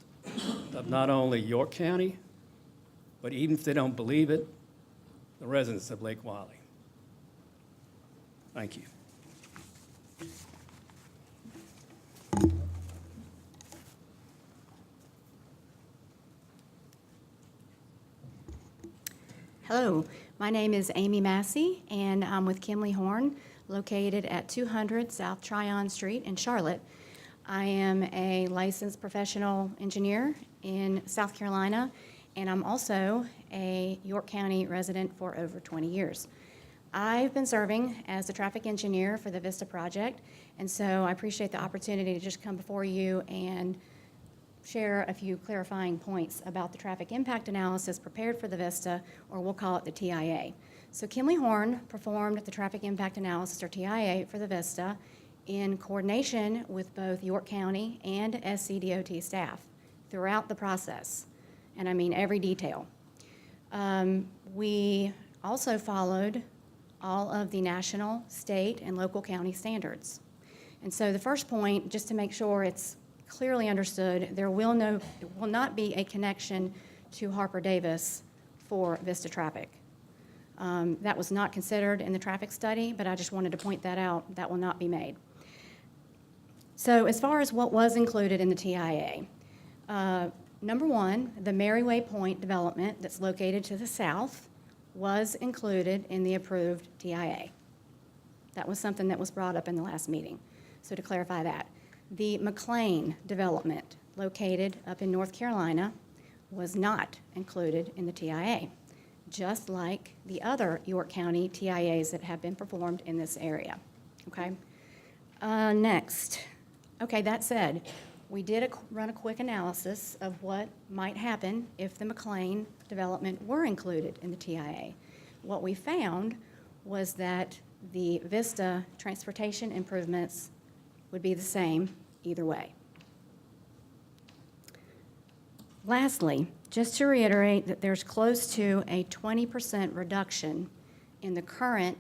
of not only York County, but even if they don't believe it, the residents of Lake Wylie. Thank you. Hello, my name is Amy Massey, and I'm with Kimley Horn, located at 200 South Tryon Street in Charlotte. I am a licensed professional engineer in South Carolina, and I'm also a York County resident for over 20 years. I've been serving as the traffic engineer for the Vista project, and so I appreciate the opportunity to just come before you and share a few clarifying points about the traffic impact analysis prepared for the Vista, or we'll call it the TIA. So Kimley Horn performed the traffic impact analysis, or TIA, for the Vista in coordination with both York County and SCDOT staff throughout the process, and I mean every detail. We also followed all of the national, state, and local county standards. And so the first point, just to make sure it's clearly understood, there will not be a connection to Harper Davis for Vista traffic. That was not considered in the traffic study, but I just wanted to point that out. That will not be made. So as far as what was included in the TIA, number one, the Merriway Point development that's located to the south was included in the approved TIA. That was something that was brought up in the last meeting. So to clarify that. The McLean development located up in North Carolina was not included in the TIA, just like the other York County TIAs that have been performed in this area, okay? Next, okay, that said, we did run a quick analysis of what might happen if the McLean development were included in the TIA. What we found was that the Vista transportation improvements would be the same either way. Lastly, just to reiterate that there's close to a 20% reduction in the current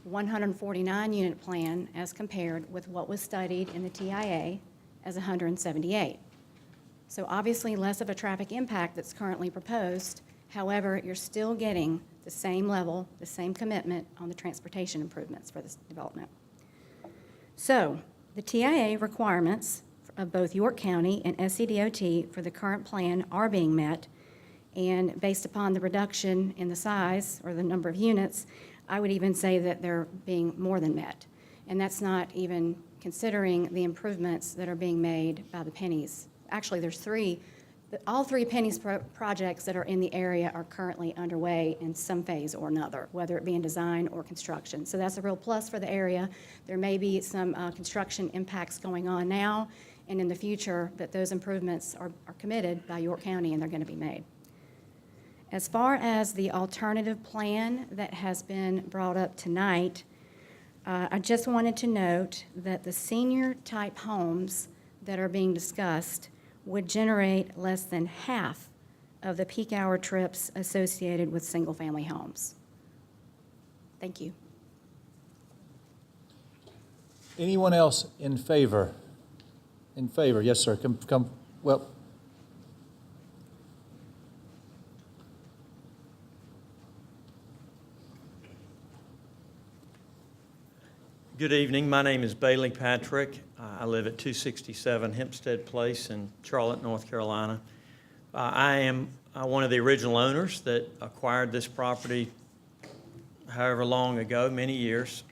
149-unit plan as compared with what was studied in the TIA as 178. So obviously less of a traffic impact that's currently proposed. However, you're still getting the same level, the same commitment on the transportation improvements for this development. So the TIA requirements of both York County and SCDOT for the current plan are being met, And based upon the reduction in the size or the number of units, I would even say that they're being more than met. And that's not even considering the improvements that are being made by the Pennies. Actually, there's all three Pennies projects that are in the area are currently underway in some phase or another, whether it be in design or construction. So that's a real plus for the area. There may be some construction impacts going on now and in the future, but those improvements are committed by York County and they're going to be made. As far as the alternative plan that has been brought up tonight, I just wanted to note that the senior-type homes that are being discussed would generate less than half of the peak hour trips associated with single-family homes. Thank you. Anyone else in favor? In favor, yes, sir, come, well. Good evening. My name is Bailey Patrick. I live at 267 Hempstead Place in Charlotte, North Carolina. I am one of the original owners that acquired this property however long ago, many years.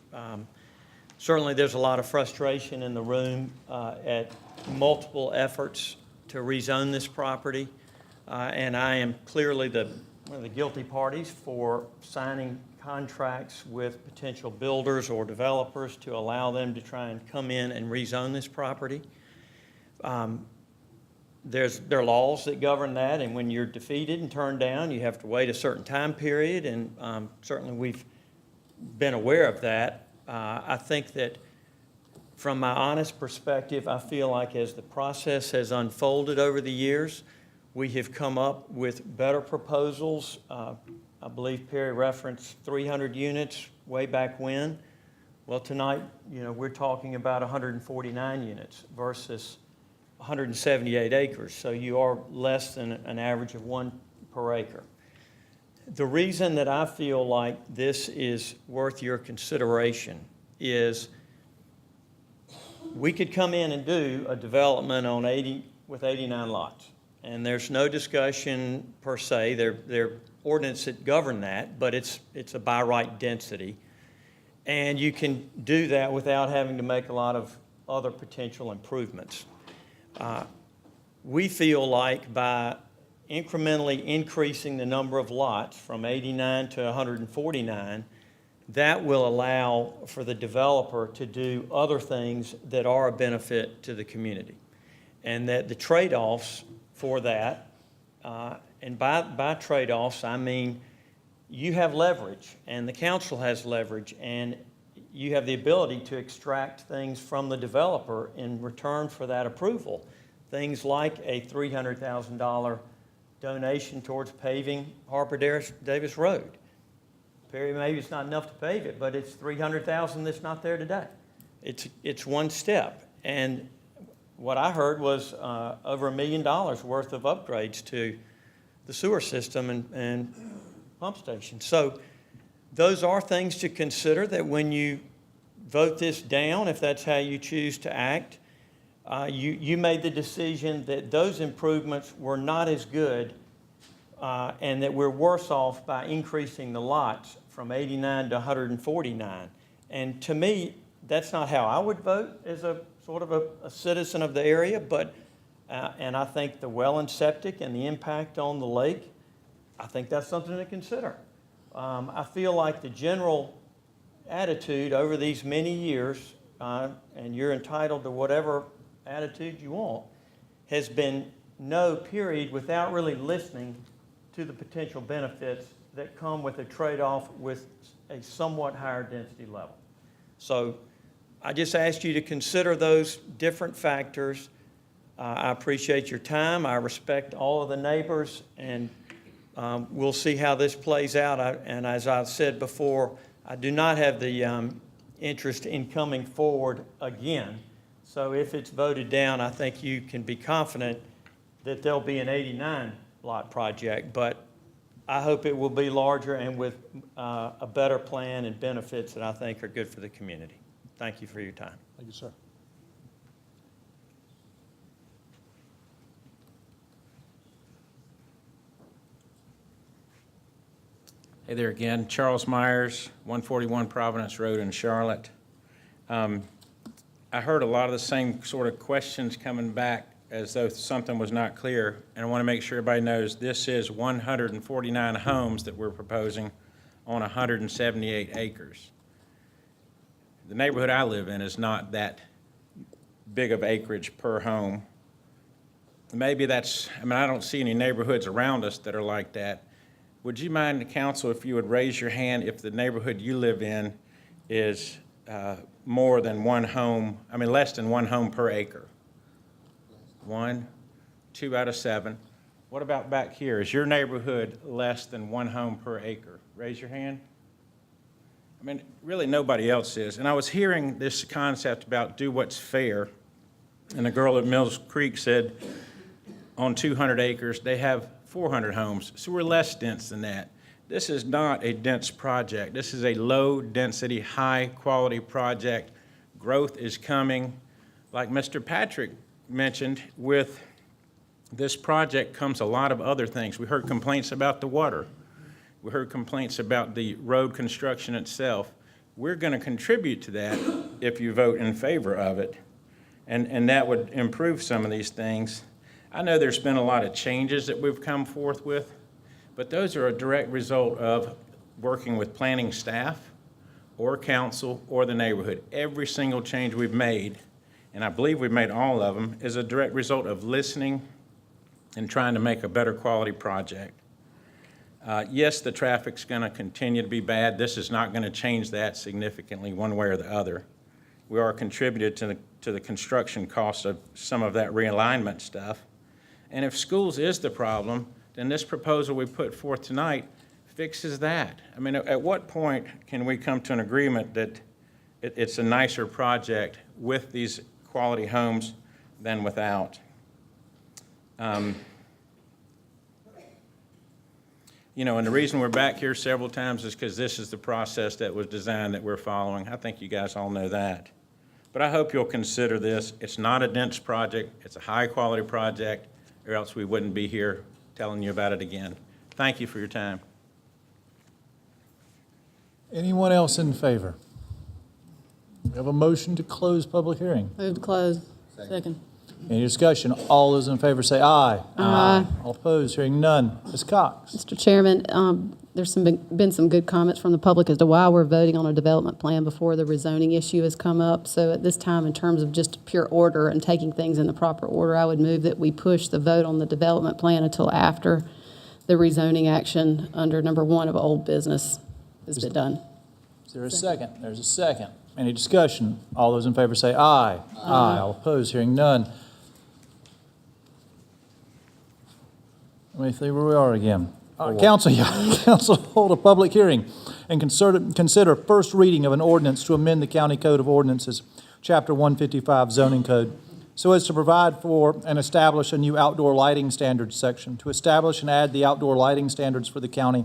Certainly there's a lot of frustration in the room at multiple efforts to rezone this property, and I am clearly one of the guilty parties for signing contracts with potential builders or developers to allow them to try and come in and rezone this property. There are laws that govern that, and when you're defeated and turned down, you have to wait a certain time period, and certainly we've been aware of that. I think that from my honest perspective, I feel like as the process has unfolded over the years, we have come up with better proposals. I believe Perry referenced 300 units way back when. Well, tonight, we're talking about 149 units versus 178 acres. So you are less than an average of 1 per acre. The reason that I feel like this is worth your consideration is we could come in and do a development on 89 lots. And there's no discussion per se. There ordinance that govern that, but it's a by right density. And you can do that without having to make a lot of other potential improvements. We feel like by incrementally increasing the number of lots from 89 to 149, that will allow for the developer to do other things that are a benefit to the community. And that the trade-offs for that, and by trade-offs, I mean you have leverage and the council has leverage and you have the ability to extract things from the developer in return for that approval. Things like a $300,000 donation towards paving Harper Davis Road. Perry, maybe it's not enough to pave it, but it's $300,000 that's not there today. It's one step. And what I heard was over $1 million worth of upgrades to the sewer system and pump station. So those are things to consider that when you vote this down, if that's how you choose to act, you made the decision that those improvements were not as good and that we're worse off by increasing the lots from 89 to 149. And to me, that's not how I would vote as a sort of a citizen of the area, but, and I think the well and septic and the impact on the lake, I think that's something to consider. I feel like the general attitude over these many years, and you're entitled to whatever attitude you want, has been no, period, without really listening to the potential benefits that come with a trade-off with a somewhat higher density level. So I just asked you to consider those different factors. I appreciate your time. I respect all of the neighbors, and we'll see how this plays out. And as I've said before, I do not have the interest in coming forward again. So if it's voted down, I think you can be confident that there'll be an 89 lot project, but I hope it will be larger and with a better plan and benefits that I think are good for the community. Thank you for your time. Thank you, sir. Hey there again, Charles Myers, 141 Providence Road in Charlotte. I heard a lot of the same sort of questions coming back as though something was not clear, and I want to make sure everybody knows this is 149 homes that we're proposing on 178 acres. The neighborhood I live in is not that big of acreage per home. Maybe that's, I mean, I don't see any neighborhoods around us that are like that. Would you mind, council, if you would raise your hand if the neighborhood you live in is more than one home, I mean, less than one home per acre? 1, 2 out of 7. What about back here? Is your neighborhood less than one home per acre? Raise your hand. I mean, really nobody else is. And I was hearing this concept about do what's fair. And the girl at Mills Creek said on 200 acres, they have 400 homes. So we're less dense than that. This is not a dense project. This is a low-density, high-quality project. Growth is coming. Like Mr. Patrick mentioned, with this project comes a lot of other things. We heard complaints about the water. We heard complaints about the road construction itself. We're going to contribute to that if you vote in favor of it, and that would improve some of these things. I know there's been a lot of changes that we've come forth with, but those are a direct result of working with planning staff or council or the neighborhood. Every single change we've made, and I believe we've made all of them, is a direct result of listening and trying to make a better quality project. Yes, the traffic's going to continue to be bad. This is not going to change that significantly one way or the other. We are contributed to the construction cost of some of that realignment stuff. And if schools is the problem, then this proposal we put forth tonight fixes that. I mean, at what point can we come to an agreement that it's a nicer project with these quality homes than without? You know, and the reason we're back here several times is because this is the process that was designed that we're following. I think you guys all know that. But I hope you'll consider this. It's not a dense project. It's a high-quality project, or else we wouldn't be here telling you about it again. Thank you for your time. Anyone else in favor? We have a motion to close public hearing. Move to close. Second. Any discussion? All those in favor say aye. Aye. All opposed, hearing none. Ms. Cox? Mr. Chairman, there's been some good comments from the public as to why we're voting on a development plan before the rezoning issue has come up. So at this time, in terms of just pure order and taking things in the proper order, I would move that we push the vote on the development plan until after the rezoning action under number 1 of old business has been done. Is there a second? There's a second. Any discussion? All those in favor say aye. Aye. All opposed, hearing none. Let me see where we are again. Council hold a public hearing and consider first reading of an ordinance to amend the County Code of Ordinances, Chapter 155 Zoning Code, so as to provide for and establish a new outdoor lighting standards section, to establish and add the outdoor lighting standards for the county,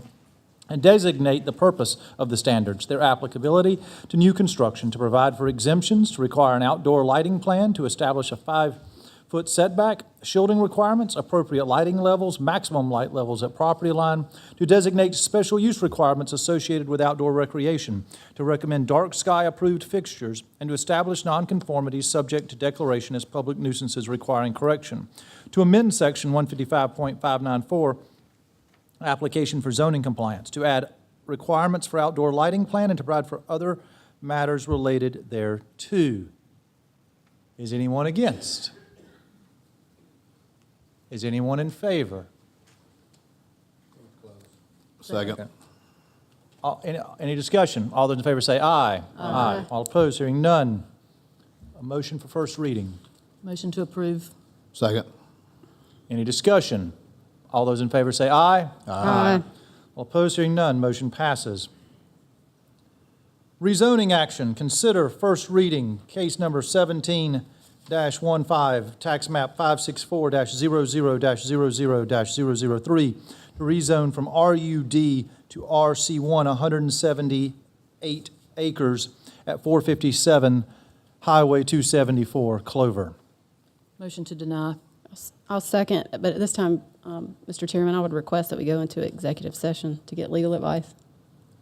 and designate the purpose of the standards, their applicability to new construction, to provide for exemptions, to require an outdoor lighting plan, to establish a 5-foot setback, shielding requirements, appropriate lighting levels, maximum light levels at property line, to designate special use requirements associated with outdoor recreation, to recommend dark sky approved fixtures, and to establish nonconformities subject to declaration as public nuisances requiring correction, to amend section 155.594, application for zoning compliance, to add requirements for outdoor lighting plan, and to provide for other matters related thereto. Is anyone against? Is anyone in favor? Second. Any discussion? All those in favor say aye. Aye. All opposed, hearing none. A motion for first reading. Motion to approve. Second. Any discussion? All those in favor say aye. Aye. All opposed, hearing none, motion passes. Rezoning action, consider first reading, case number 17-15, tax map 564-00-00-003, to rezone from RUD to RC1 178 acres at 457 Highway 274, Clover. Motion to deny. I'll second, but at this time, Mr. Chairman, I would request that we go into executive session to get legal advice.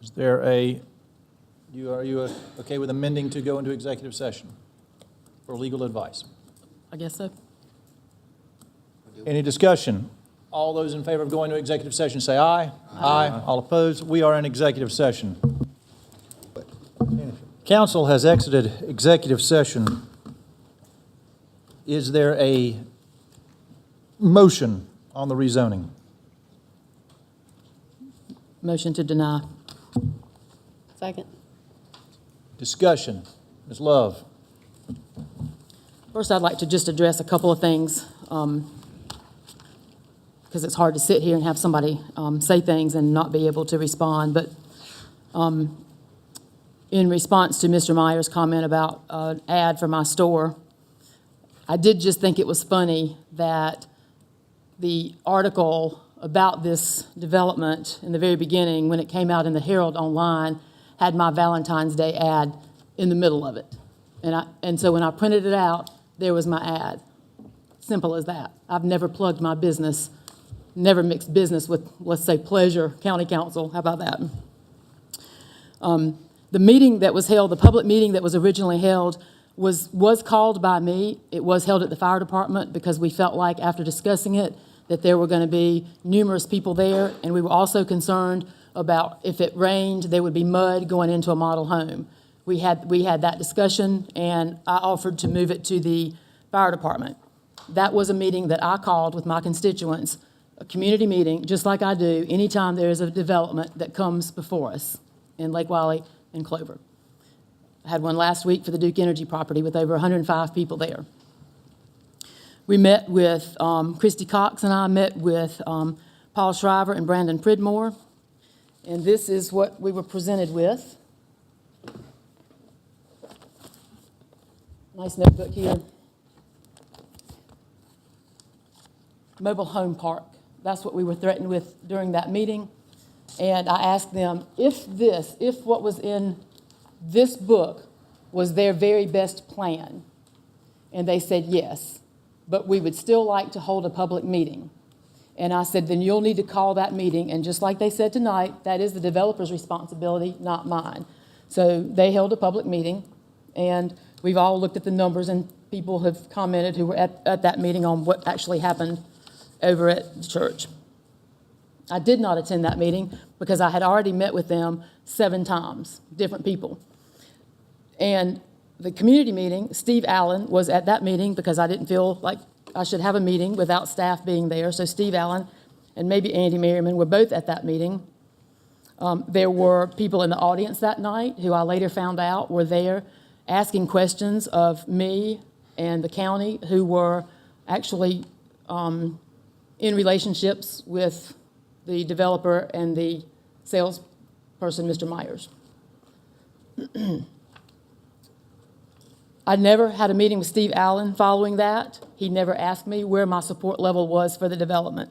Is there are you okay with amending to go into executive session for legal advice? I guess so. Any discussion? All those in favor of going to executive session say aye. Aye. All opposed? We are in executive session. Council has exited executive session. Is there a motion on the rezoning? Motion to deny. Second. Discussion. Ms. Love? First, I'd like to just address a couple of things, because it's hard to sit here and have somebody say things and not be able to respond. But in response to Mr. Myers' comment about an ad for my store, I did just think it was funny that the article about this development in the very beginning, when it came out in the Herald Online, had my Valentine's Day ad in the middle of it. And so when I printed it out, there was my ad. Simple as that. I've never plugged my business, never mixed business with, let's say, Pleasure County Council. How about that? The meeting that was held, the public meeting that was originally held, was called by me. It was held at the fire department because we felt like, after discussing it, that there were going to be numerous people there, and we were also concerned about if it rained, there would be mud going into a model home. We had that discussion, and I offered to move it to the fire department. That was a meeting that I called with my constituents, a community meeting, just like I do anytime there is a development that comes before us in Lake Wylie and Clover. I had one last week for the Duke Energy property with over 105 people there. We met with, Christy Cox and I met with Paul Shriver and Brandon Pridmore, and this is what we were presented with. Nice notebook here. Mobile home park. That's what we were threatened with during that meeting. And I asked them if what was in this book was their very best plan. And they said yes, but we would still like to hold a public meeting. And I said, then you'll need to call that meeting. And just like they said tonight, that is the developer's responsibility, not mine. So they held a public meeting, and we've all looked at the numbers, and people have commented who were at that meeting on what actually happened over at the church. I did not attend that meeting because I had already met with them 7 times, different people. And the community meeting, Steve Allen was at that meeting because I didn't feel like I should have a meeting without staff being there. So Steve Allen and maybe Andy Merriman were both at that meeting. There were people in the audience that night who I later found out were there asking questions of me and the county, who were actually in relationships with the developer and the salesperson, Mr. Myers. I never had a meeting with Steve Allen following that. He never asked me where my support level was for the development.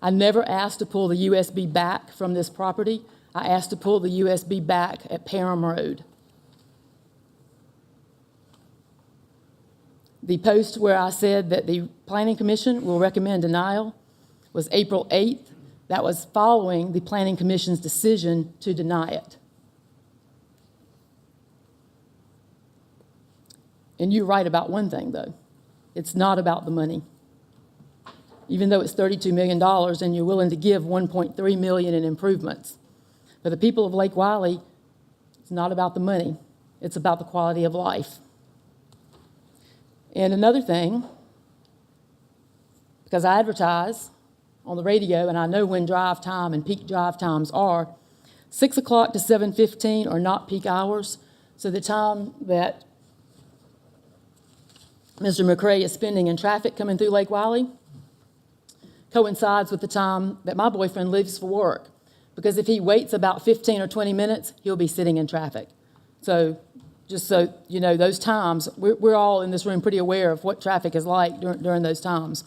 I never asked to pull the USB back from this property. I asked to pull the USB back at Parham Road. The post where I said that the Planning Commission will recommend denial was April 8th. That was following the Planning Commission's decision to deny it. And you're right about one thing, though. It's not about the money. Even though it's $32 million and you're willing to give $1.3 million in improvements. For the people of Lake Wylie, it's not about the money. It's about the quality of life. And another thing, because I advertise on the radio and I know when drive time and peak drive times are, 6 o'clock to 7:15 are not peak hours. So the time that Mr. McCray is spending in traffic coming through Lake Wylie coincides with the time that my boyfriend leaves for work. Because if he waits about 15 or 20 minutes, he'll be sitting in traffic. So just so you know, those times, we're all in this room pretty aware of what traffic is like during those times.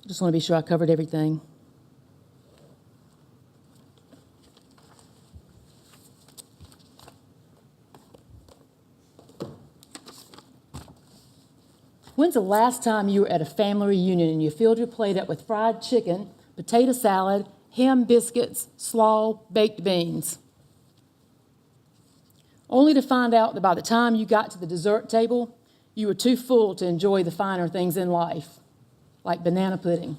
Just want to be sure I covered everything. When's the last time you were at a family reunion and you filled your plate up with fried chicken, potato salad, ham biscuits, slaw, baked beans? Only to find out that by the time you got to the dessert table, you were too full to enjoy the finer things in life, like banana pudding.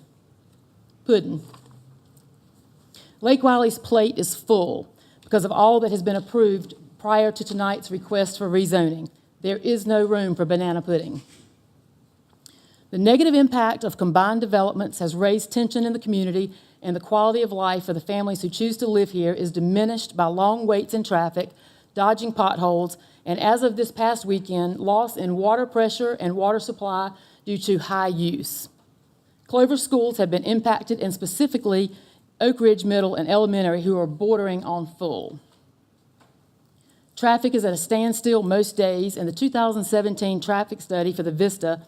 Lake Wiley's plate is full because of all that has been approved prior to tonight's request for rezoning. There is no room for banana pudding. The negative impact of combined developments has raised tension in the community, and the quality of life for the families who choose to live here is diminished by long waits in traffic, dodging potholes, and as of this past weekend, loss in water pressure and water supply due to high use. Clover schools have been impacted, and specifically Oak Ridge Middle and Elementary, who are bordering on full. Traffic is at a standstill most days, and the 2017 traffic study for the Vista,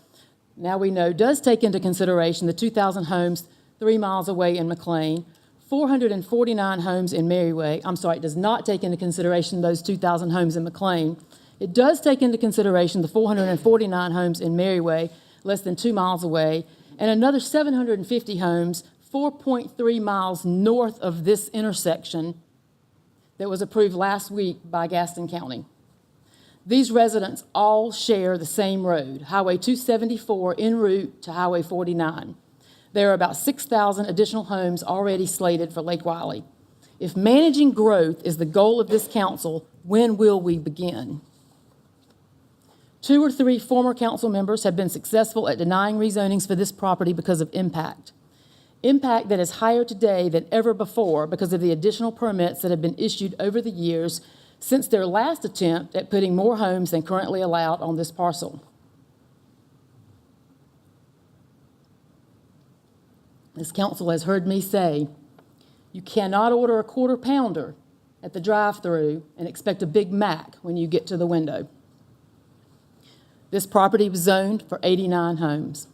now we know, does take into consideration the 2,000 homes 3 miles away in McLean, 449 homes in Merriway. I'm sorry, it does not take into consideration those 2,000 homes in McLean. It does take into consideration the 449 homes in Merriway, less than 2 miles away, and another 750 homes 4.3 miles north of this intersection that was approved last week by Gaston County. These residents all share the same road, Highway 274 en route to Highway 49. There are about 6,000 additional homes already slated for Lake Wiley. If managing growth is the goal of this council, when will we begin? 2 or 3 former council members have been successful at denying rezonings for this property because of impact. Impact that is higher today than ever before because of the additional permits that have been issued over the years since their last attempt at putting more homes than currently allowed on this parcel. This council has heard me say, you cannot order a quarter pounder at the drive-thru and expect a Big Mac when you get to the window. This property was zoned for 89 homes.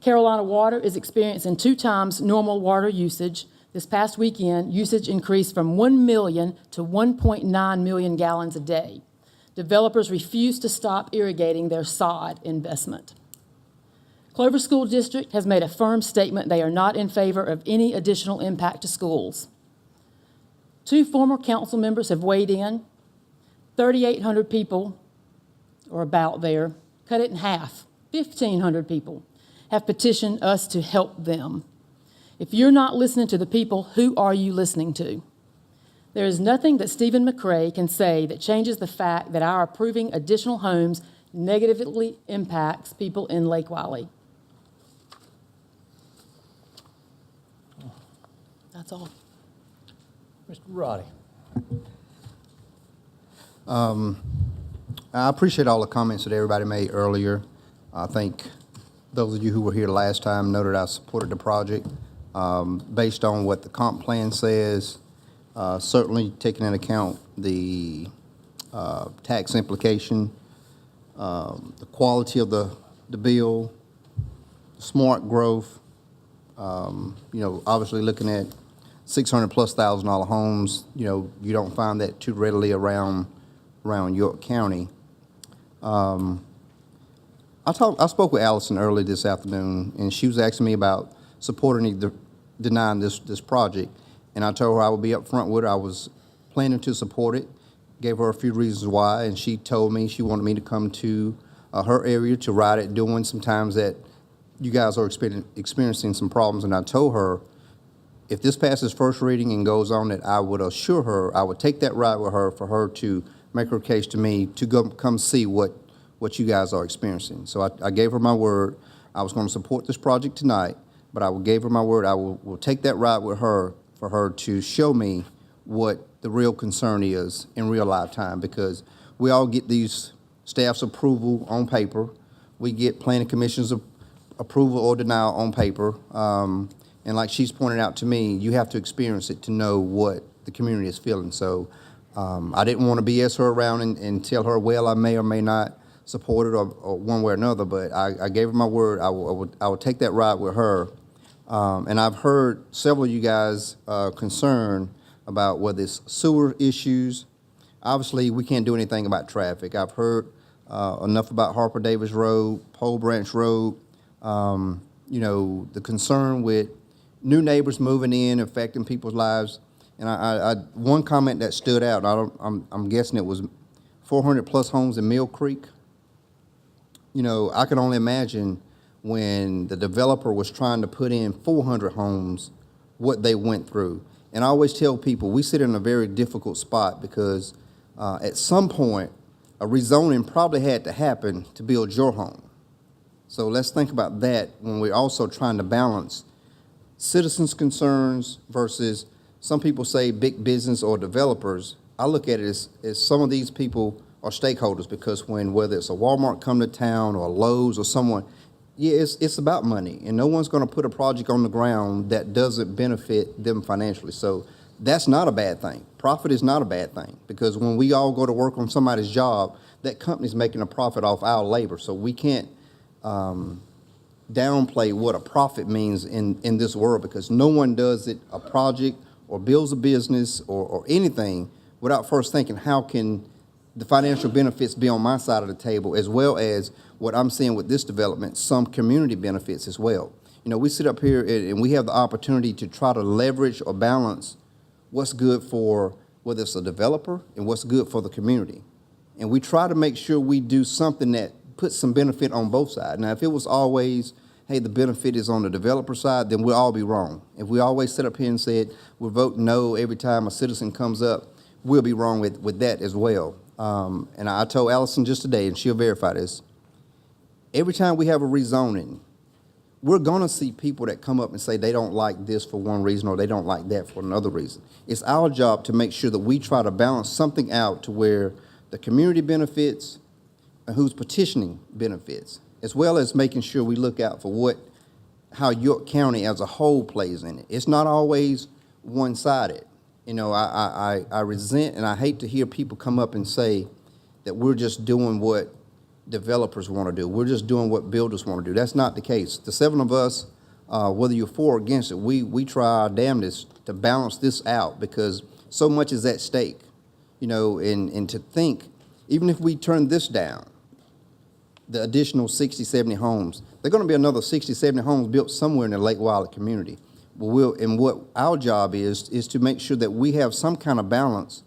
Carolina Water is experiencing 2 times normal water usage. This past weekend, usage increased from 1 million to 1.9 million gallons a day. Developers refuse to stop irrigating their sod investment. Clover School District has made a firm statement they are not in favor of any additional impact to schools. 2 former council members have weighed in. 3,800 people, or about there, cut it in half. 1,500 people have petitioned us to help them. If you're not listening to the people, who are you listening to? There is nothing that Stephen McCray can say that changes the fact that our approving additional homes negatively impacts people in Lake Wiley. That's all. Mr. Roddy. I appreciate all the comments that everybody made earlier. I think those of you who were here last time know that I supported the project based on what the comp plan says, certainly taking into account the tax implication, the quality of the bill, smart growth, obviously looking at $600,000+ homes, you don't find that too readily around York County. I spoke with Allison early this afternoon, and she was asking me about supporting or denying this project, and I told her I would be upfront with her. I was planning to support it, gave her a few reasons why, and she told me she wanted me to come to her area to ride it, doing some times that you guys are experiencing some problems, and I told her if this passes first reading and goes on, that I would assure her I would take that ride with her for her to make her case to me to come see what you guys are experiencing. So I gave her my word. I was going to support this project tonight, but I gave her my word. I will take that ride with her for her to show me what the real concern is in real life time, because we all get these staff's approval on paper. We get planning commission's approval or denial on paper. And like she's pointed out to me, you have to experience it to know what the community is feeling. So I didn't want to BS her around and tell her, well, I may or may not support it or one way or another, but I gave her my word. I would take that ride with her. And I've heard several of you guys concerned about whether it's sewer issues. Obviously, we can't do anything about traffic. I've heard enough about Harper Davis Road, Pole Branch Road, you know, the concern with new neighbors moving in, affecting people's lives. And one comment that stood out, I'm guessing it was 400-plus homes in Mill Creek. You know, I can only imagine when the developer was trying to put in 400 homes, what they went through. And I always tell people, we sit in a very difficult spot because at some point, a rezoning probably had to happen to build your home. So let's think about that when we're also trying to balance citizens' concerns versus, some people say big business or developers. I look at it as some of these people are stakeholders, because whether it's a Walmart come to town or a Lowe's or someone, yeah, it's about money, and no one's going to put a project on the ground that doesn't benefit them financially. So that's not a bad thing. Profit is not a bad thing, because when we all go to work on somebody's job, that company's making a profit off our labor. So we can't downplay what a profit means in this world, because no one does it, a project or builds a business or anything, without first thinking, how can the financial benefits be on my side of the table, as well as what I'm seeing with this development, some community benefits as well. You know, we sit up here and we have the opportunity to try to leverage or balance what's good for, whether it's a developer, and what's good for the community. And we try to make sure we do something that puts some benefit on both sides. Now, if it was always, hey, the benefit is on the developer side, then we'll all be wrong. If we always sit up here and said we're voting no every time a citizen comes up, we'll be wrong with that as well. And I told Allison just today, and she'll verify this, every time we have a rezoning, we're gonna see people that come up and say they don't like this for one reason or they don't like that for another reason. It's our job to make sure that we try to balance something out to where the community benefits and who's petitioning benefits, as well as making sure we look out for how York County as a whole plays in it. It's not always one-sided. You know, I resent and I hate to hear people come up and say that we're just doing what developers want to do. We're just doing what builders want to do. That's not the case. The seven of us, whether you're for or against it, we try our damnedest to balance this out, because so much is at stake. You know, and to think, even if we turn this down, the additional 60, 70 homes, there are going to be another 60, 70 homes built somewhere in the Lake Wiley community. And what our job is to make sure that we have some kind of balance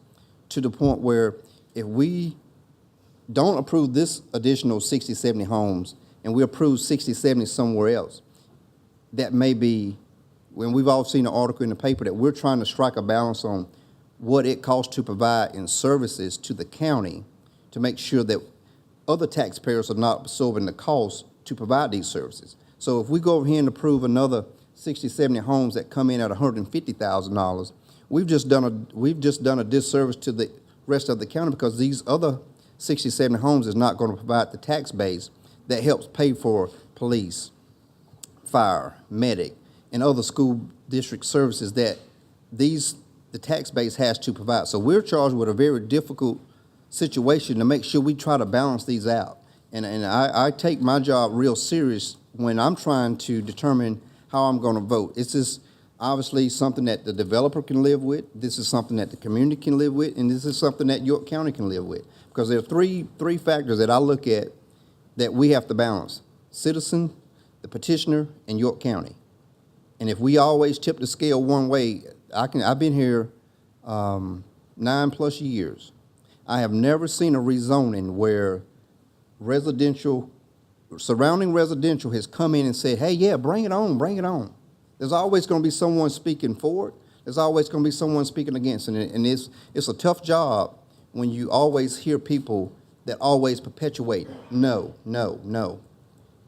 to the point where if we don't approve this additional 60, 70 homes and we approve 60, 70 somewhere else, that may be, when we've all seen an article in the paper that we're trying to strike a balance on what it costs to provide in services to the county to make sure that other taxpayers are not absorbing the cost to provide these services. So if we go over here and approve another 60, 70 homes that come in at $150,000, we've just done a disservice to the rest of the county, because these other 60, 70 homes is not going to provide the tax base that helps pay for police, fire, medic, and other school district services that the tax base has to provide. So we're charged with a very difficult situation to make sure we try to balance these out. And I take my job real serious when I'm trying to determine how I'm going to vote. It's just obviously something that the developer can live with. This is something that the community can live with, and this is something that York County can live with. Because there are three factors that I look at that we have to balance: citizen, the petitioner, and York County. And if we always tip the scale one way, I've been here 9+ years. I have never seen a rezoning where surrounding residential has come in and said, hey, yeah, bring it on, bring it on. There's always going to be someone speaking for it. There's always going to be someone speaking against it. And it's a tough job when you always hear people that always perpetuate, no, no, no.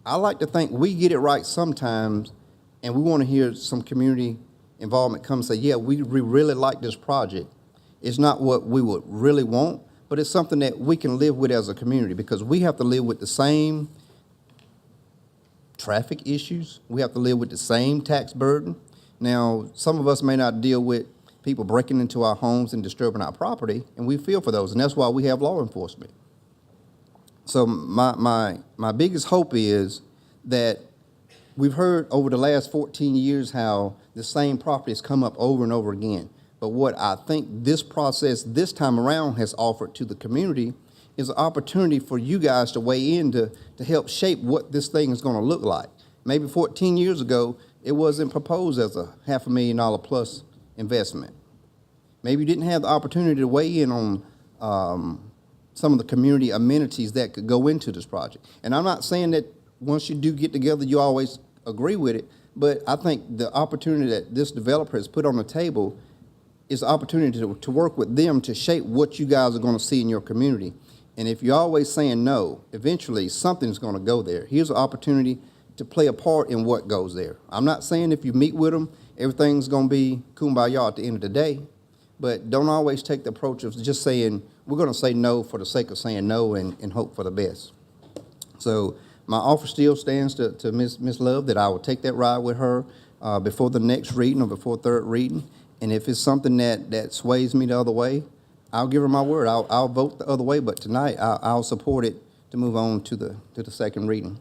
I like to think we get it right sometimes, and we want to hear some community involvement come and say, yeah, we really like this project. It's not what we would really want, but it's something that we can live with as a community, because we have to live with the same traffic issues. We have to live with the same tax burden. Now, some of us may not deal with people breaking into our homes and disturbing our property, and we feel for those, and that's why we have law enforcement. So my biggest hope is that we've heard over the last 14 years how the same property has come up over and over again. But what I think this process this time around has offered to the community is an opportunity for you guys to weigh in to help shape what this thing is gonna look like. Maybe 14 years ago, it wasn't proposed as a $500,000 plus investment. Maybe you didn't have the opportunity to weigh in on some of the community amenities that could go into this project. And I'm not saying that once you do get together, you always agree with it, but I think the opportunity that this developer has put on the table is an opportunity to work with them to shape what you guys are gonna see in your community. And if you're always saying no, eventually something's gonna go there. Here's an opportunity to play a part in what goes there. I'm not saying if you meet with them, everything's gonna be kumbaya at the end of the day, but don't always take the approach of just saying, we're gonna say no for the sake of saying no and hope for the best. So my offer still stands to Ms. Love that I will take that ride with her before the next reading or before third reading. And if it's something that sways me the other way, I'll give her my word. I'll vote the other way, but tonight I'll support it to move on to the second reading.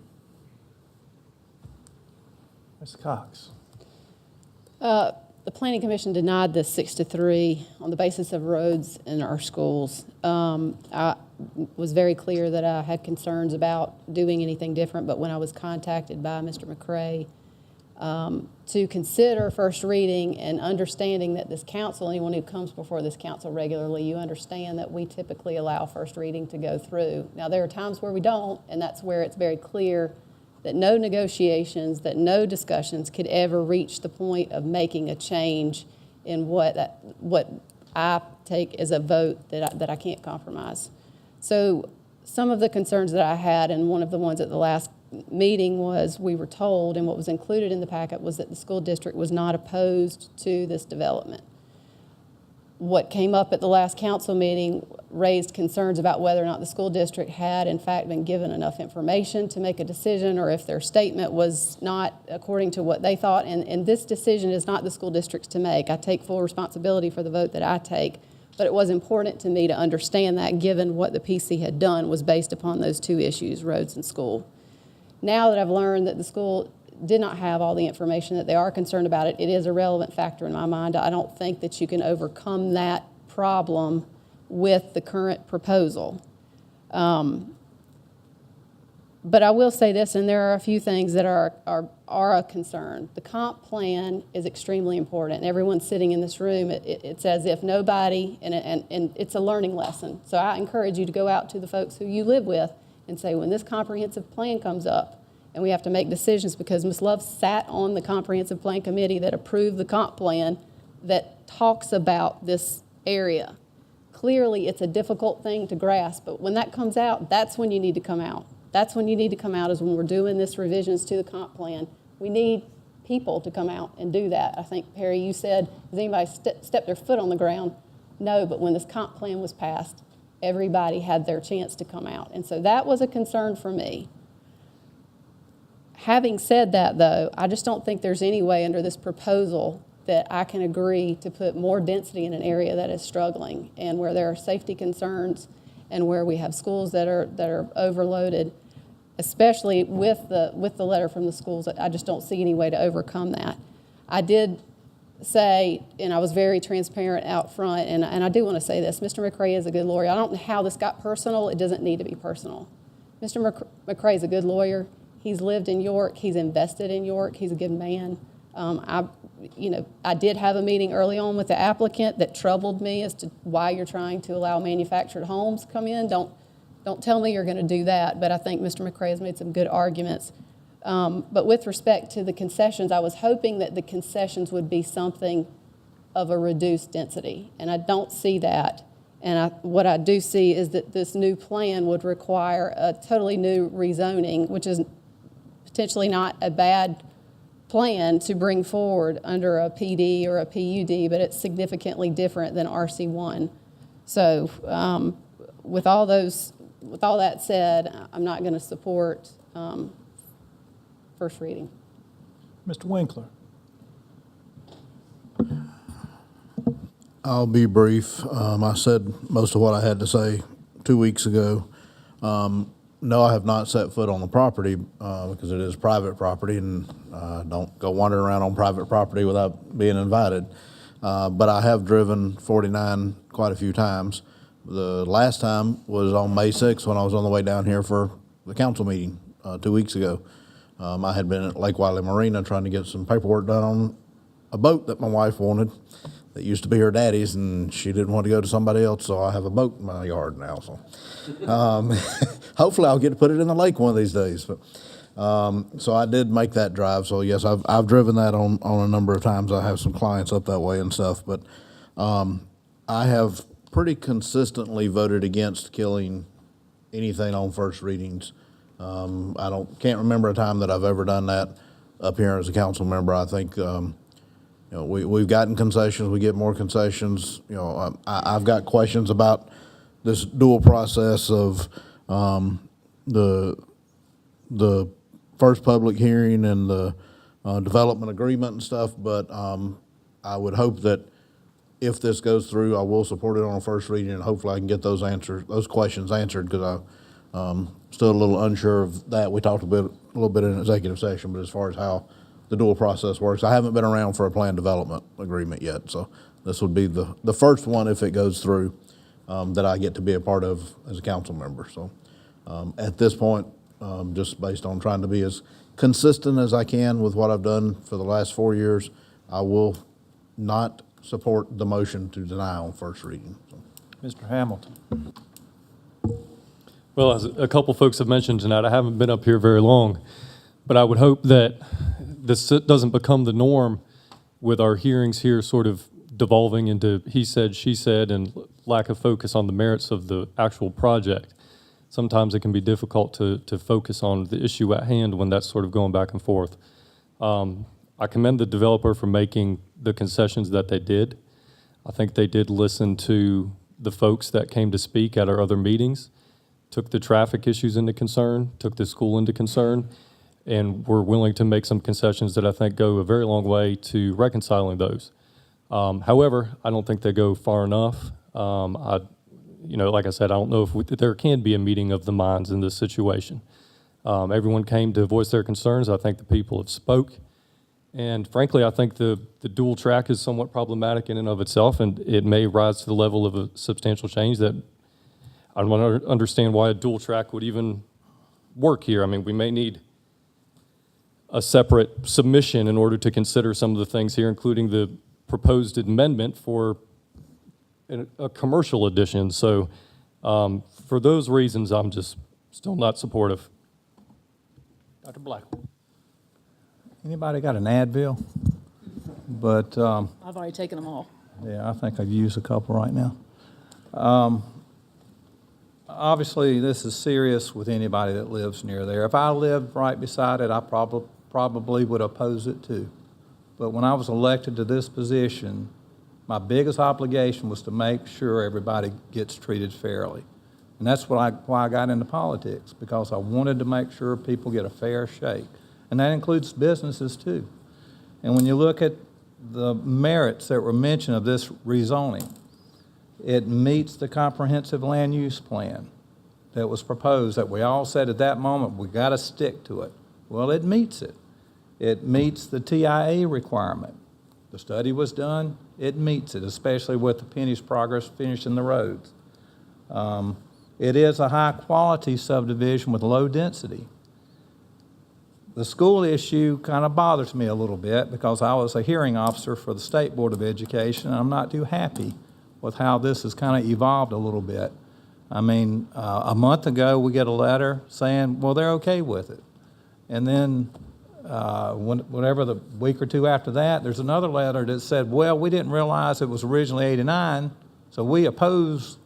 Ms. Cox. The Planning Commission denied this 6-3 on the basis of roads in our schools. I was very clear that I had concerns about doing anything different, but when I was contacted by Mr. McCray to consider first reading and understanding that this council, anyone who comes before this council regularly, you understand that we typically allow first reading to go through. Now, there are times where we don't, and that's where it's very clear that no negotiations, that no discussions could ever reach the point of making a change in what I take as a vote that I can't compromise. So some of the concerns that I had, and one of the ones at the last meeting was we were told, and what was included in the packet was that the school district was not opposed to this development. What came up at the last council meeting raised concerns about whether or not the school district had in fact been given enough information to make a decision, or if their statement was not according to what they thought. And this decision is not the school district's to make. I take full responsibility for the vote that I take, but it was important to me to understand that, given what the PC had done was based upon those two issues, roads and school. Now that I've learned that the school did not have all the information, that they are concerned about it, it is a relevant factor in my mind. I don't think that you can overcome that problem with the current proposal. But I will say this, and there are a few things that are a concern. The comp plan is extremely important. Everyone sitting in this room, it's as if nobody, and it's a learning lesson. So I encourage you to go out to the folks who you live with and say, when this comprehensive plan comes up, and we have to make decisions, because Ms. Love sat on the comprehensive plan committee that approved the comp plan that talks about this area. Clearly, it's a difficult thing to grasp, but when that comes out, that's when you need to come out. That's when you need to come out, is when we're doing this revisions to the comp plan. We need people to come out and do that. I think, Perry, you said, has anybody stepped their foot on the ground? No, but when this comp plan was passed, everybody had their chance to come out. And so that was a concern for me. Having said that, though, I just don't think there's any way under this proposal that I can agree to put more density in an area that is struggling and where there are safety concerns and where we have schools that are overloaded, especially with the letter from the schools. I just don't see any way to overcome that. I did say, and I was very transparent out front, and I do want to say this, Mr. McCray is a good lawyer. I don't know how this got personal. It doesn't need to be personal. Mr. McCray is a good lawyer. He's lived in York. He's invested in York. He's a good man. I did have a meeting early on with the applicant that troubled me as to why you're trying to allow manufactured homes come in. Don't tell me you're going to do that, but I think Mr. McCray has made some good arguments. But with respect to the concessions, I was hoping that the concessions would be something of a reduced density, and I don't see that. And what I do see is that this new plan would require a totally new rezoning, which is potentially not a bad plan to bring forward under a PD or a PUD, but it's significantly different than RC1. So with all that said, I'm not going to support first reading. Mr. Winkler. I'll be brief. I said most of what I had to say 2 weeks ago. No, I have not set foot on the property because it is private property, and don't go wandering around on private property without being invited. But I have driven 49 quite a few times. The last time was on May 6th when I was on the way down here for the council meeting 2 weeks ago. I had been at Lake Wiley Marina trying to get some paperwork done on a boat that my wife wanted that used to be her daddy's, and she didn't want to go to somebody else, so I have a boat in my yard now. So hopefully I'll get to put it in the lake one of these days. But so I did make that drive. So yes, I've driven that on a number of times. I have some clients up that way and stuff. But I have pretty consistently voted against killing anything on first readings. Can't remember a time that I've ever done that up here as a council member. I think we've gotten concessions. We get more concessions. I've got questions about this dual process of the first public hearing and the development agreement and stuff. But I would hope that if this goes through, I will support it on a first reading, and hopefully I can get those questions answered, because I'm still a little unsure of that. We talked a little bit in executive session, but as far as how the dual process works, I haven't been around for a planned development agreement yet. So this would be the first one, if it goes through, that I get to be a part of as a council member. So at this point, just based on trying to be as consistent as I can with what I've done for the last 4 years, I will not support the motion to deny on first reading. So. Mr. Hamilton. Well, as a couple folks have mentioned tonight, I haven't been up here very long, but I would hope that this doesn't become the norm with our hearings here sort of devolving into he said, she said, and lack of focus on the merits of the actual project. Sometimes it can be difficult to focus on the issue at hand when that's sort of going back and forth. I commend the developer for making the concessions that they did. I think they did listen to the folks that came to speak at our other meetings, took the traffic issues into concern, took the school into concern, and were willing to make some concessions that I think go a very long way to reconciling those. However, I don't think they go far enough. Like I said, I don't know if there can be a meeting of the minds in this situation. Everyone came to voice their concerns. I think the people have spoke. And frankly, I think the dual track is somewhat problematic in and of itself, and it may rise to the level of a substantial change that I don't want to understand why a dual track would even work here. I mean, we may need a separate submission in order to consider some of the things here, including the proposed amendment for a commercial addition. So for those reasons, I'm just still not supportive. Dr. Black. Anybody got an Advil? But I've already taken them all. yeah, I think I've used a couple right now. Obviously, this is serious with anybody that lives near there. If I lived right beside it, I probably would oppose it too. But when I was elected to this position, my biggest obligation was to make sure everybody gets treated fairly. And that's why I got into politics, because I wanted to make sure people get a fair shake. And that includes businesses too. And when you look at the merits that were mentioned of this rezoning, it meets the comprehensive land use plan that was proposed, that we all said at that moment, we got to stick to it. Well, it meets it. It meets the TIA requirement. The study was done, it meets it, especially with the Penny's Progress finishing the roads. It is a high-quality subdivision with low density. The school issue kind of bothers me a little bit, because I was a hearing officer for the State Board of Education, and I'm not too happy with how this has kind of evolved a little bit. I mean, a month ago, we get a letter saying, well, they're okay with it. And then whatever the week or two after that, there's another letter that said, well, we didn't realize it was originally 89, so we oppose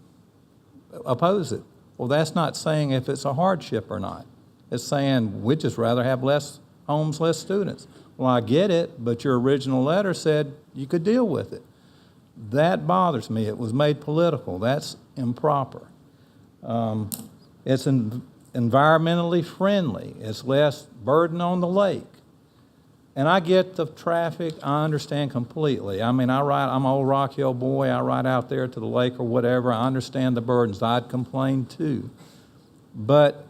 it. Well, that's not saying if it's a hardship or not. It's saying we'd just rather have less homes, less students. Well, I get it, but your original letter said you could deal with it. That bothers me. It was made political. That's improper. It's environmentally friendly. It's less burden on the lake. And I get the traffic. I understand completely. I mean, I'm an old Rock Hill boy. I ride out there to the lake or whatever. I understand the burdens. I'd complain too. But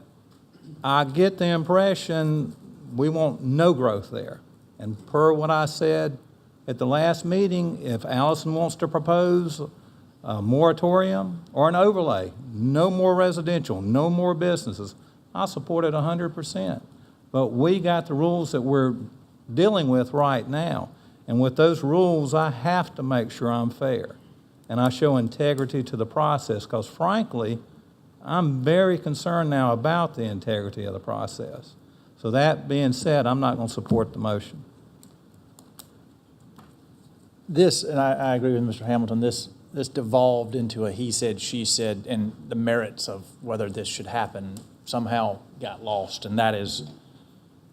I get the impression we want no growth there. And per what I said at the last meeting, if Allison wants to propose a moratorium or an overlay. No more residential, no more businesses. I support it 100%. But we got the rules that we're dealing with right now. And with those rules, I have to make sure I'm fair. And I show integrity to the process, because frankly, I'm very concerned now about the integrity of the process. So that being said, I'm not going to support the motion. This, and I agree with Mr. Hamilton, this devolved into a he said, she said, and the merits of whether this should happen somehow got lost. And that is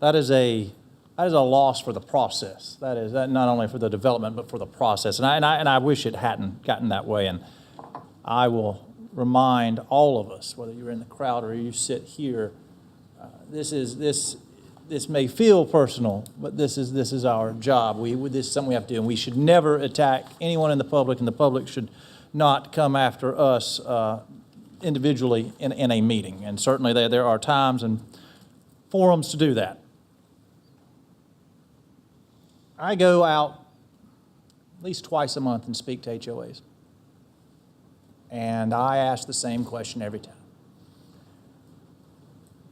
a loss for the process. That is not only for the development, but for the process. And I wish it hadn't gotten that way. And I will remind all of us, whether you're in the crowd or you sit here, this may feel personal, but this is our job. This is something we have to do, and we should never attack anyone in the public, and the public should not come after us individually in a meeting. And certainly there are times and forums to do that. I go out at least twice a month and speak to HOAs. And I ask the same question every time.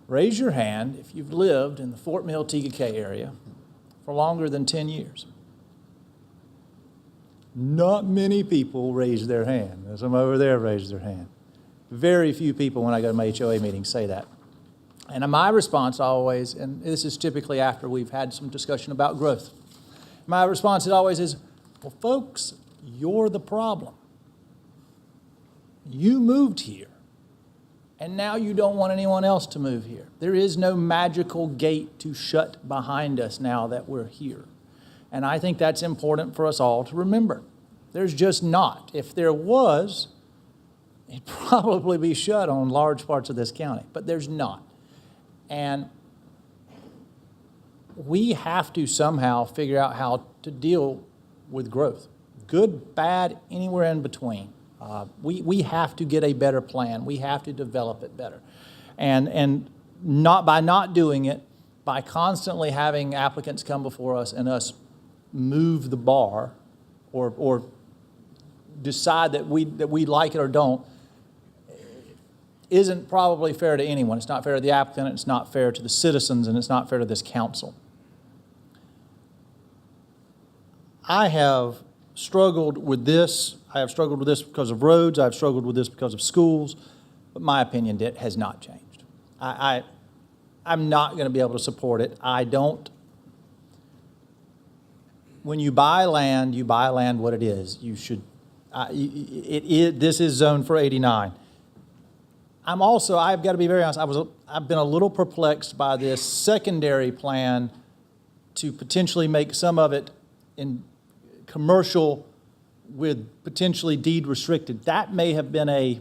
Raise your hand if you've lived in the Fort Mill TKK area for longer than 10 years. Not many people raise their hand. Some over there raise their hand. Very few people when I go to my HOA meetings say that. And my response always, and this is typically after we've had some discussion about growth, my response always is, well, folks, you're the problem. You moved here, and now you don't want anyone else to move here. There is no magical gate to shut behind us now that we're here. And I think that's important for us all to remember. There's just not. If there was, it'd probably be shut on large parts of this county, but there's not. And we have to somehow figure out how to deal with growth. Good, bad, anywhere in between. We have to get a better plan. We have to develop it better. And not by not doing it, by constantly having applicants come before us and us move the bar or decide that we like it or don't, isn't probably fair to anyone. It's not fair to the applicant, it's not fair to the citizens, and it's not fair to this council. I have struggled with this. I have struggled with this because of roads. I've struggled with this because of schools. But my opinion has not changed. I'm not going to be able to support it. I don't. When you buy land what it is. You should. This is zoned for 89. I've got to be very honest, I've been a little perplexed by this secondary plan to potentially make some of it in commercial with potentially deed restricted. That may have been a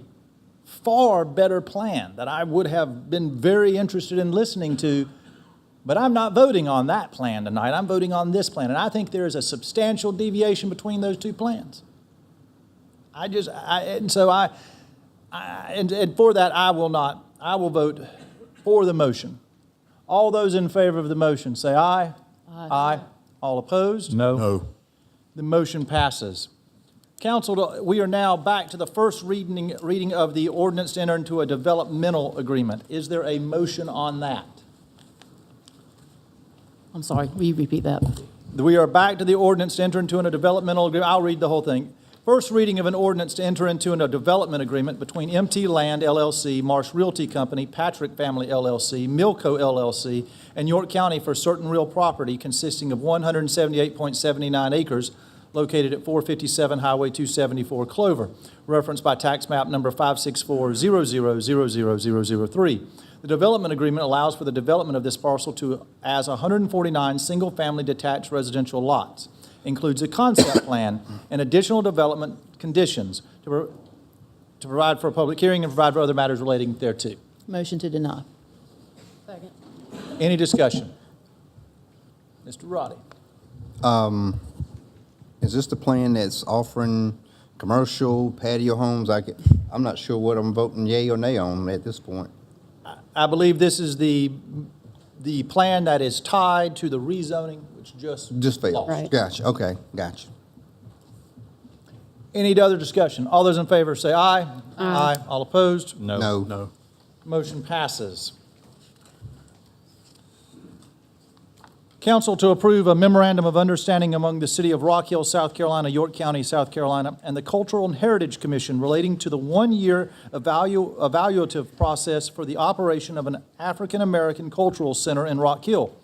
far better plan that I would have been very interested in listening to, but I'm not voting on that plan tonight. I'm voting on this plan, and I think there is a substantial deviation between those two plans. And for that, I will vote for the motion. All those in favor of the motion say aye. Aye. All opposed? No. The motion passes. Council, we are now back to the first reading of the ordinance to enter into a developmental agreement. Is there a motion on that? I'm sorry, will you repeat that? We are back to the ordinance to enter into a developmental agreement. I'll read the whole thing. First reading of an ordinance to enter into a development agreement between MT Land LLC, Marsh Realty Company, Patrick Family LLC, Milco LLC, and York County for certain real property consisting of 178.79 acres located at 457 Highway 274 Clover, referenced by tax map number 564000003. The development agreement allows for the development of this parcel as 149 single-family detached residential lots. Includes a concept plan and additional development conditions to provide for a public hearing and provide for other matters relating thereto. Motion to deny. Second. Any discussion? Mr. Roddy. Is this the plan that's offering commercial patio homes? I'm not sure what I'm voting yay or nay on at this point. I believe this is the plan that is tied to the rezoning, which just failed. lost. Right. Gotcha. Okay. Gotcha. Any other discussion? All those in favor say aye. Aye. All opposed? No. No. No. Motion passes. Council to approve a memorandum of understanding among the City of Rock Hill, South Carolina, York County, South Carolina, and the Cultural and Heritage Commission relating to the one-year evaluative process for the operation of an African-American Cultural Center in Rock Hill,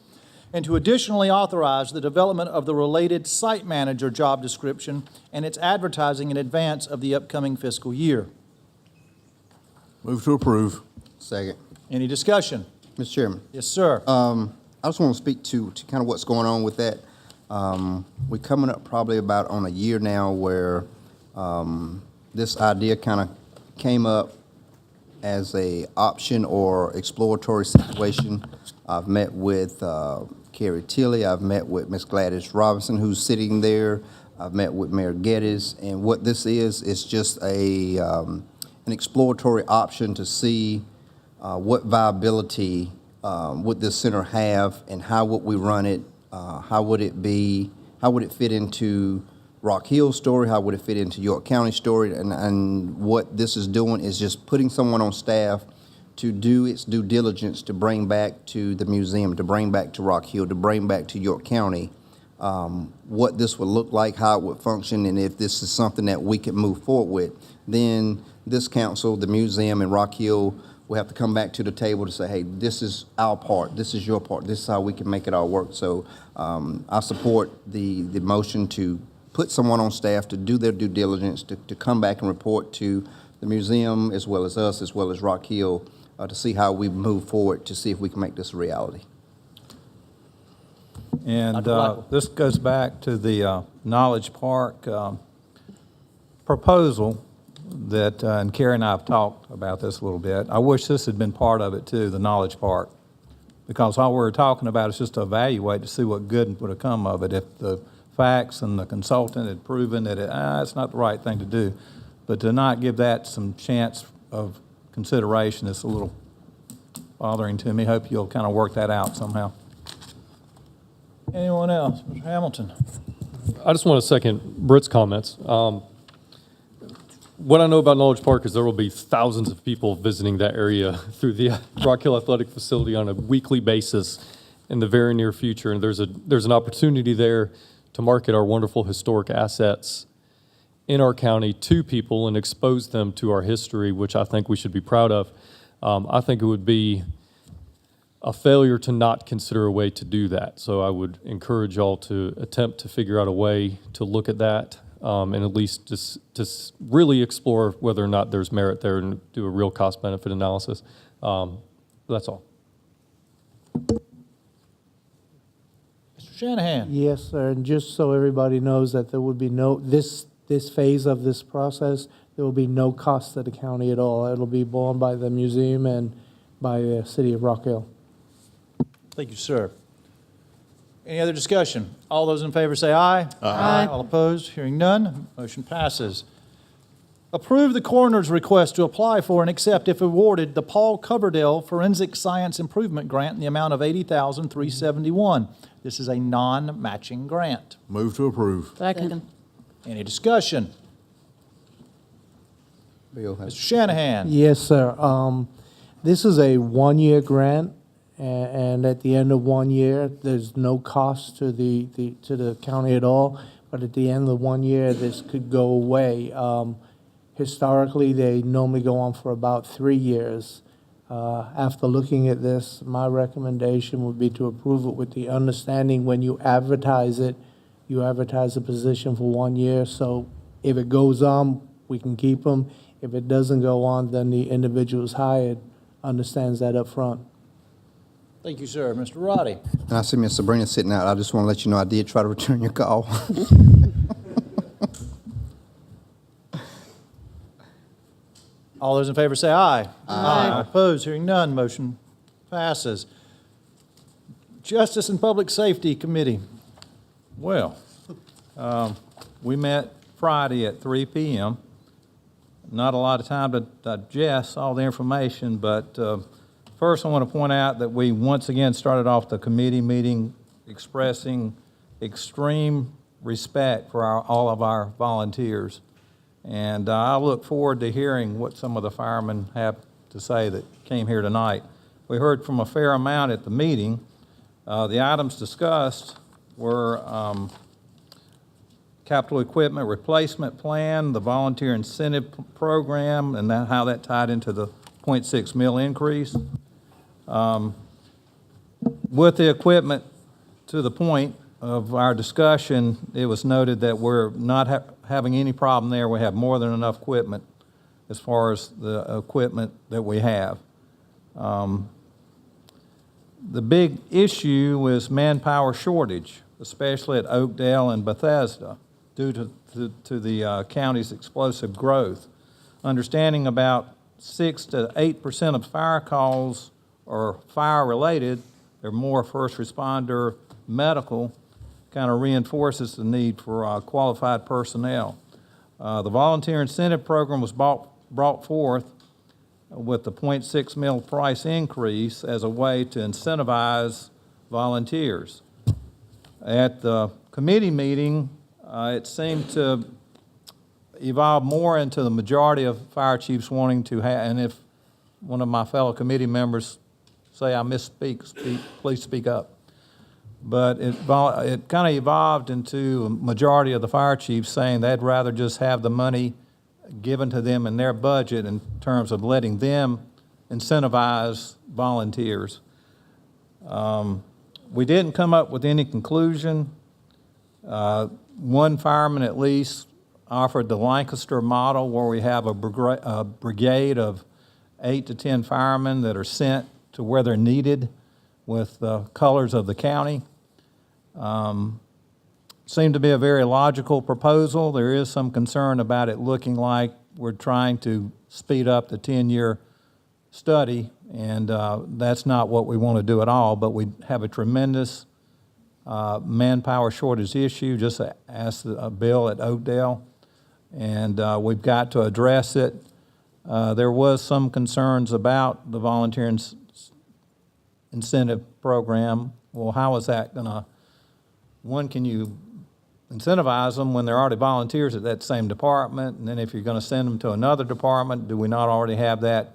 and to additionally authorize the development of the related site manager job description and its advertising in advance of the upcoming fiscal year. Move to approve. Second. Any discussion? Mr. Chairman. Yes, sir. I just want to speak to kind of what's going on with that. We're coming up probably about on a year now where this idea kind of came up as a option or exploratory situation. I've met with Carrie Tilley. I've met with Ms. Gladys Robinson, who's sitting there. I've met with Mayor Geddes. And what this is just an exploratory option to see what viability would this center have, and how would we run it? How would it fit into Rock Hill's story? How would it fit into York County story? And what this is doing is just putting someone on staff to do its due diligence to bring back to the museum, to bring back to Rock Hill, to bring back to York County, what this would look like, how it would function, and if this is something that we can move forward with. Then this council, the museum, and Rock Hill will have to come back to the table to say, hey, this is our part, this is your part, this is how we can make it all work. So I support the motion to put someone on staff to do their due diligence, to come back and report to the museum, as well as us, as well as Rock Hill, to see how we move forward, to see if we can make this a reality. And Dr. Michael. this goes back to the Knowledge Park proposal that, and Carrie and I have talked about this a little bit. I wish this had been part of it too, the Knowledge Park, because all we're talking about is just to evaluate to see what good would have come of it. If the facts and the consultant had proven that it's not the right thing to do, but to not give that some chance of consideration is a little bothering to me. Hope you'll kind of work that out somehow. Anyone else? Mr. Hamilton? I just want to second Britt's comments. What I know about Knowledge Park is there will be thousands of people visiting that area through the Rock Hill Athletic Facility on a weekly basis in the very near future. And there's an opportunity there to market our wonderful historic assets in our county to people and expose them to our history, which I think we should be proud of. I think it would be a failure to not consider a way to do that. So I would encourage y'all to attempt to figure out a way to look at that. And at least just really explore whether or not there's merit there and do a real cost-benefit analysis. That's all. Mr. Shanahan? Yes, sir, and just so everybody knows that there would be this phase of this process, there will be no cost to the county at all. It'll be borne by the museum and by the city of Rock Hill. Thank you, sir. Any other discussion? All those in favor say aye. Aye. All opposed? Hearing none, motion passes. Approve the coroner's request to apply for and accept, if awarded, the Paul Coverdale Forensic Science Improvement Grant in the amount of $80,371. This is a non-matching grant. Move to approve. Second. Any discussion? Bill Mr. Shanahan? Yes, sir. This is a one-year grant, and at the end of 1 year, there's no cost to the county at all. But at the end of the 1 year, this could go away. Historically, they normally go on for about 3 years. After looking at this, my recommendation would be to approve it with the understanding when you advertise it, you advertise the position for 1 year. So if it goes on, we can keep them. If it doesn't go on, then the individual hired understands that up front. Thank you, sir. Mr. Roddy? And I see Miss Sabrina sitting out. I just want to let you know I did try to return your call. All those in favor say aye. Aye. Opposed? Hearing none, motion passes. Justice and Public Safety Committee. Well, we met Friday at 3 p.m. Not a lot of time to digest all the information, but first I want to point out that we once again started off the committee meeting expressing extreme respect for all of our volunteers. And I look forward to hearing what some of the firemen have to say that came here tonight. We heard from a fair amount at the meeting. The items discussed were capital equipment replacement plan, the volunteer incentive program, and how that tied into the 0.6 mil increase. With the equipment, to the point of our discussion, it was noted that we're not having any problem there. We have more than enough equipment as far as the equipment that we have. The big issue is manpower shortage, especially at Oakdale and Bethesda, due to the county's explosive growth. Understanding about 6 to 8% of fire calls are fire-related, they're more first responder medical, kind of reinforces the need for qualified personnel. The volunteer incentive program was brought forth with the 0.6 mil price increase as a way to incentivize volunteers. At the committee meeting, it seemed to evolve more into the majority of fire chiefs wanting to have, and if one of my fellow committee members say I misspeak, please speak up. But it kind of evolved into a majority of the fire chiefs saying they'd rather just have the money given to them in their budget in terms of letting them incentivize volunteers. We didn't come up with any conclusion. One fireman at least offered the Lancaster model, where we have a brigade of 8 to 10 firemen that are sent to where they're needed with the colors of the county. Seemed to be a very logical proposal. There is some concern about it looking like we're trying to speed up the 10-year study, and that's not what we want to do at all, but we have a tremendous manpower shortage issue, just as the bill at Oakdale, and we've got to address it. There was some concerns about the volunteer incentive program. Well, how is that going to, one, can you incentivize them when they're already volunteers at that same department? And then if you're going to send them to another department, do we not already have that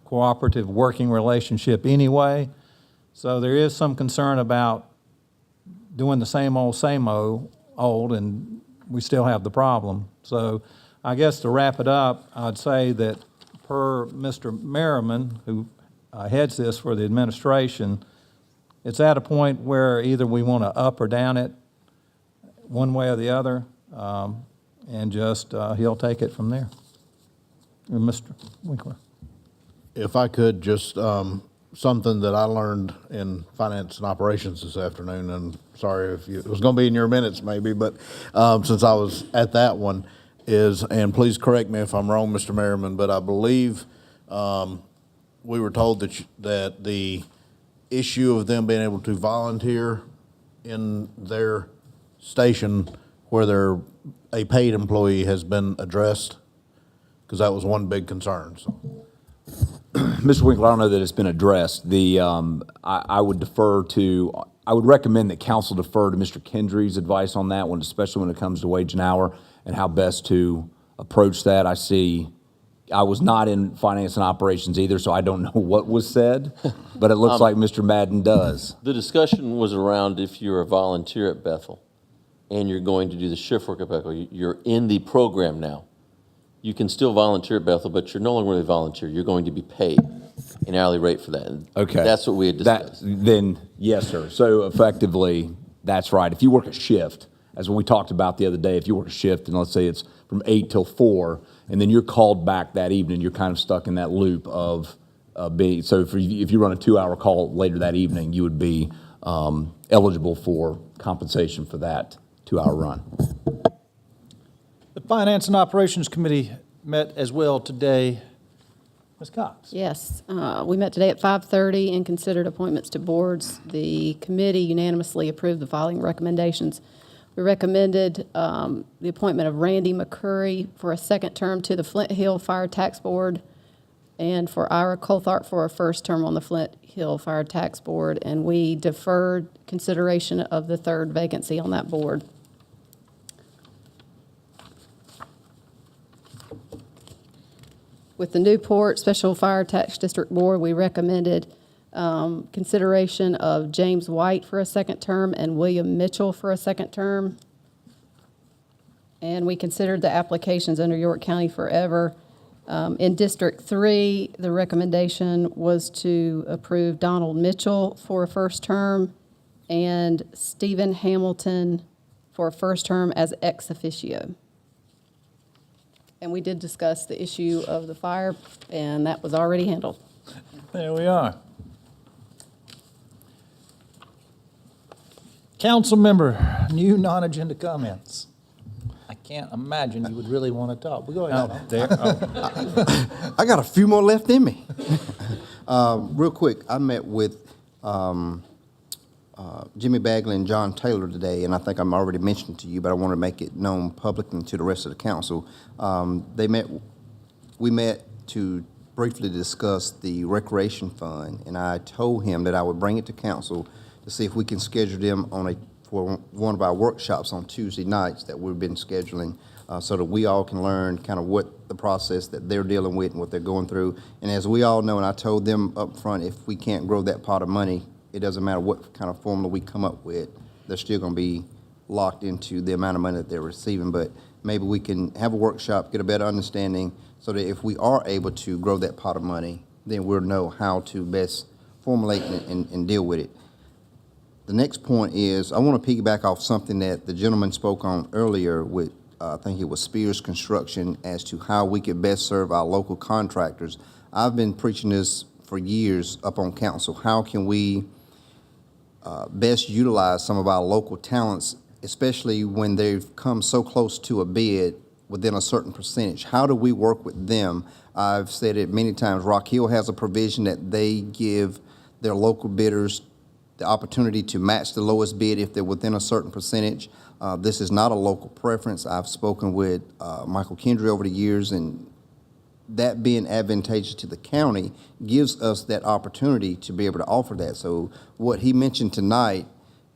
cooperative working relationship anyway? So there is some concern about doing the same old, and we still have the problem. So I guess to wrap it up, I'd say that per Mr. Merriman, who heads this for the administration, it's at a point where either we want to up or down it one way or the other, and just he'll take it from there. Mr. Winkler. If I could, just something that I learned in finance and operations this afternoon, and sorry if it was going to be in your minutes maybe, but since I was at that one, is, and please correct me if I'm wrong, Mr. Merriman, but I believe we were told that the issue of them being able to volunteer in their station where they're a paid employee has been addressed, because that was one big concern. So. Mr. Winkler, I don't know that it's been addressed. I would recommend that council defer to Mr. Kendry's advice on that one, especially when it comes to wage and hour and how best to approach that. I was not in finance and operations either, so I don't know what was said, but it looks like Mr. Madden does. The discussion was around if you're a volunteer at Bethel and you're going to do the shift work at Bethel, you're in the program now. You can still volunteer at Bethel, but you're no longer really a volunteer. You're going to be paid an hourly rate for that. Okay. That's what we had discussed. Then, yes, sir. So effectively, that's right. If you work a shift, as we talked about the other day, if you work a shift and let's say it's from 8 till 4, and then you're called back that evening, you're kind of stuck in that loop of being, so if you run a 2-hour call later that evening, you would be eligible for compensation for that 2-hour run. The Finance and Operations Committee met as well today. Ms. Cox? Yes, we met today at 5:30 and considered appointments to boards. The committee unanimously approved the following recommendations. We recommended the appointment of Randy McCurry for a second term to the Flint Hill Fire Tax Board, and for Ira Colthart for a first term on the Flint Hill Fire Tax Board, and we deferred consideration of the third vacancy on that board. With the Newport Special Fire Tax District Board, we recommended consideration of James White for a second term and William Mitchell for a second term. And we considered the applications under York County Forever. In District 3, the recommendation was to approve Donald Mitchell for a first term and Stephen Hamilton for a first term as ex officio. And we did discuss the issue of the fire, and that was already handled. There we are. Council member, new non-agenda comments. I can't imagine you would really want to talk. But go ahead. I got a few more left in me. Real quick, I met with Jimmy Bagley and John Taylor today, and I think I'm already mentioned to you, but I want to make it known publicly to the rest of the council. We met to briefly discuss the recreation fund, and I told him that I would bring it to council to see if we can schedule them for one of our workshops on Tuesday nights that we've been scheduling, so that we all can learn kind of what the process that they're dealing with and what they're going through. And as we all know, and I told them up front, if we can't grow that pot of money, it doesn't matter what kind of formula we come up with, they're still going to be locked into the amount of money that they're receiving. But maybe we can have a workshop, get a better understanding, so that if we are able to grow that pot of money, then we'll know how to best formulate and deal with it. The next point is, I want to piggyback off something that the gentleman spoke on earlier with, I think it was Spears Construction, as to how we could best serve our local contractors. I've been preaching this for years up on council. How can we best utilize some of our local talents, especially when they've come so close to a bid within a certain percentage? How do we work with them? I've said it many times, Rock Hill has a provision that they give their local bidders the opportunity to match the lowest bid if they're within a certain percentage. This is not a local preference. I've spoken with Michael Kendry over the years, and that being advantageous to the county gives us that opportunity to be able to offer that. So what he mentioned tonight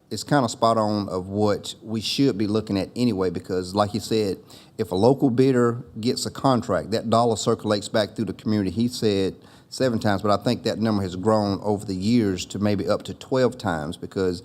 is kind of spot on of what we should be looking at anyway, because like he said, if a local bidder gets a contract, that dollar circulates back through the community. He said 7 times, but I think that number has grown over the years to maybe up to 12 times, because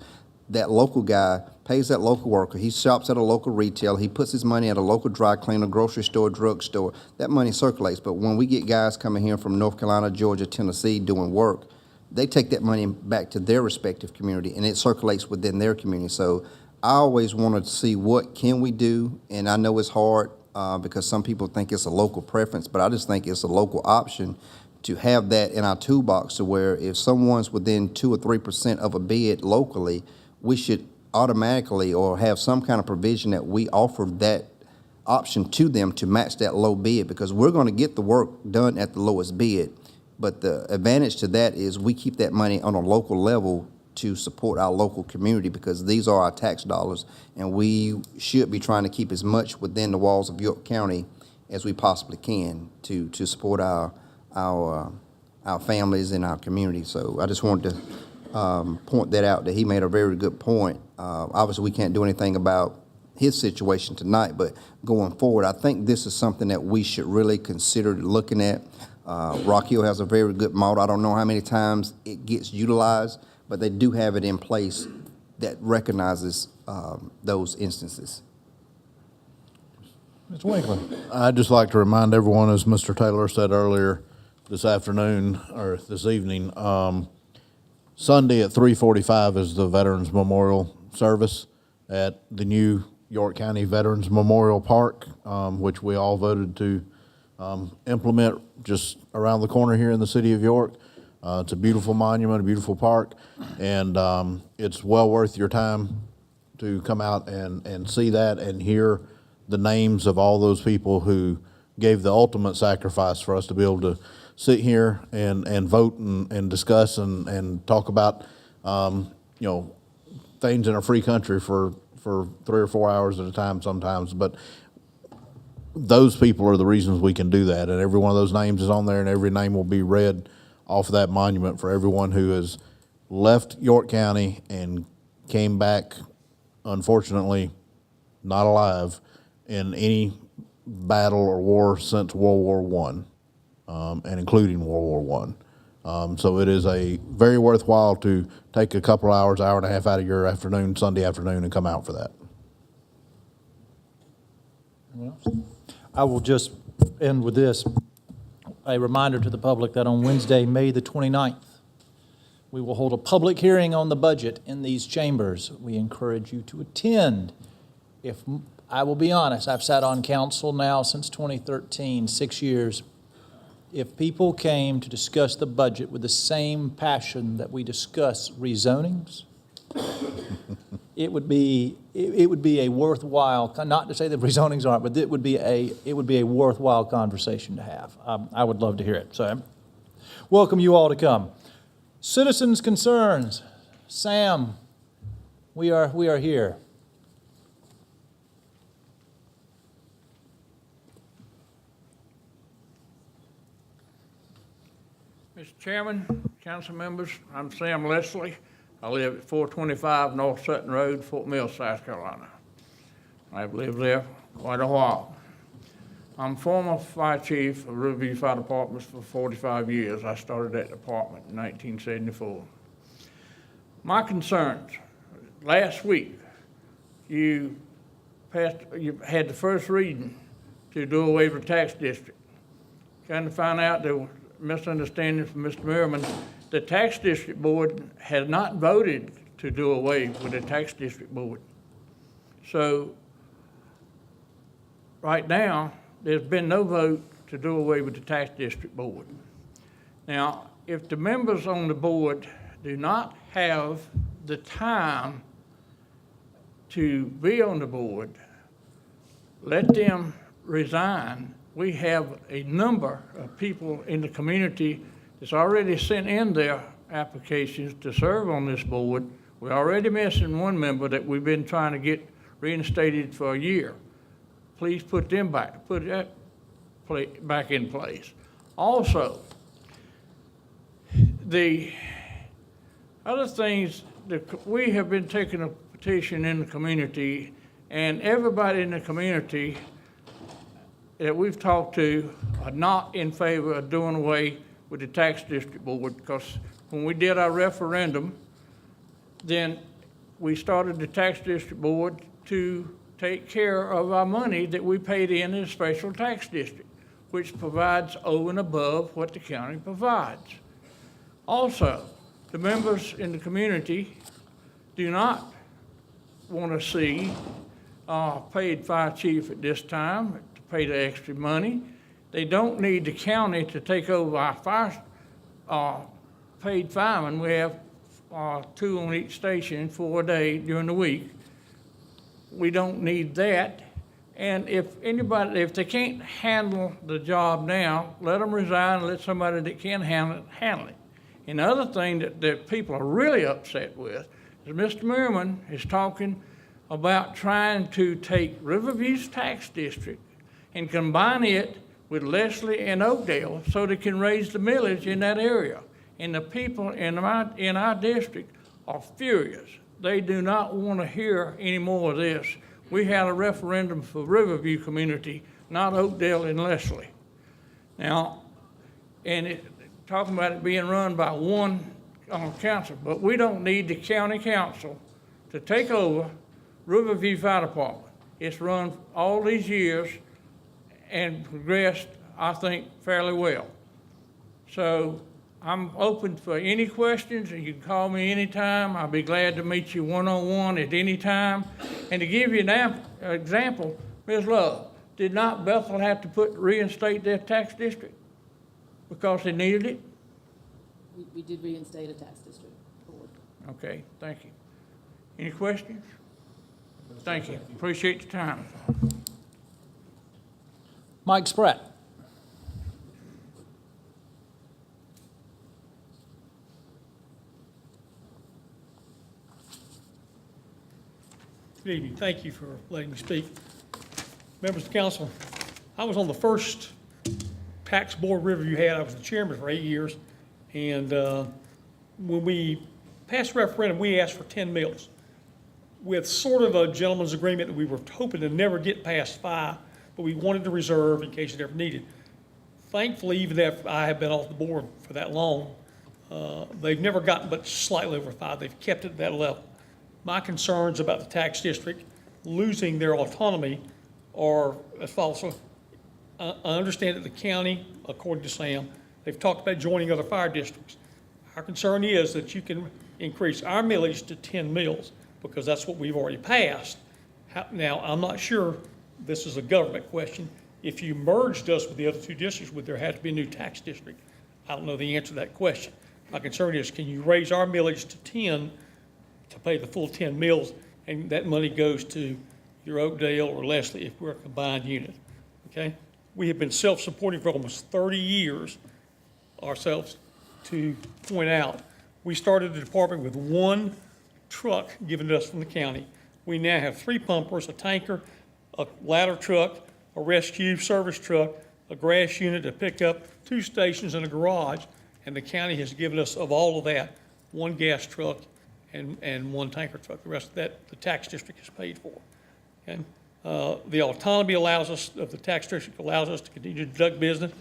that local guy pays that local worker. He shops at a local retailer. He puts his money at a local dry cleaner, grocery store, drugstore. That money circulates. But when we get guys coming here from North Carolina, Georgia, Tennessee doing work, they take that money back to their respective community, and it circulates within their community. So I always wanted to see what can we do, and I know it's hard because some people think it's a local preference, but I just think it's a local option to have that in our toolbox, to where if someone's within 2 or 3% of a bid locally, we should automatically or have some kind of provision that we offer that option to them to match that low bid, because we're going to get the work done at the lowest bid. But the advantage to that is we keep that money on a local level to support our local community, because these are our tax dollars, and we should be trying to keep as much within the walls of York County as we possibly can to support our families and our community. So I just wanted to point that out, that he made a very good point. Obviously, we can't do anything about his situation tonight, but going forward, I think this is something that we should really consider looking at. Rock Hill has a very good model. I don't know how many times it gets utilized, but they do have it in place that recognizes those instances. Mr. Winkler. I'd just like to remind everyone, as Mr. Taylor said earlier this afternoon, or this evening, Sunday at 3:45 is the Veterans Memorial Service at the new York County Veterans Memorial Park, which we all voted to implement just around the corner here in the city of York. It's a beautiful monument, a beautiful park, and it's well worth your time to come out and see that and hear the names of all those people who gave the ultimate sacrifice for us to be able to sit here and vote and discuss and talk about things in a free country for 3 or 4 hours at a time sometimes. But those people are the reasons we can do that, and every one of those names is on there, and every name will be read off of that monument for everyone who has left York County and came back, unfortunately, not alive in any battle or war since World War I. and including World War I. So it is a very worthwhile to take a couple hours, hour and a half out of your afternoon, Sunday afternoon, and come out for that. I will just end with this. A reminder to the public that on Wednesday, May the 29th, we will hold a public hearing on the budget in these chambers. We encourage you to attend. I will be honest, I've sat on council now since 2013, 6 years. If people came to discuss the budget with the same passion that we discuss rezonings, it would be a worthwhile, not to say that rezonings aren't, but it would be a worthwhile conversation to have. I would love to hear it. So I welcome you all to come. Citizens' concerns. Sam, we are here. Mr. Chairman, council members, I'm Sam Leslie. I live at 425 North Sutton Road, Fort Mill, South Carolina. I've lived there quite a while. I'm former fire chief of Riverview Fire Department for 45 years. I started that department in 1974. My concerns, last week, you had the first reading to do away with the tax district. Kind of found out there was misunderstanding from Mr. Merriman. The tax district board has not voted to do away with the tax district board. So right now, there's been no vote to do away with the tax district board. Now, if the members on the board do not have the time to be on the board, let them resign. We have a number of people in the community that's already sent in their applications to serve on this board. We're already missing one member that we've been trying to get reinstated for a year. Please put them back, put that back in place. Also, the other things, we have been taking a petition in the community, and everybody in the community that we've talked to are not in favor of doing away with the tax district board, because when we did our referendum, then we started the tax district board to take care of our money that we paid in a special tax district, which provides over and above what the county provides. Also, the members in the community do not want to see paid fire chief at this time to pay the extra money. They don't need the county to take over our fire paid firemen. We have 2 on each station, 4 a day during the week. We don't need that. And if they can't handle the job now, let them resign, let somebody that can handle it. And the other thing that people are really upset with is Mr. Merriman is talking about trying to take Riverview's tax district and combine it with Leslie and Oakdale so they can raise the millage in that area. And the people in our district are furious. They do not want to hear any more of this. We had a referendum for Riverview community, not Oakdale and Leslie. Now, talking about it being run by one council, but we don't need the county council to take over Riverview Fire Department. It's run all these years and progressed, I think, fairly well. So I'm open for any questions, and you can call me anytime. I'll be glad to meet you one-on-one at any time. And to give you an example, Ms. Love, did not Bethel have to reinstate their tax district because they needed it? We did reinstate a tax district board. Okay, thank you. Any questions? Thank you. Appreciate your time. Mike Spratt. Good evening. Thank you for letting me speak. Members of the council, I was on the first tax board Riverview had. I was the chairman for 8 years. And when we passed the referendum, we asked for 10 mills with sort of a gentleman's agreement that we were hoping to never get past 5, but we wanted to reserve in case it ever needed. thankfully, even if I have been off the board for that long, they've never gotten but slightly over 5. They've kept it at that level. My concerns about the tax district losing their autonomy are as follows. So, I understand that the county, according to Sam, they've talked about joining other fire districts. Our concern is that you can increase our millage to 10 mills, because that's what we've already passed. Now, I'm not sure, this is a government question, if you merged us with the other 2 districts, would there have to be a new tax district? I don't know the answer to that question. My concern is, can you raise our millage to 10 to pay the full 10 mills, and that money goes to your Oakdale or Leslie if we're a combined unit, okay? We have been self-supporting for almost 30 years ourselves. To point out, we started the department with 1 truck given to us from the county. We now have 3 pumpers, a tanker, a ladder truck, a rescue service truck, a grass unit, a pickup, 2 stations, and a garage. And the county has given us, of all of that, 1 gas truck and 1 tanker truck. The rest of that, the tax district has paid for. Okay? The autonomy of the tax district allows us to continue to conduct business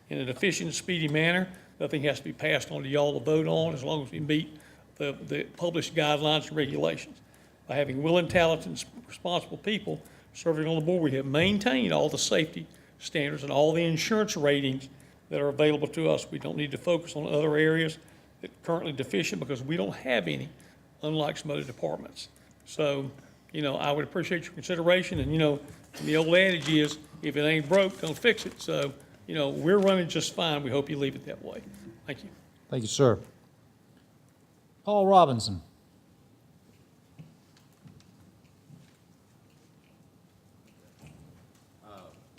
in an efficient and speedy manner. Nothing has to be passed on to y'all to vote on, as long as we meet the published guidelines and regulations. By having willing, talented, and responsible people serving on the board, we have maintained all the safety standards and all the insurance ratings that are available to us. We don't need to focus on other areas that are currently deficient, because we don't have any, unlike some other departments. So, I would appreciate your consideration, and, the old adage is, if it ain't broke, don't fix it. So, we're running just fine. We hope you leave it that way. Thank you. Thank you, sir. Paul Robinson.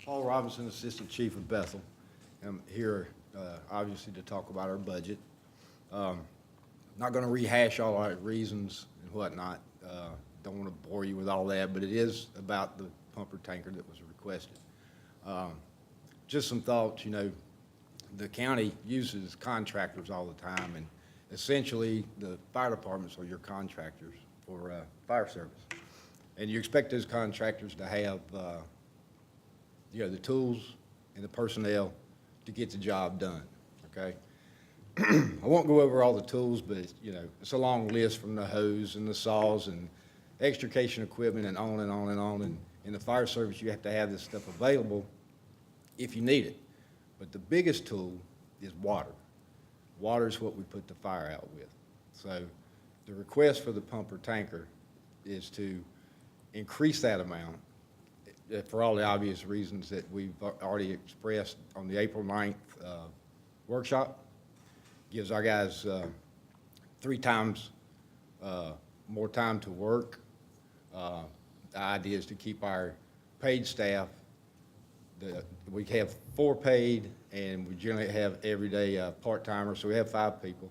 Paul Robinson, Assistant Chief of Bethel. I'm here, obviously, to talk about our budget. Not going to rehash all our reasons and whatnot. Don't want to bore you with all that, but it is about the pumper tanker that was requested. Just some thoughts, the county uses contractors all the time, and essentially the fire departments are your contractors for fire service. And you expect those contractors to have the tools and the personnel to get the job done, okay? I won't go over all the tools, but, it's a long list, from the hose and the saws and extrication equipment and on and on and on. And in the fire service, you have to have this stuff available if you need it. But the biggest tool is water. Water is what we put the fire out with. So the request for the pumper tanker is to increase that amount for all the obvious reasons that we've already expressed on the April 9th workshop. Gives our guys 3 times more time to work. The idea is to keep our paid staff. We have 4 paid, and we generally have everyday part-timers, so we have 5 people.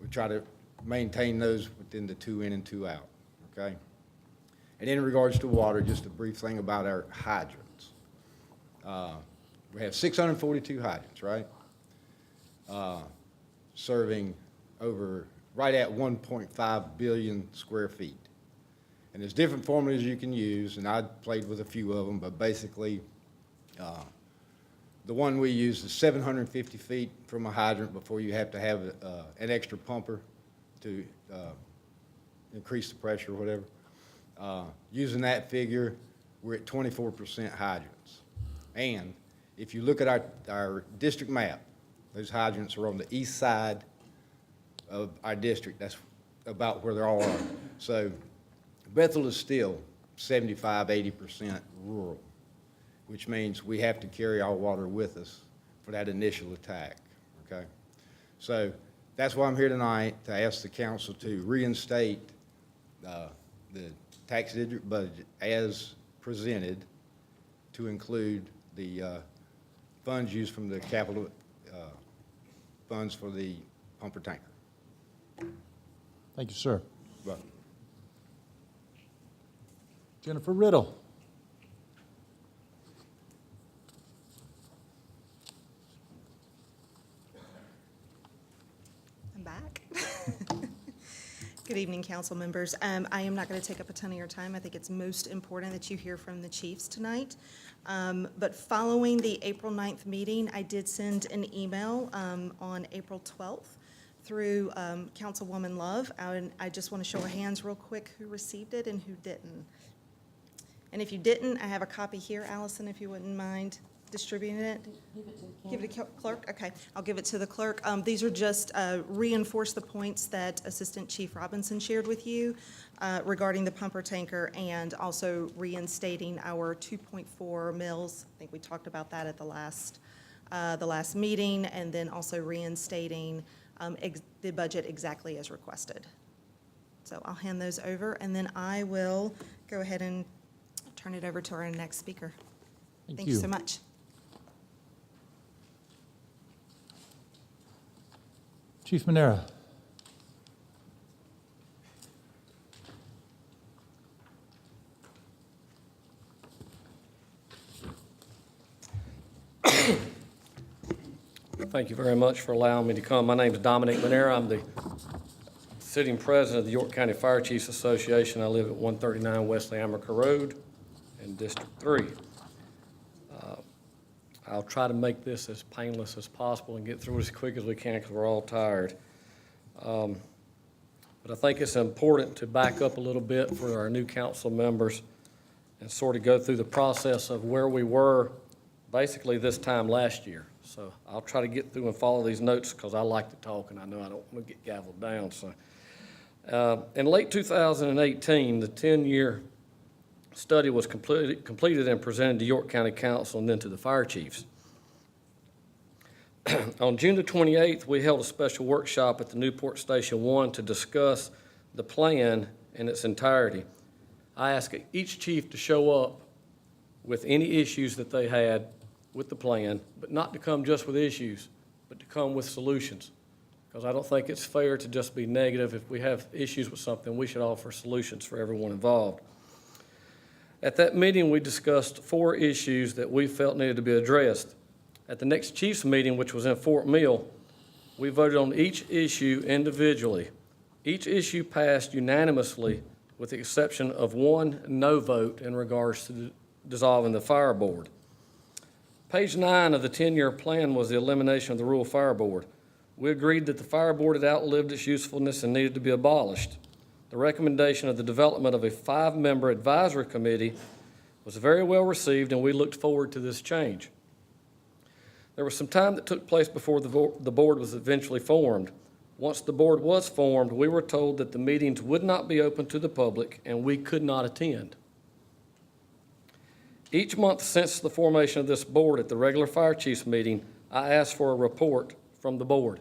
We try to maintain those within the 2 in and 2 out, okay? And in regards to water, just a brief thing about our hydrants. We have 642 hydrants, right? Serving over right at 1.5 billion square feet. And there's different formulas you can use, and I played with a few of them, but basically, the one we use is 750 feet from a hydrant before you have to have an extra pumper to increase the pressure or whatever. Using that figure, we're at 24% hydrants. And if you look at our district map, those hydrants are on the east side of our district. That's about where they all are. So Bethel is still 75, 80% rural, which means we have to carry our water with us for that initial attack, okay? So that's why I'm here tonight, to ask the council to reinstate the tax district budget as presented, to include the funds used from the capital funds for the pumper tanker. Thank you, sir. Right. Jennifer Riddle. I'm back. Good evening, council members. I am not going to take up a ton of your time. I think it's most important that you hear from the chiefs tonight. But following the April 9th meeting, I did send an email on April 12th through Councilwoman Love. I just want to show of hands real quick who received it and who didn't. And if you didn't, I have a copy here, Allison, if you wouldn't mind distributing it. Give it to clerk? Okay, I'll give it to the clerk. These are just reinforce the points that Assistant Chief Robinson shared with you regarding the pumper tanker and also reinstating our 2.4 mils. I think we talked about that at the last meeting, and then also reinstating the budget exactly as requested. So I'll hand those over, and then I will go ahead and turn it over to our next speaker. Thank you so much. Chief Manera. Thank you very much for allowing me to come. My name is Dominic Manera. I'm the sitting president of the York County Fire Chiefs Association. I live at 139 West America Road in District 3. I'll try to make this as painless as possible and get through it as quick as we can because we're all tired. But I think it's important to back up a little bit for our new council members and sort of go through the process of where we were basically this time last year. So I'll try to get through and follow these notes because I like to talk and I know I don't want to get gavelled down. So in late 2018, the 10-year study was completed and presented to York County Council and then to the fire chiefs. On June the 28th, we held a special workshop at the Newport Station 1 to discuss the plan in its entirety. I asked each chief to show up with any issues that they had with the plan, but not to come just with issues, but to come with solutions. Because I don't think it's fair to just be negative. If we have issues with something, we should offer solutions for everyone involved. At that meeting, we discussed 4 issues that we felt needed to be addressed. At the next chiefs meeting, which was in Fort Mill, we voted on each issue individually. Each issue passed unanimously with the exception of 1 no vote in regards to dissolving the fire board. Page 9 of the 10-year plan was the elimination of the rural fire board. We agreed that the fire board had outlived its usefulness and needed to be abolished. The recommendation of the development of a 5-member advisory committee was very well received, and we looked forward to this change. There was some time that took place before the board was eventually formed. Once the board was formed, we were told that the meetings would not be open to the public and we could not attend. Each month since the formation of this board at the regular fire chiefs meeting, I asked for a report from the board.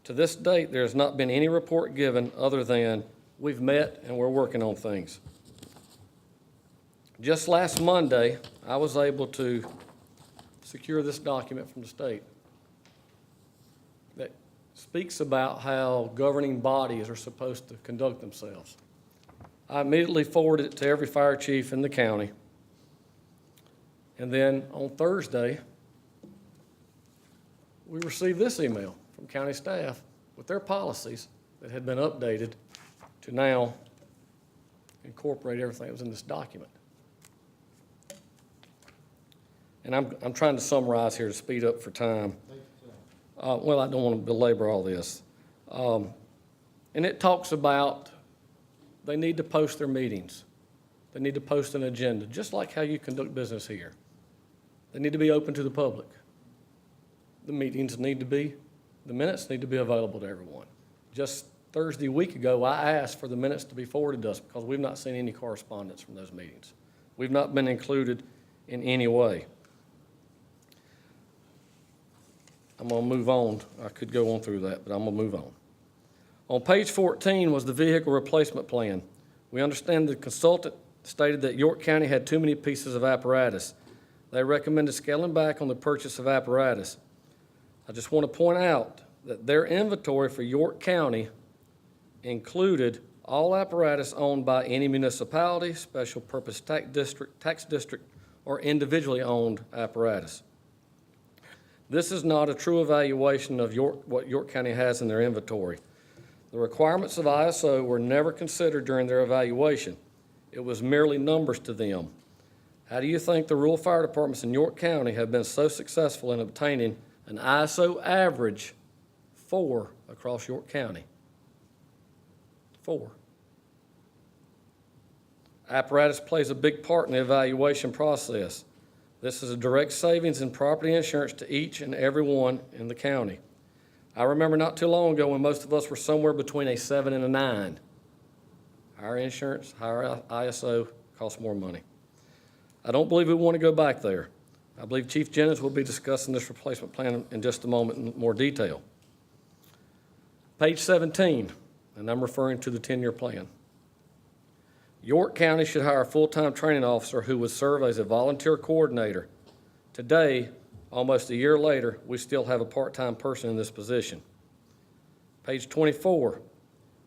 To this date, there has not been any report given other than we've met and we're working on things. Just last Monday, I was able to secure this document from the state that speaks about how governing bodies are supposed to conduct themselves. I immediately forwarded it to every fire chief in the county. And then on Thursday, we received this email from county staff with their policies that had been updated to now incorporate everything that was in this document. And I'm trying to summarize here to speed up for time. Well, I don't want to belabor all this. And it talks about they need to post their meetings. They need to post an agenda, just like how you conduct business here. They need to be open to the public. The minutes need to be available to everyone. Just Thursday, a week ago, I asked for the minutes to be forwarded to us because we've not seen any correspondence from those meetings. We've not been included in any way. I'm going to move on. I could go on through that, but I'm going to move on. On page 14 was the vehicle replacement plan. We understand the consultant stated that York County had too many pieces of apparatus. They recommended scaling back on the purchase of apparatus. I just want to point out that their inventory for York County included all apparatus owned by any municipality, special purpose tax district, or individually owned apparatus. This is not a true evaluation of what York County has in their inventory. The requirements of ISO were never considered during their evaluation. It was merely numbers to them. How do you think the rural fire departments in York County have been so successful in obtaining an ISO average 4 across York County? 4. Apparatus plays a big part in the evaluation process. This is a direct savings in property insurance to each and every one in the county. I remember not too long ago when most of us were somewhere between a 7 and a 9. Higher insurance, higher ISO costs more money. I don't believe we want to go back there. I believe Chief Jennings will be discussing this replacement plan in just a moment in more detail. Page 17, and I'm referring to the 10-year plan. York County should hire a full-time training officer who would serve as a volunteer coordinator. Today, almost a year later, we still have a part-time person in this position. Page 24,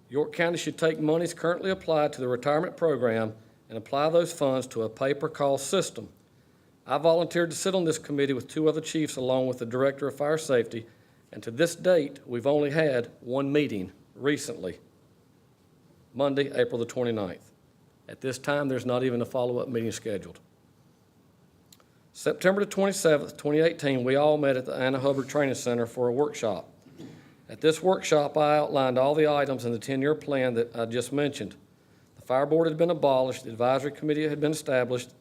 York County should take monies currently applied to the retirement program and apply those funds to a pay-per-call system. I volunteered to sit on this committee with 2 other chiefs along with the Director of Fire Safety, and to this date, we've only had 1 meeting recently, Monday, April the 29th. At this time, there's not even a follow-up meeting scheduled. September the 27th, 2018, we all met at the Anna Hubbard Training Center for a workshop. At this workshop, I outlined all the items in the 10-year plan that I just mentioned. The fire board had been abolished, the advisory committee had been established,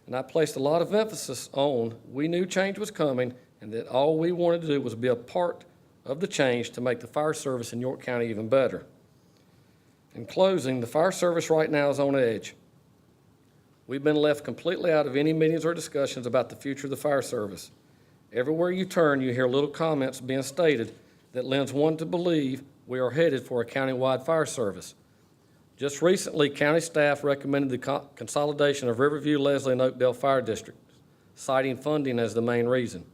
and I placed a lot of emphasis on we knew change was coming and that all we wanted to do was be a part of the change to make the fire service in York County even better. In closing, the fire service right now is on edge. We've been left completely out of any meetings or discussions about the future of the fire service. Everywhere you turn, you hear little comments being stated that lends one to believe we are headed for a county-wide fire service. Just recently, county staff recommended the consolidation of Riverview, Leslie, and Oakdale fire districts, citing funding as the main reason.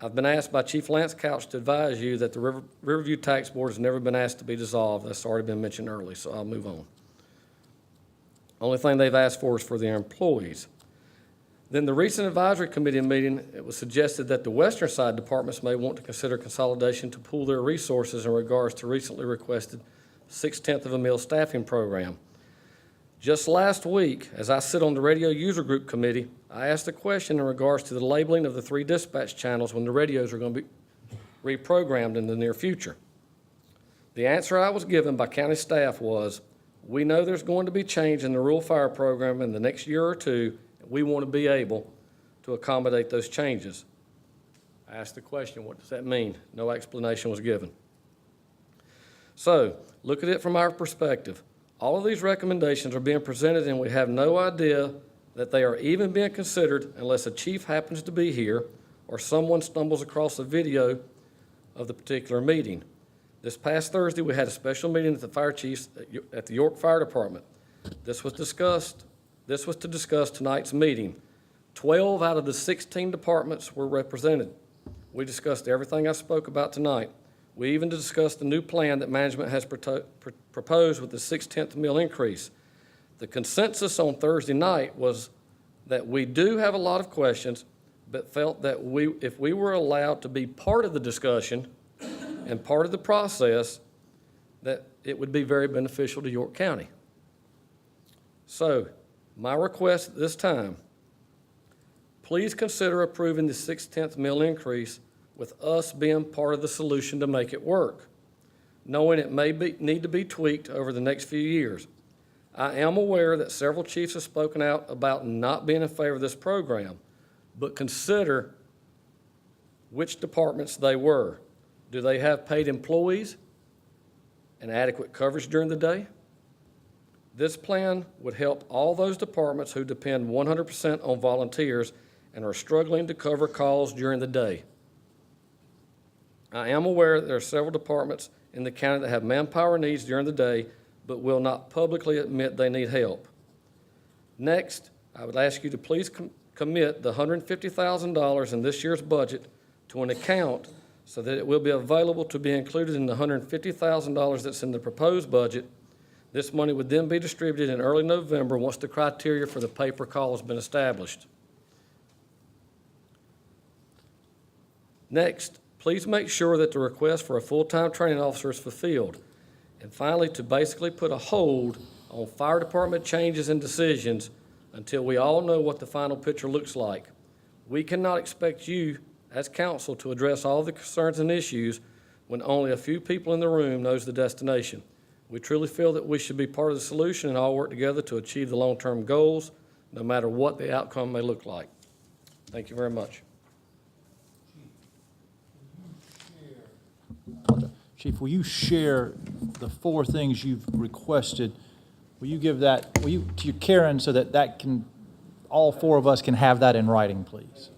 I've been asked by Chief Lance Couch to advise you that the Riverview Tax Board has never been asked to be dissolved. That's already been mentioned earlier, so I'll move on. Only thing they've asked for is for their employees. Then the recent advisory committee meeting, it was suggested that the western side departments may want to consider consolidation to pool their resources in regards to recently requested 6/10 of a meal staffing program. Just last week, as I sit on the radio user group committee, I asked a question in regards to the labeling of the 3 dispatch channels when the radios are going to be reprogrammed in the near future. The answer I was given by county staff was, we know there's going to be change in the rural fire program in the next year or 2. We want to be able to accommodate those changes. I asked the question, what does that mean? No explanation was given. So, look at it from our perspective. All of these recommendations are being presented and we have no idea that they are even being considered unless a chief happens to be here or someone stumbles across a video of the particular meeting. This past Thursday, we had a special meeting at the fire chiefs at the York Fire Department. This was to discuss tonight's meeting. 12 out of the 16 departments were represented. We discussed everything I spoke about tonight. We even discussed the new plan that management has proposed with the 6/10 meal increase. The consensus on Thursday night was that we do have a lot of questions, but felt that if we were allowed to be part of the discussion and part of the process, that it would be very beneficial to York County. So, my request at this time, please consider approving the 6/10 meal increase with us being part of the solution to make it work, knowing it may need to be tweaked over the next few years. I am aware that several chiefs have spoken out about not being in favor of this program, but consider which departments they were. Do they have paid employees and adequate coverage during the day? This plan would help all those departments who depend 100% on volunteers and are struggling to cover calls during the day. I am aware that there are several departments in the county that have manpower needs during the day, but will not publicly admit they need help. Next, I would ask you to please commit the $150,000 in this year's budget to an account so that it will be available to be included in the $150,000 that's in the proposed budget. This money would then be distributed in early November once the criteria for the pay-per-call has been established. Next, Please make sure that the request for a full-time training officer is fulfilled. And finally, to basically put a hold on fire department changes and decisions until we all know what the final picture looks like. We cannot expect you, as council, to address all the concerns and issues when only a few people in the room knows the destination. We truly feel that we should be part of the solution and all work together to achieve the long-term goals, no matter what the outcome may look like. Thank you very much. Chief, will you share the 4 things you've requested? Will you give that, to Karen so that can, all 4 of us can have that in writing, please?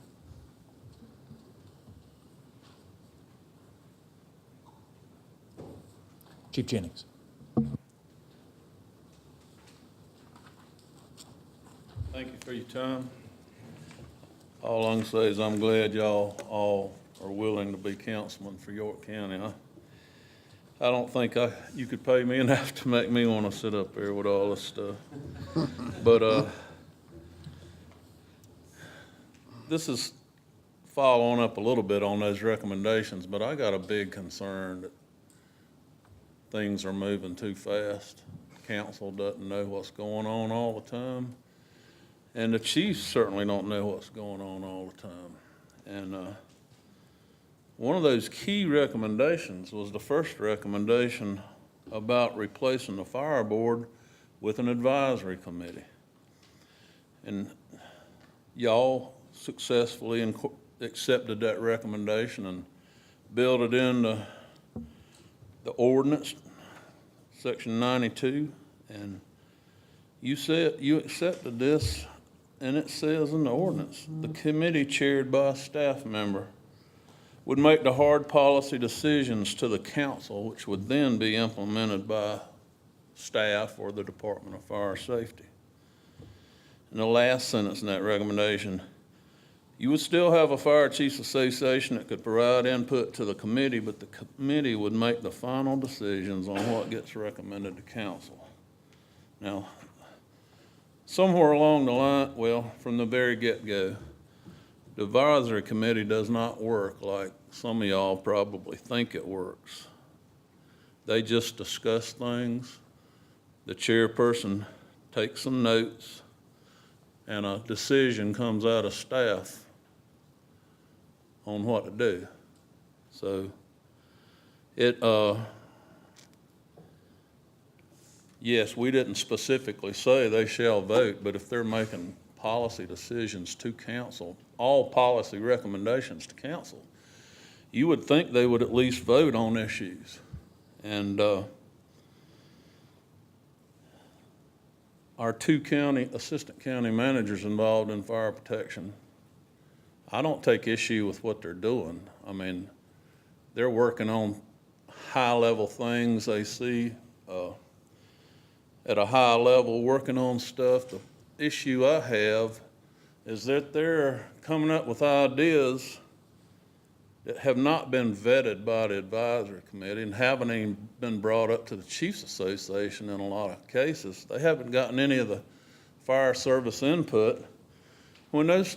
Chief Jennings. Thank you for your time. All I can say is I'm glad y'all all are willing to be councilmen for York County. I don't think you could pay me enough to make me want to sit up there with all this stuff. But this is following up a little bit on those recommendations, but I got a big concern that things are moving too fast. Council doesn't know what's going on all the time. And the chiefs certainly don't know what's going on all the time. And one of those key recommendations was the first recommendation about replacing the fire board with an advisory committee. And y'all successfully accepted that recommendation and built it into the ordinance, section 92. And you said you accepted this, and it says in the ordinance, the committee chaired by a staff member would make the hard policy decisions to the council, which would then be implemented by staff or the Department of Fire Safety. In the last sentence in that recommendation, you would still have a fire chiefs association that could provide input to the committee, but the committee would make the final decisions on what gets recommended to council. Now, somewhere along the line, well, from the very get-go, the advisory committee does not work like some of y'all probably think it works. They just discuss things. The chairperson takes some notes, and a decision comes out of staff on what to do. So yes, we didn't specifically say they shall vote, but if they're making policy decisions to council, all policy recommendations to council, you would think they would at least vote on issues. And our 2 assistant county managers involved in fire protection, I don't take issue with what they're doing. I mean, they're working on high-level things they see at a high level, working on stuff. The issue I have is that they're coming up with ideas that have not been vetted by the advisory committee and haven't even been brought up to the Chiefs Association in a lot of cases. They haven't gotten any of the fire service input when those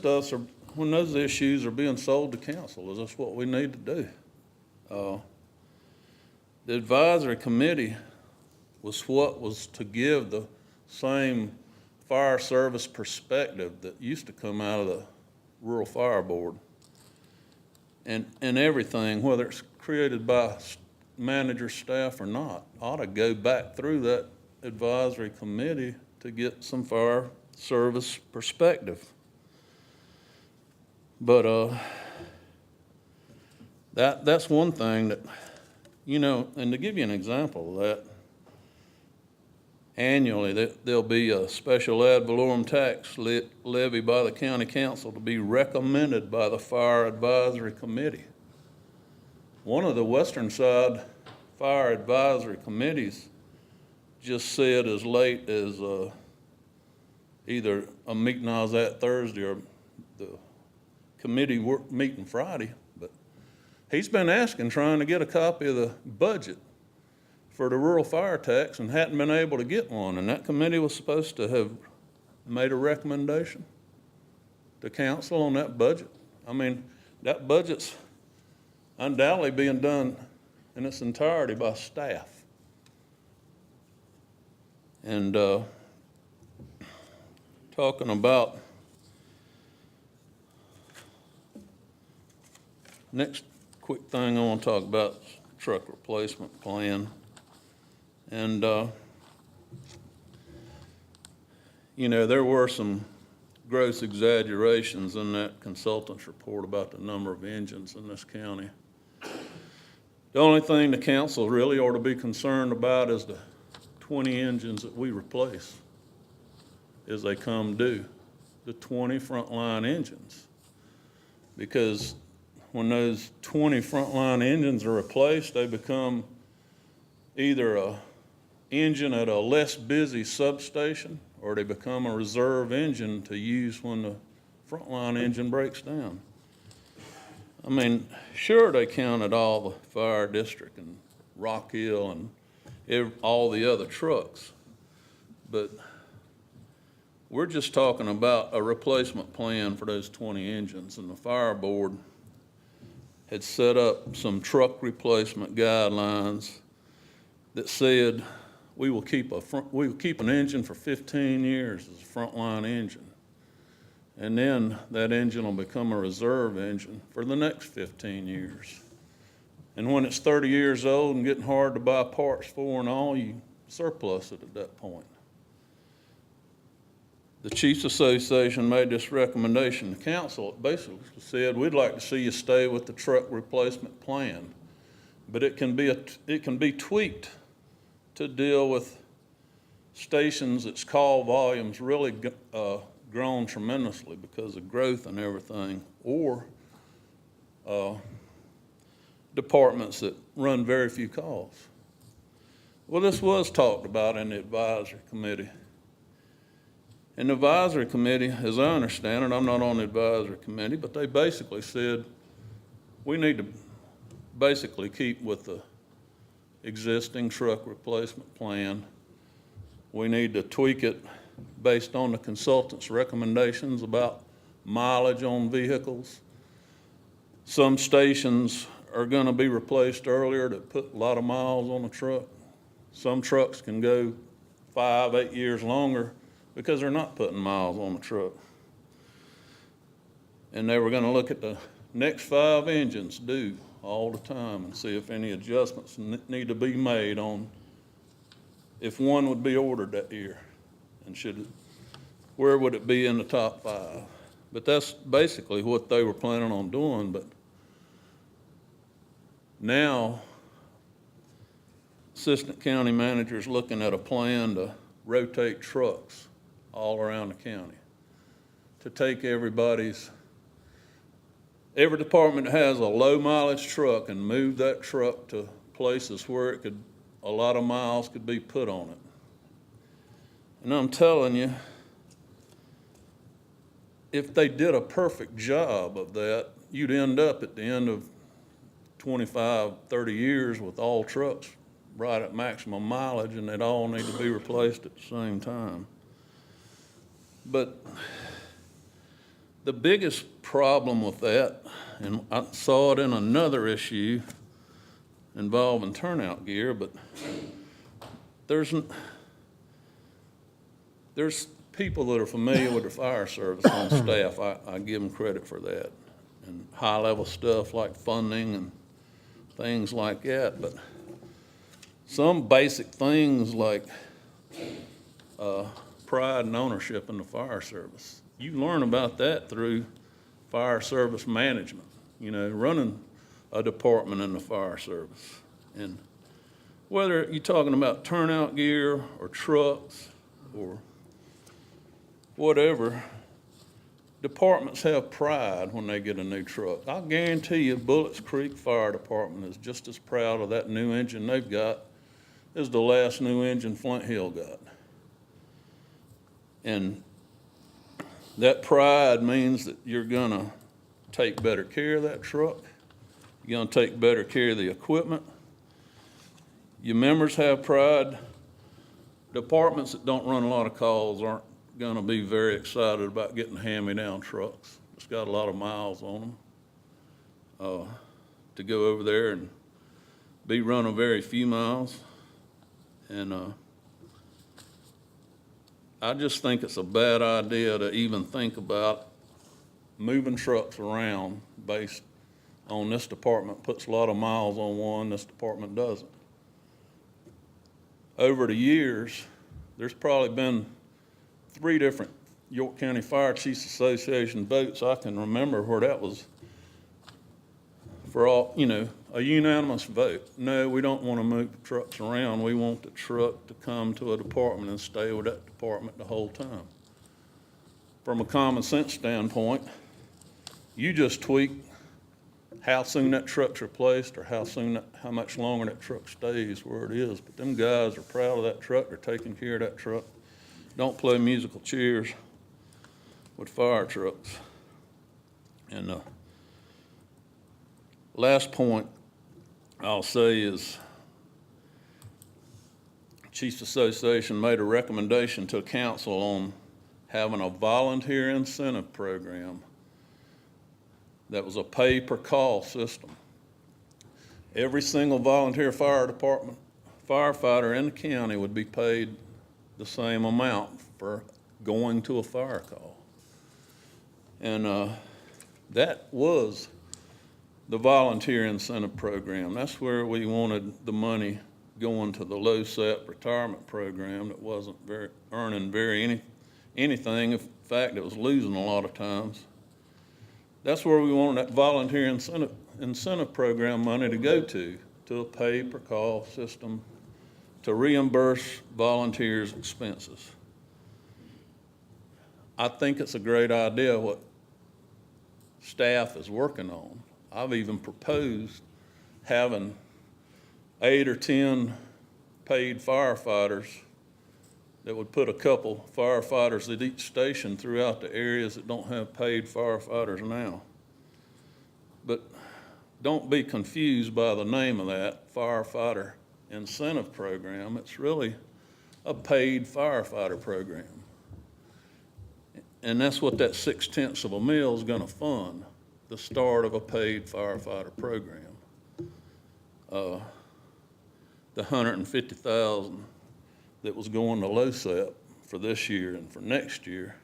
issues are being sold to council. Is this what we need to do? The advisory committee was what was to give the same fire service perspective that used to come out of the Rural Fire Board. And everything, whether it's created by manager, staff, or not, ought to go back through that advisory committee to get some fire service perspective. But that's one thing that, you know, and to give you an example of that, annually there'll be a special ad valorem tax levied by the county council to be recommended by the fire advisory committee. One of the western side fire advisory committees just said as late as either a meeting I was at Thursday or the committee meeting Friday, but he's been asking, trying to get a copy of the budget for the rural fire tax and hadn't been able to get one. And that committee was supposed to have made a recommendation to council on that budget. I mean, that budget's undoubtedly being done in its entirety by staff. And talking about, next quick thing I want to talk about is truck replacement plan. And, you know, there were some gross exaggerations in that consultant's report about the number of engines in this county. The only thing the council really ought to be concerned about is the 20 engines that we replace as they come due, the 20 frontline engines. Because when those 20 frontline engines are replaced, they become either an engine at a less busy substation, or they become a reserve engine to use when the frontline engine breaks down. I mean, sure, they counted all the fire district and Rock Hill and all the other trucks, but we're just talking about a replacement plan for those 20 engines, and the fire board had set up some truck replacement guidelines that said we will keep an engine for 15 years as a frontline engine, and then that engine will become a reserve engine for the next 15 years. And when it's 30 years old and getting hard to buy parts for and all, you surplus it at that point. The Chiefs Association made this recommendation to council. It basically said, we'd like to see you stay with the truck replacement plan, but it can be tweaked to deal with stations that's call volumes really grown tremendously because of growth and everything, or departments that run very few calls. Well, this was talked about in the advisory committee. And the advisory committee, as I understand it, I'm not on the advisory committee, but they basically said we need to basically keep with the existing truck replacement plan. We need to tweak it based on the consultant's recommendations about mileage on vehicles. Some stations are going to be replaced earlier that put a lot of miles on the truck. Some trucks can go 5, 8 years longer because they're not putting miles on the truck. And they were going to look at the next 5 engines due all the time and see if any adjustments need to be made on if one would be ordered that year, and where would it be in the top 5. But that's basically what they were planning on doing. But now, assistant county manager's looking at a plan to rotate trucks all around the county to take every department that has a low mileage truck and move that truck to places where a lot of miles could be put on it. And I'm telling you, if they did a perfect job of that, you'd end up at the end of 25, 30 years with all trucks right at maximum mileage, and they'd all need to be replaced at the same time. But the biggest problem with that, and I saw it in another issue involving turnout gear, but there's people that are familiar with the fire service on staff. I give them credit for that, and high-level stuff like funding and things like that. But some basic things like pride and ownership in the fire service, you learn about that through fire service management, running a department in the fire service. And whether you're talking about turnout gear or trucks or whatever, departments have pride when they get a new truck. I'll guarantee you Bullets Creek Fire Department is just as proud of that new engine they've got as the last new engine Flint Hill got. And that pride means that you're gonna take better care of that truck. You're gonna take better care of the equipment. Your members have pride. Departments that don't run a lot of calls aren't gonna be very excited about getting hand-me-down trucks. It's got a lot of miles on them. to go over there and be run a very few miles. And I just think it's a bad idea to even think about moving trucks around based on this department puts a lot of miles on one, this department doesn't. Over the years, there's probably been 3 different York County Fire Chiefs Association votes I can remember where that was for all, you know, a unanimous vote. No, we don't want to move the trucks around. We want the truck to come to a department and stay with that department the whole time. From a common sense standpoint, you just tweak how soon that truck's replaced or how much longer that truck stays where it is. But them guys are proud of that truck. They're taking care of that truck. Don't play musical chairs with fire trucks. And last point I'll say is Chiefs Association made a recommendation to council on having a volunteer incentive program that was a pay-per-call system. Every single volunteer fire department firefighter in the county would be paid the same amount for going to a fire call. And that was the volunteer incentive program. That's where we wanted the money going to the LoSAP retirement program that wasn't earning anything. In fact, it was losing a lot of times. That's where we wanted that volunteer incentive program money to go to a pay-per-call system to reimburse volunteers' expenses. I think it's a great idea what staff is working on. I've even proposed having 8 or 10 paid firefighters that would put a couple firefighters at each station throughout the areas that don't have paid firefighters now. But don't be confused by the name of that, firefighter incentive program. It's really a paid firefighter program. And that's what that 0.6 of a mil is gonna fund, the start of a paid firefighter program. The $150,000 that was going to LoSAP for this year and for next year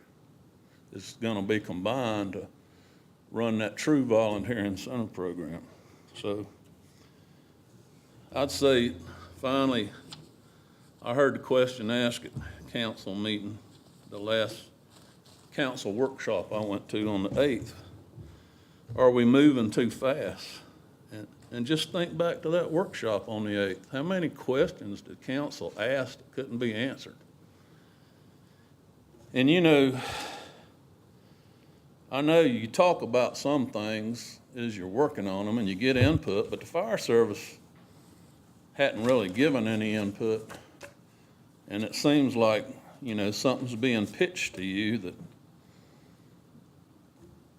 is gonna be combined to run that true volunteer incentive program. So I'd say, finally, I heard the question asked at council meeting, the last council workshop I went to on the 8th. Are we moving too fast? And just think back to that workshop on the 8th. How many questions did council ask that couldn't be answered? And you know, I know you talk about some things as you're working on them and you get input, but the fire service hadn't really given any input. And it seems like, you know, something's being pitched to you that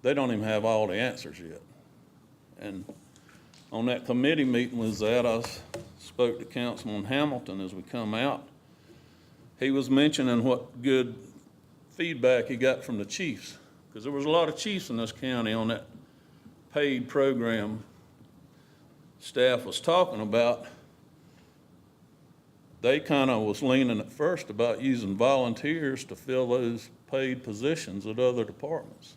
they don't even have all the answers yet. And on that committee meeting was that, I spoke to Councilman Hamilton as we come out. He was mentioning what good feedback he got from the chiefs, because there was a lot of chiefs in this county on that paid program staff was talking about. They kind of was leaning at first about using volunteers to fill those paid positions at other departments.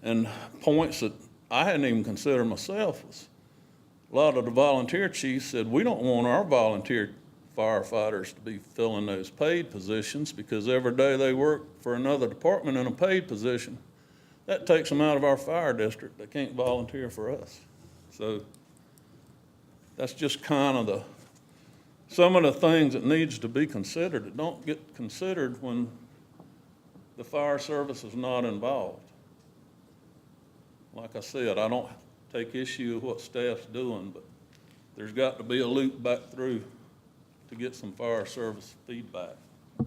And points that I hadn't even considered myself was a lot of the volunteer chiefs said, we don't want our volunteer firefighters to be filling those paid positions because every day they work for another department in a paid position, that takes them out of our fire district. They can't volunteer for us. So that's just kind of some of the things that needs to be considered that don't get considered when the fire service is not involved. Like I said, I don't take issue with what staff's doing, but there's got to be a loop back through to get some fire service feedback.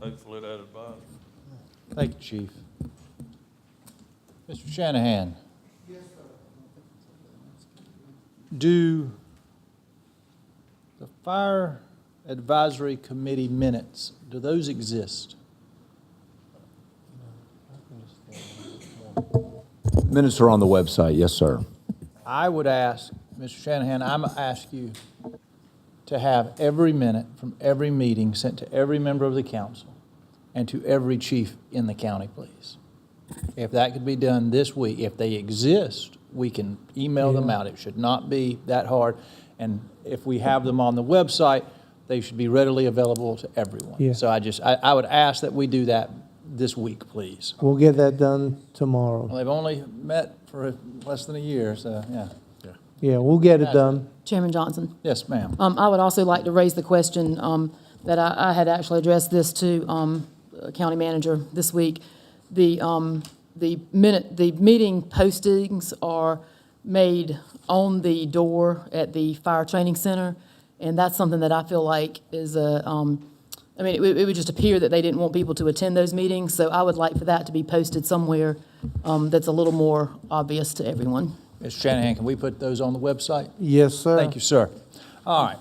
Hopefully that advises. Thank you, Chief. Mr. Shanahan. Yes, sir. Do the Fire Advisory Committee minutes, do those exist? Minutes are on the website, yes, sir. I would ask Mr. Shanahan, I'm gonna ask you to have every minute from every meeting sent to every member of the council and to every chief in the county, please. If that could be done this week, if they exist, we can email them out. It should not be that hard. And if we have them on the website, they should be readily available to everyone. Yeah. So I would ask that we do that this week, please. We'll get that done tomorrow. Well, they've only met for less than a year, so, yeah. Yeah, we'll get it done. Chairman Johnson. Yes, ma'am. I would also like to raise the question that I had actually addressed this to county manager this week. The meeting postings are made on the door at the fire training center, and that's something that I feel like is I mean, it would just appear that they didn't want people to attend those meetings, so I would like for that to be posted somewhere that's a little more obvious to everyone. Mr. Shanahan, can we put those on the website? Yes, sir. Thank you, sir. All right,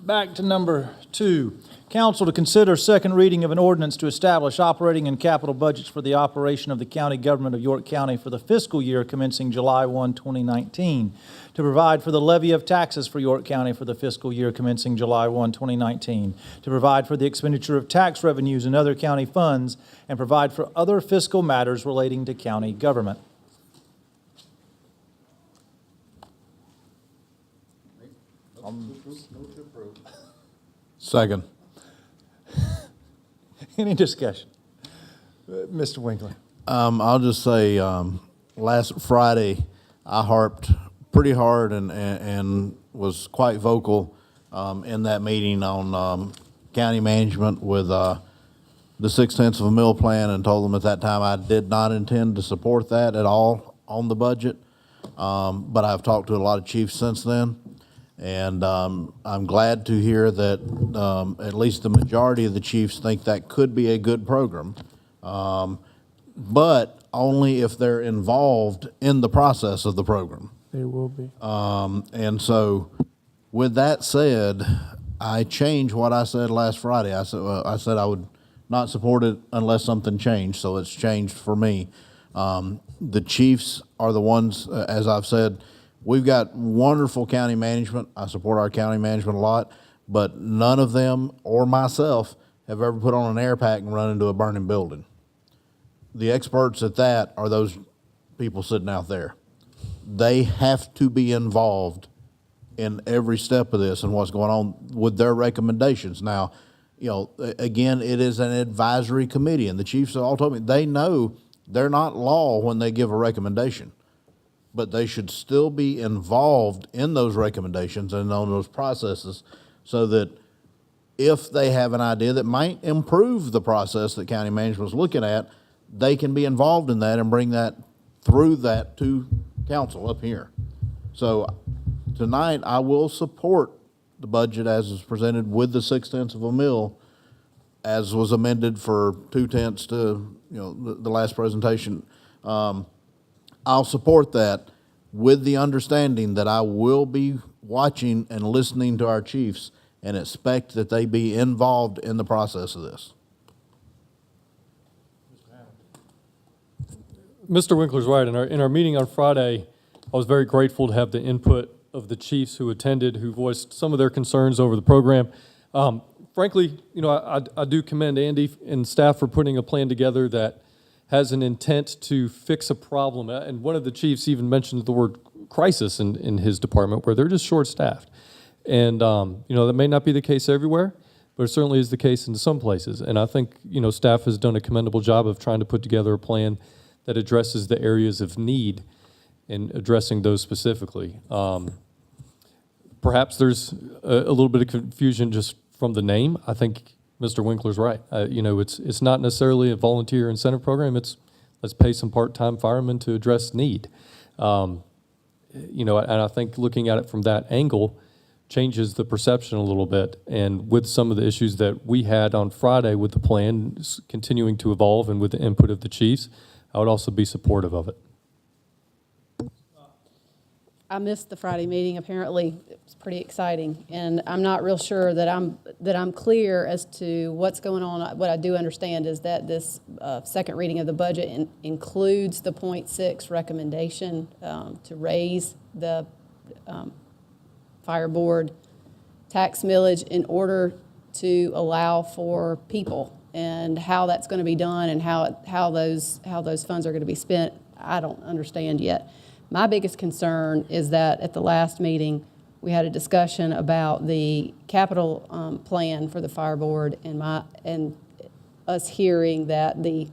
back to number 2. Council to consider second reading of an ordinance to establish operating and capital budgets for the operation of the county government of York County for the fiscal year commencing July 1, 2019, to provide for the levy of taxes for York County for the fiscal year commencing July 1, 2019, to provide for the expenditure of tax revenues and other county funds, and provide for other fiscal matters relating to county government. Second. Any discussion? Mr. Winkler. I'll just say, last Friday, I harped pretty hard and was quite vocal in that meeting on county management with the 0.6 of a mil plan, and told them at that time I did not intend to support that at all on the budget. But I've talked to a lot of chiefs since then, and I'm glad to hear that at least the majority of the chiefs think that could be a good program, but only if they're involved in the process of the program. They will be. And so, with that said, I changed what I said last Friday. I said I would not support it unless something changed, so it's changed for me. The chiefs are the ones, as I've said, we've got wonderful county management. I support our county management a lot, but none of them or myself have ever put on an air pack and run into a burning building. The experts at that are those people sitting out there. They have to be involved in every step of this and what's going on with their recommendations. Now, you know, again, it is an advisory committee, and the chiefs all told me they know they're not law when they give a recommendation, but they should still be involved in those recommendations and on those processes, so that if they have an idea that might improve the process that county management is looking at, they can be involved in that and bring that through that to council up here. So tonight, I will support the budget as is presented with the 0.6 of a mil, as was amended for 0.2 to, you know, the last presentation. I'll support that with the understanding that I will be watching and listening to our chiefs and expect that they be involved in the process of this. Mr. Winkler's right. In our meeting on Friday, I was very grateful to have the input of the chiefs who attended, who voiced some of their concerns over the program. Frankly, you know, I do commend Andy and staff for putting a plan together that has an intent to fix a problem. And one of the chiefs even mentioned the word crisis in his department, where they're just short-staffed. And, you know, that may not be the case everywhere, but it certainly is the case in some places. And I think, you know, staff has done a commendable job of trying to put together a plan that addresses the areas of need and addressing those specifically. Perhaps there's a little bit of confusion just from the name. I think Mr. Winkler's right. You know, it's not necessarily a volunteer incentive program. It's let's pay some part-time firemen to address need. You know, and I think looking at it from that angle changes the perception a little bit. And with some of the issues that we had on Friday with the plan continuing to evolve and with the input of the chiefs, I would also be supportive of it. I missed the Friday meeting. Apparently, it was pretty exciting, and I'm not real sure that I'm clear as to what's going on. What I do understand is that this second reading of the budget includes the 0.6 recommendation to raise the fire board tax millage in order to allow for people. And how that's going to be done and how those funds are going to be spent, I don't understand yet. My biggest concern is that at the last meeting, we had a discussion about the capital plan for the fire board, and us hearing that the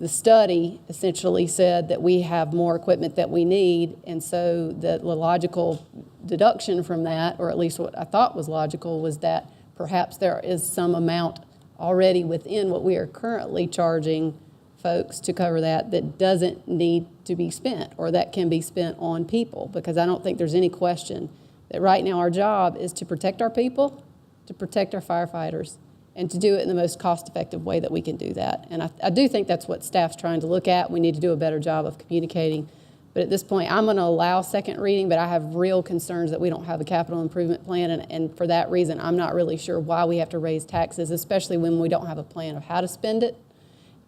study essentially said that we have more equipment that we need, and so the logical deduction from that, or at least what I thought was logical, was that perhaps there is some amount already within what we are currently charging folks to cover that doesn't need to be spent, or that can be spent on people, because I don't think there's any question that right now our job is to protect our people, to protect our firefighters, and to do it in the most cost-effective way that we can do that. And I do think that's what staff's trying to look at. We need to do a better job of communicating. But at this point, I'm going to allow second reading, but I have real concerns that we don't have a capital improvement plan. And for that reason, I'm not really sure why we have to raise taxes, especially when we don't have a plan of how to spend it.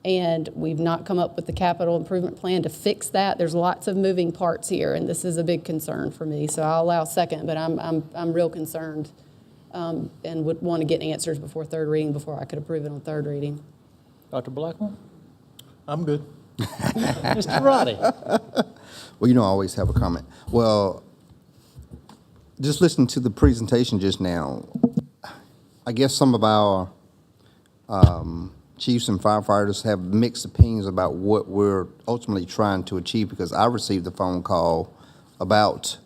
And we've not come up with the capital improvement plan to fix that. There's lots of moving parts here, and this is a big concern for me. So I'll allow second, but I'm real concerned and would want to get answers before third reading before I could approve it on third reading. Dr. Blackwell? I'm good. Mr. Roddy? Well, I always have a comment. Well, just listening to the presentation just now, I guess some of our chiefs and firefighters have mixed opinions about what we're ultimately trying to achieve, because I received a phone call about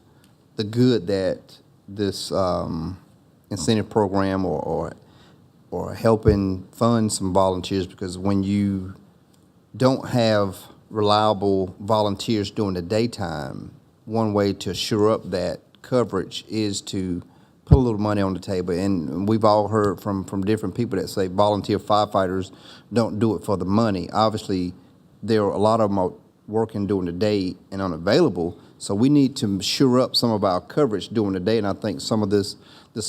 the good that this incentive program or helping fund some volunteers, because when you don't have reliable volunteers during the daytime, one way to shore up that coverage is to put a little money on the table. And we've all heard from different people that say volunteer firefighters don't do it for the money. Obviously, there are a lot of them are working during the day and unavailable, so we need to shore up some of our coverage during the day, and I think some of this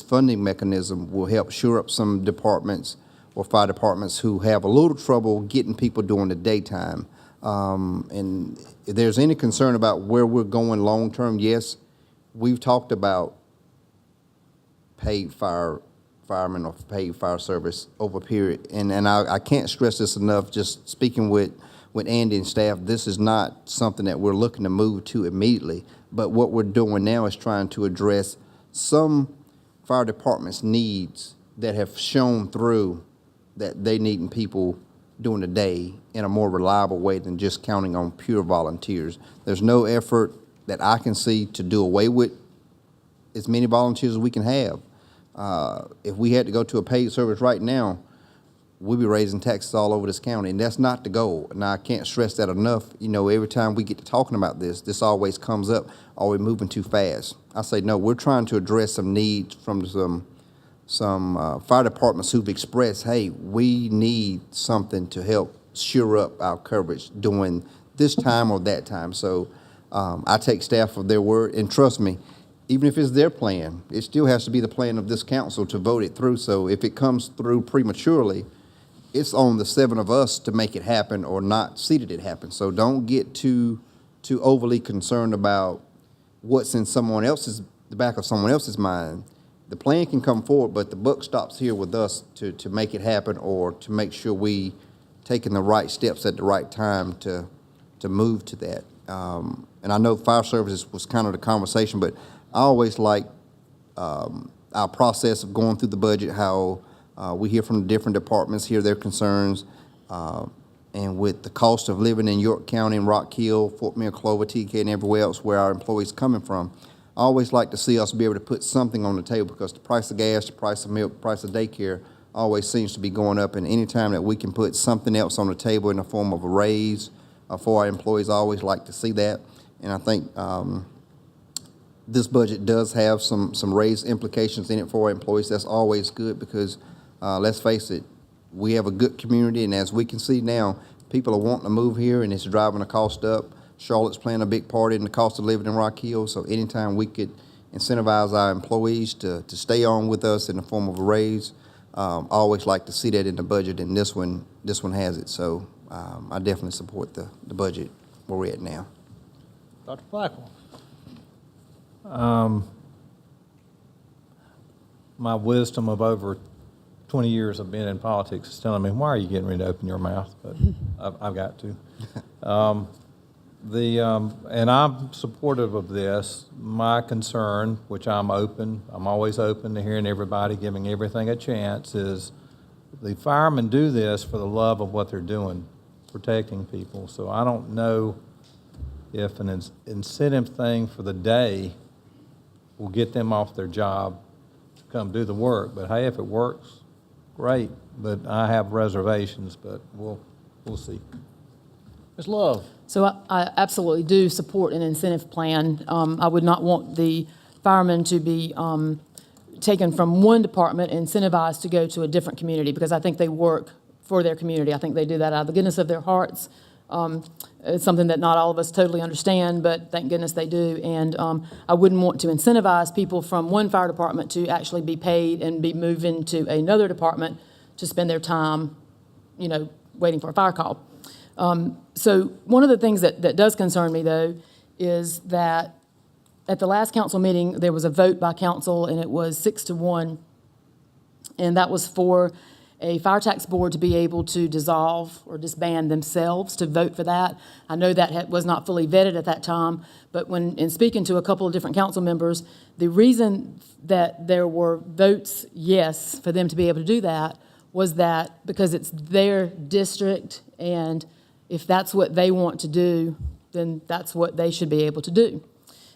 funding mechanism will help shore up some departments or fire departments who have a little trouble getting people during the daytime. And if there's any concern about where we're going long-term, yes, we've talked about paid firemen or paid fire service over a period. And I can't stress this enough, just speaking with Andy and staff, this is not something that we're looking to move to immediately. But what we're doing now is trying to address some fire departments' needs that have shown through that they needing people during the day in a more reliable way than just counting on pure volunteers. There's no effort that I can see to do away with as many volunteers as we can have. If we had to go to a paid service right now, we'd be raising taxes all over this county, and that's not the goal. And I can't stress that enough. Every time we get to talking about this always comes up, are we moving too fast? I say, no, we're trying to address some needs from some fire departments who've expressed, hey, we need something to help shore up our coverage during this time or that time. So I take staff for their word, and trust me, even if it's their plan, it still has to be the plan of this council to vote it through. So if it comes through prematurely, it's on the seven of us to make it happen or not see that it happen. So don't get too overly concerned about what's in the back of someone else's mind. The plan can come forward, but the buck stops here with us to make it happen, or to make sure we taking the right steps at the right time to move to that. And I know fire services was kind of the conversation, but I always like our process of going through the budget, how we hear from the different departments, hear their concerns, and with the cost of living in York County and Rock Hill, Fort Mill, Clover, TK, and everywhere else where our employees coming from, I always like to see us be able to put something on the table, because the price of gas, the price of milk, the price of daycare always seems to be going up, and anytime that we can put something else on the table in the form of a raise for our employees, I always like to see that. And I think this budget does have some raise implications in it for our employees. That's always good, because let's face it, we have a good community, and as we can see now, people are wanting to move here, and it's driving the cost up. Charlotte's playing a big part in the cost of living in Rock Hill, so anytime we could incentivize our employees to stay on with us in the form of a raise, I always like to see that in the budget, and this one has it. So I definitely support the budget where we're at now. Dr. Blackwell? my wisdom of over 20 years of being in politics is telling me, why are you getting ready to open your mouth? But I've got to. And I'm supportive of this. My concern, which I'm always open to hearing everybody, giving everything a chance, is the firemen do this for the love of what they're doing, protecting people. So I don't know if an incentive thing for the day will get them off their job to come do the work. But hey, if it works, great. But I have reservations, but we'll see. Ms. Love? So I absolutely do support an incentive plan. I would not want the firemen to be taken from one department and incentivized to go to a different community, because I think they work for their community. I think they do that out of the goodness of their hearts. It's something that not all of us totally understand, but thank goodness they do. And I wouldn't want to incentivize people from one fire department to actually be paid and be moved into another department to spend their time, waiting for a fire call. So one of the things that does concern me, though, is that at the last council meeting, there was a vote by council, and it was 6-1, and that was for a fire tax board to be able to dissolve or disband themselves, to vote for that. I know that was not fully vetted at that time, but in speaking to a couple of different council members, the reason that there were votes yes for them to be able to do that was that because it's their district, and if that's what they want to do, then that's what they should be able to do.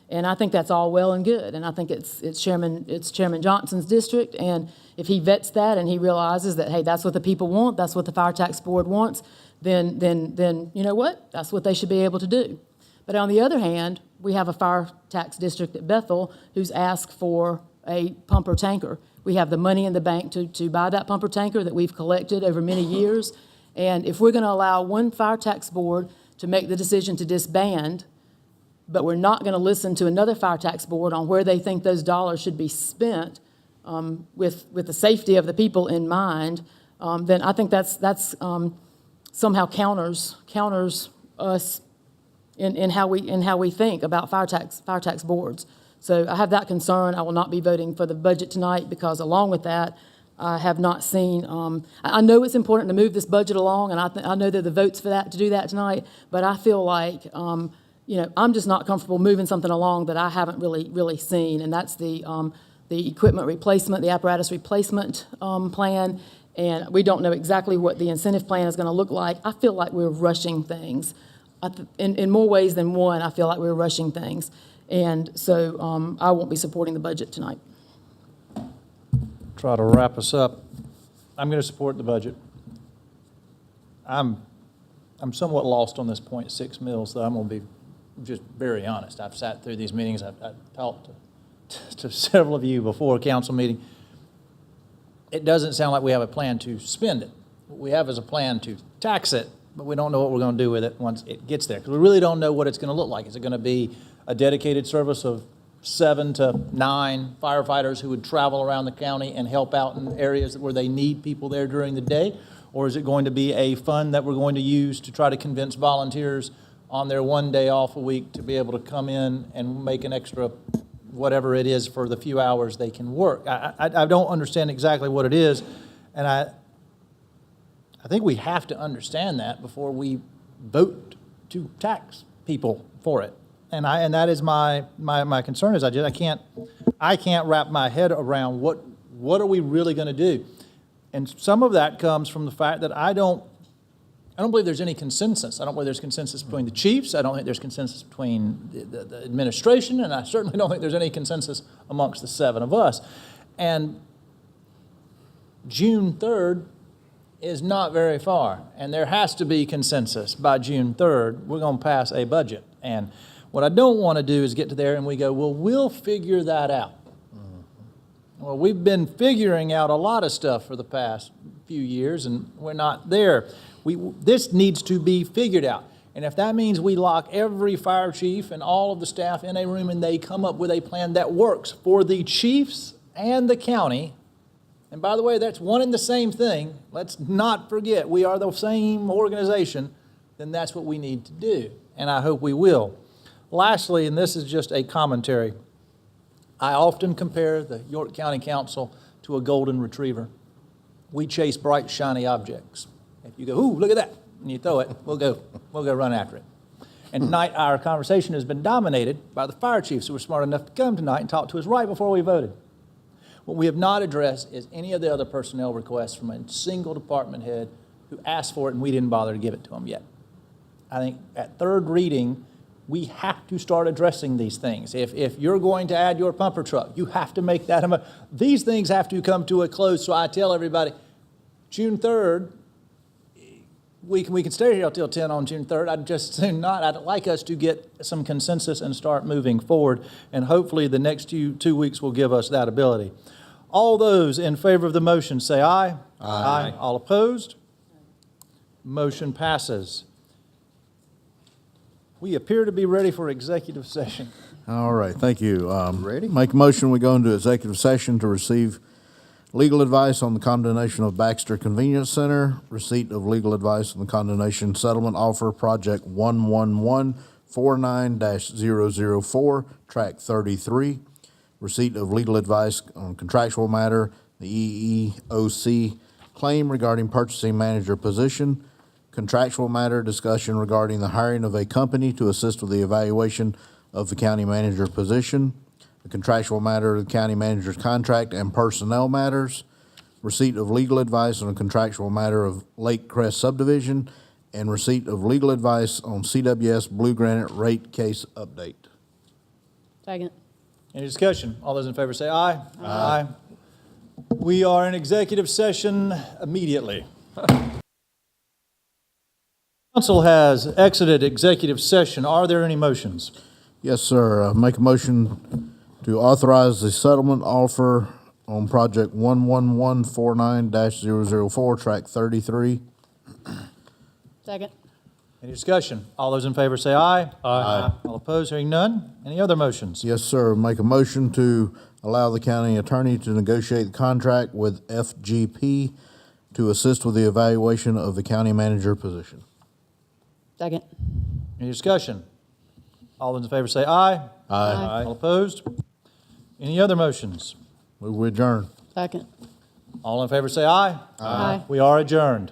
And I think that's all well and good, and I think it's Chairman Johnson's district, and if he vets that and he realizes that, hey, that's what the people want, that's what the fire tax board wants, then you know what? That's what they should be able to do. But on the other hand, we have a fire tax district at Bethel who's asked for a pumper tanker. We have the money in the bank to buy that pumper tanker that we've collected over many years, and if we're going to allow one fire tax board to make the decision to disband, but we're not going to listen to another fire tax board on where they think those dollars should be spent with the safety of the people in mind, then I think that's somehow counters us in how we think about fire tax boards. So I have that concern. I will not be voting for the budget tonight because, along with that, I have not seen. I know it's important to move this budget along, and I know there are the votes for that to do that tonight. But I feel like I'm just not comfortable moving something along that I haven't really seen, and that's the equipment replacement, the apparatus replacement plan, and we don't know exactly what the incentive plan is going to look like. I feel like we're rushing things. In more ways than one, I feel like we're rushing things, and so I won't be supporting the budget tonight. Try to wrap us up. I'm going to support the budget. I'm somewhat lost on this .6 mils, though. I'm going to be just very honest. I've sat through these meetings. I've talked to several of you before a council meeting. It doesn't sound like we have a plan to spend it. What we have is a plan to tax it, but we don't know what we're going to do with it once it gets there, because we really don't know what it's going to look like. Is it going to be a dedicated service of 7 to 9 firefighters who would travel around the county and help out in areas where they need people there during the day? Or is it going to be a fund that we're going to use to try to convince volunteers on their one day off a week to be able to come in and make an extra whatever it is for the few hours they can work? I don't understand exactly what it is, and I think we have to understand that before we vote to tax people for it. And that is my concern is I can't wrap my head around what are we really going to do. And some of that comes from the fact that I don't believe there's any consensus. I don't believe there's consensus between the chiefs. I don't think there's consensus between the administration, and I certainly don't think there's any consensus amongst the 7 of us. And June 3rd is not very far, and there has to be consensus by June 3rd. We're going to pass a budget. And what I don't want to do is get to there and we go, well, we'll figure that out. Well, we've been figuring out a lot of stuff for the past few years, and we're not there. This needs to be figured out. And if that means we lock every fire chief and all of the staff in a room and they come up with a plan that works for the chiefs and the county, and by the way, that's one and the same thing. Let's not forget we are the same organization. Then that's what we need to do, and I hope we will. Lastly, and this is just a commentary, I often compare the York County Council to a golden retriever. We chase bright, shiny objects. If you go, ooh, look at that, and you throw it, we'll go run after it. And tonight, our conversation has been dominated by the fire chiefs who were smart enough to come tonight and talk to us right before we voted. What we have not addressed is any of the other personnel requests from a single department head who asked for it and we didn't bother to give it to them yet. I think at third reading, we have to start addressing these things. If you're going to add your pumper truck, you have to make that, these things have to come to a close. So I tell everybody, June 3rd, we can stay here till 10 on June 3rd. I'd just soon not. I'd like us to get some consensus and start moving forward. And hopefully the next 2 weeks will give us that ability. All those in favor of the motion say aye. Aye. All opposed? Motion passes. We appear to be ready for executive session. All right, thank you. Ready? Make a motion, we go into executive session to receive legal advice on the condemnation of Baxter Convenience Center, receipt of legal advice on the condemnation settlement offer, project 11149-004, track 33, receipt of legal advice on contractual matter, the EEOC claim regarding purchasing manager position, contractual matter, discussion regarding the hiring of a company to assist with the evaluation of the county manager position, the contractual matter of the county manager's contract and personnel matters, receipt of legal advice on a contractual matter of Lake Crest subdivision, and receipt of legal advice on CWS Blue Granite rate case update. Second. Any discussion? All those in favor say aye. Aye. We are in executive session immediately. Council has exited executive session. Are there any motions? Yes, sir. Make a motion to authorize the settlement offer on project 11149-004, track 33. Second. Any discussion? All those in favor say aye. Aye. All opposed, hearing none. Any other motions? Yes, sir. Make a motion to allow the county attorney to negotiate the contract with FGP to assist with the evaluation of the county manager position. Second. Any discussion? All those in favor say aye. Aye. All opposed? Any other motions? Move we adjourn. Second. All in favor say aye. Aye. We are adjourned.